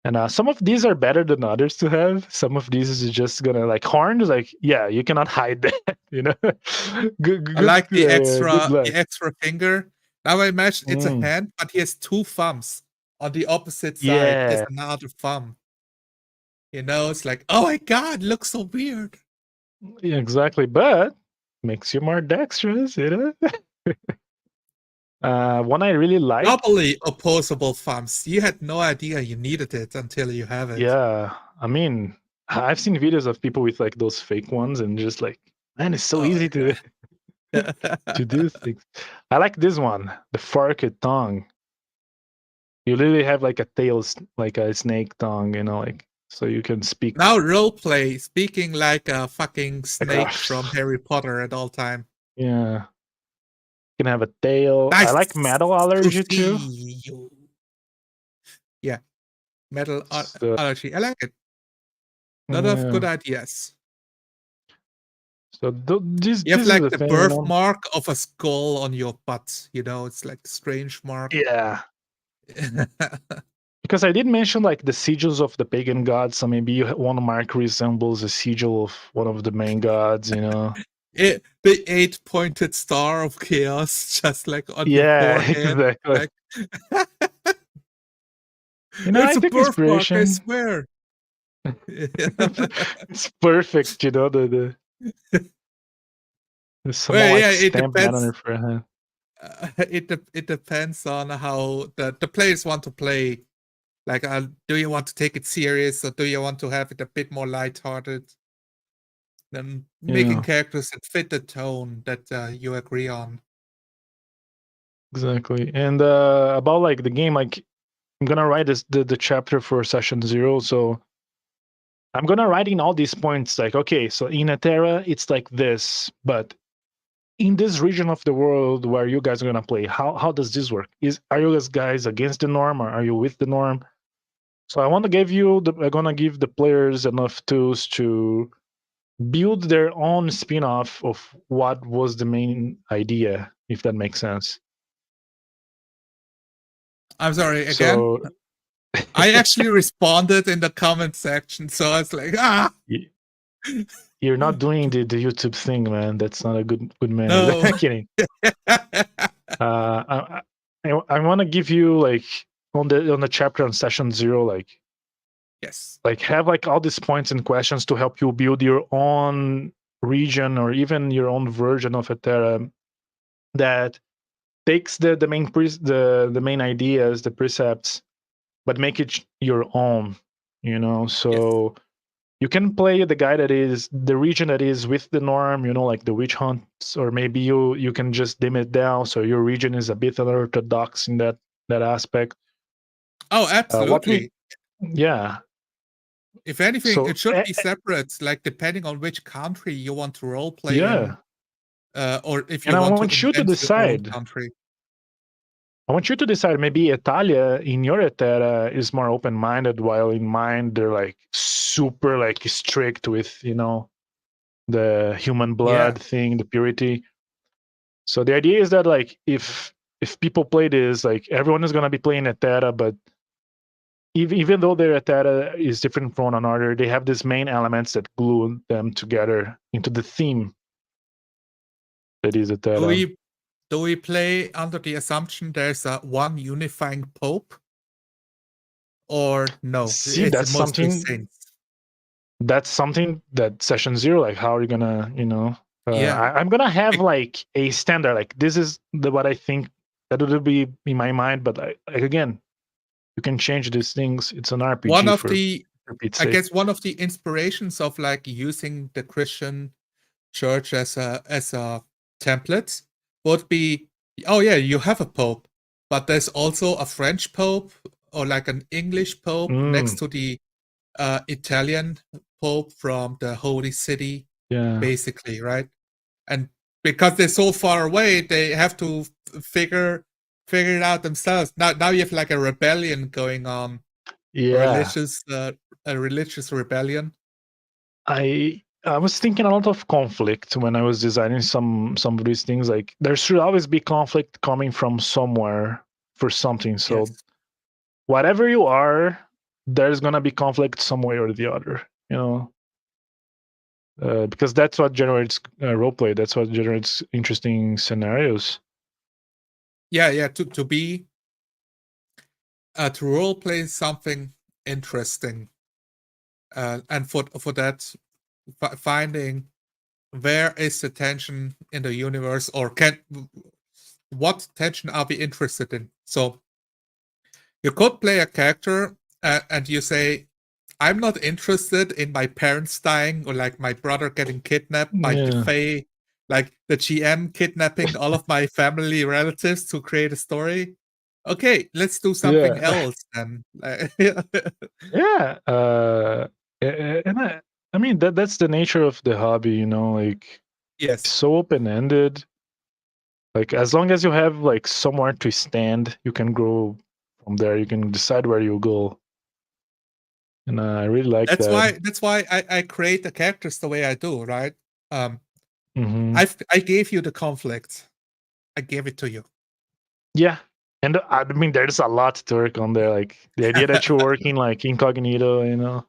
And some of these are better than others to have. Some of these is just gonna like horns. Like, yeah, you cannot hide that. I like Good luck. the extra finger. Now I imagine it's a Mm, hand, but he has 2 thumbs. On the opposite side is yeah, another thumb. It's like, oh my god, looks so weird. yeah, exactly. But makes you more dexterous. One I really like. Doubly opposable thumbs. You had no idea you needed it until you have it. Yeah, I mean, I've seen videos of people with like those fake ones, and just like, man, it's so Oh easy to my to god. do things. I like this one, the forked tongue. You literally have like a tail, like a snake tongue, like so you can speak. Now roleplay, speaking like a fucking Like, snake from Harry Potter at all time. yeah, you can have a tail. I Nice like metal to allergy too. see you. Yeah, metal So, allergy. I like it. Lot of good yeah. ideas. So this You have this is like the the thing, birthmark of a skull on your butt. It's like a strange mark. Yeah. Because I did mention like the sigils of the pagan gods, so maybe one mark resembles a sigil of one of the main gods. The 8-pointed star of chaos, just like on your Yeah, forehead. exactly. Like, I it's a take birthmark, I inspiration. swear. It's perfect, the there's someone Well, like yeah, it stamped that on depends. her forehead. It depends on how the players want to play. Like, do you want to take it serious or do you want to have it a bit more lighthearted? Then making Yeah, characters that fit the tone that you agree on. exactly. And about like the game, like I'm gonna write the chapter for session 0, so I'm gonna write in all these points like, okay, so in Etera it's like this, but in this region of the world where you guys are gonna play, how does this work? Are you guys against the norm, or are you with the norm? So I'm gonna give the players enough tools to build their own spin-off of what was the main idea, if that makes sense. I'm sorry, again? So I actually responded in the comment section, so I was like, you're not doing the YouTube thing, man. That's not a good manner. no. Kidding. I want to give you like on the chapter on session 0, like Yes. Like have like all these points and questions to help you build your own region or even your own version of Etera that takes the main the main ideas, the precepts, but make it your own, you know. Yes. So you can play the guy that is the region that is with the norm, you know, like the witch hunts, or maybe you can just dim it down so your region is a bit unorthodox in that aspect. Oh, What we absolutely. yeah. If anything, it So should be separate, like depending on which country you want to role play in, yeah, or if and you I want to want you to invent your own decide. country. I want you to decide. Maybe Italia in your Etera is more open-minded, while in mine they're like super like strict with, you know, the human Yeah. blood thing, the purity. So the idea is that like if people play this, like everyone is gonna be playing Etera, but even though their Etera is different from one another, they have these main elements that glue them together into the theme that is Do Etera. we do we play under the assumption there's a one unifying pope, or no? See, It's mostly saints. that's something that session zero, like how are you gonna, you know, Yeah. I'm gonna have Bec- like a standard, like this is the what I think that would be in my mind, but like again, you can change these things. It's an One RPG of the, for Pete's I sake. guess, one of the inspirations of like using the Christian church as a template would be, oh yeah, you have a pope, but there's also a French pope or like an English pope next Mm, to the Italian pope from the Holy City, yeah, basically, right? And because they're so far away, they have to figure it out themselves. Now you have like a rebellion going on, a yeah. religious a religious rebellion. I was thinking a lot of conflict when I was designing some of these things. Like there should always be conflict coming from somewhere for something. So Yes. whatever you are, there's gonna be conflict some way or the other. You know, because that's what generates roleplay. That's what generates interesting scenarios. Yeah. To be to role play something interesting, and for that, finding where is the tension in the universe, or what tension are we interested in? So you could play a character, and you say, I'm not interested in my parents dying, or like my brother getting kidnapped by the Yeah, Fae, like the GM kidnapping all of my family relatives to create a story. Okay, let's do something yeah, else then. yeah. And I mean that's the nature of the hobby. You know, like it's Yes, so open ended. Like as long as you have like somewhere to stand, you can grow from there. You can decide where you go, and I really like that's that. why I create the characters the way I do, right? Um, Hmm. I gave you the conflict. I gave it to you. Yeah, and I mean, there's a lot to work on there. Like the idea that you're working like incognito, you know,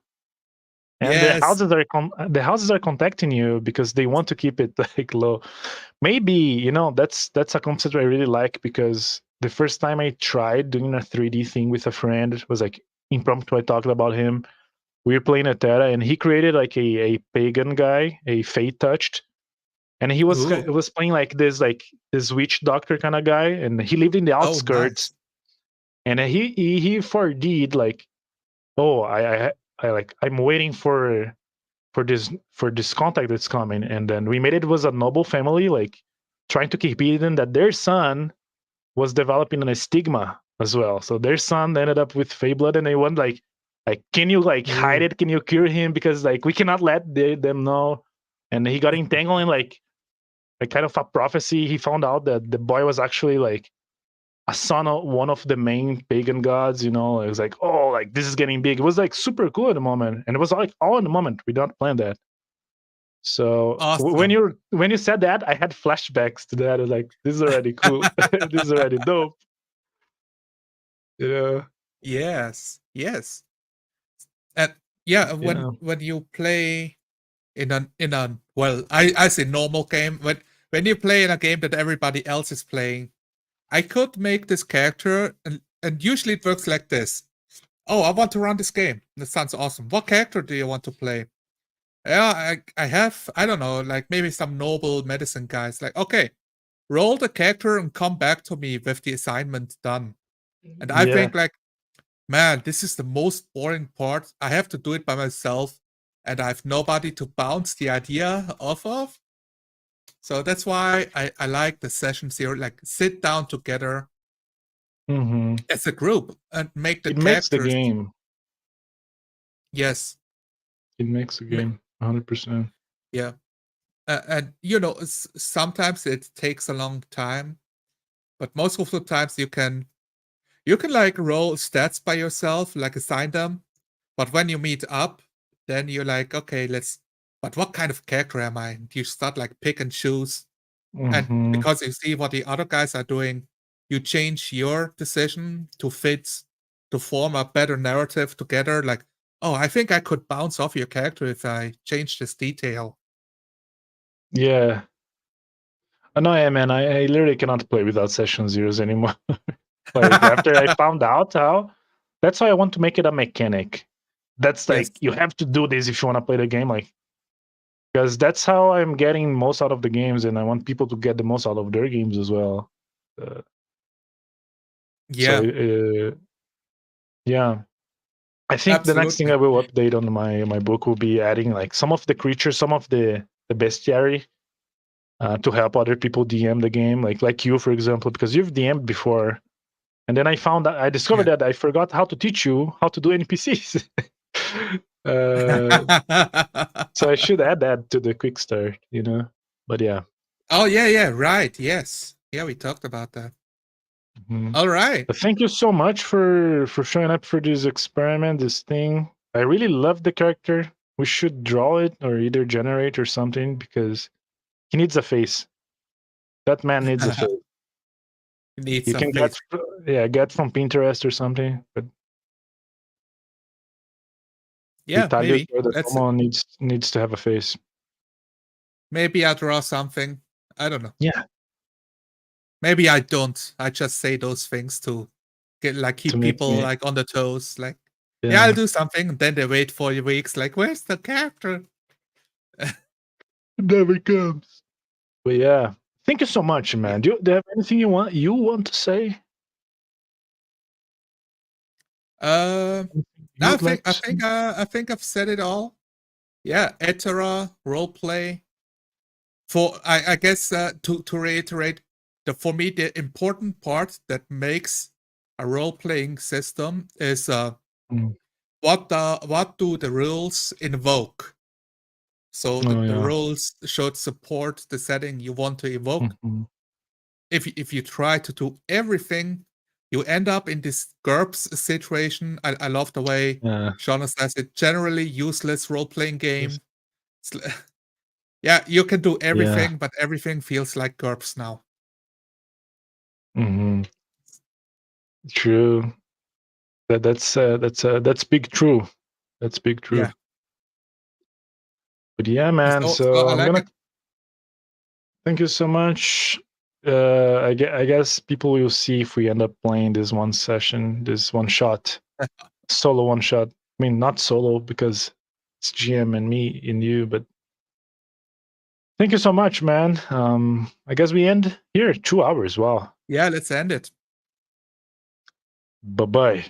and Yes. the houses are contacting you because they want to keep it like low. Maybe you know that's a concept I really like because the first time I tried doing a 3D thing with a friend, it was like impromptu. I talked about him. We were playing Etera, and he created like a pagan guy, a fate touched, and he Ooh. was playing like this witch doctor kind of guy, and he lived in the Oh, outskirts, nice. and he foredeed like, oh, I like I'm waiting for this contact that's coming, and then we made it was a noble family like trying to keep hidden that their son was developing a stigma as well. So their son ended up with Fey blood, and they want like can you like hide Ooh. it? Can you cure him? Because like we cannot let them know. And he got entangled in like kind of a prophecy. He found out that the boy was actually like a son of one of the main pagan gods. You know, it was like, oh, like this is getting big. It was like super cool at the moment, and it was like all in the moment. We don't plan that. So Awesome. when you said that, I had flashbacks to that. I was like, this is already cool. This is already dope. You know? Yes. And yeah, Yeah. when you play in a well, I say normal game, when you play in a game that everybody else is playing, I could make this character, and usually it works like this. oh, I want to run this game. That sounds awesome. What character do you want to play? Yeah, I have, I don't know, like maybe some noble medicine guys. Like, okay, roll the character and come back to me with the assignment done. And I Yeah. think like, man, this is the most boring part. I have to do it by myself, and I have nobody to bounce the idea off of. So that's why I like the sessions here. Like, sit down together Hmm. as a group and make the It makes the characters. game. Yes. It makes the game 100%. Yeah. And you know, sometimes it takes a long time, but most of the times you can like roll stats by yourself, like assign them. But when you meet up, then you're like, okay, but what kind of character am I? And you start like pick and choose. And Hmm. because you see what the other guys are doing, you change your decision to fit, to form a better narrative together. Like, oh, I think I could bounce off your character if I change this detail. Yeah. No, yeah, man. I literally cannot play without session zeros anymore. Like after I found out how, that's why I want to make it a mechanic. That's Yes. like you have to do this if you want to play the game. Like because that's how I'm getting most out of the games, and I want people to get the most out of their games as well. Uh, Yeah. So yeah, I think the next thing Absolutely. I will update on my book will be adding like some of the creatures, some of the bestiary, to help other people DM the game, like you, for example, because you've DM'd before, and then I discovered Yeah. that I forgot how to teach you how to do NPCs. So I should add that to the quick start, you know. But yeah. Oh yeah, yeah, right. Yes. Yeah, we talked about that. Mhm. All right. But thank you so much for showing up for this experiment, this thing. I really love the character. We should draw it or either generate or something because he needs a face. That man needs a face. Need You some can face. get from Pinterest or something. But Yeah, Italian maybe. or the Let's Tomo needs to have a face. maybe I draw something. I don't know. Yeah, Maybe I don't. I just say those things to get like to keep make people me. like on the toes. Like, yeah, I'll Yeah, do something. And then they wait 4 weeks. Like, where's the character? it never comes. But yeah, thank you so much, Yeah. man. Do you have anything you want to say? Anything you I would think like to say? I think I've said it all. Yeah, Etera roleplay. For I guess to reiterate, for me the important part that makes a role playing system is Mm. what do the rules invoke? So Oh the yeah. rules should support the setting you want to evoke. Mhm. If you try to do everything, you end up in this GURPS situation. I love the way Yeah. Shauna says it. Generally useless role playing Yes. game. Yeah, you can do Yeah. everything, but everything feels like GURPS now. Hmm. True. That's big true. That's big true. Yeah. But yeah, man. So So I I'm like gonna it. thank you so much. I guess people will see if we end up playing this one session, this one shot, solo one shot. I mean, not solo because it's GM and me and you, but thank you so much, man. I guess we end here. 2 hours. Wow. Yeah, let's end it. Bye bye.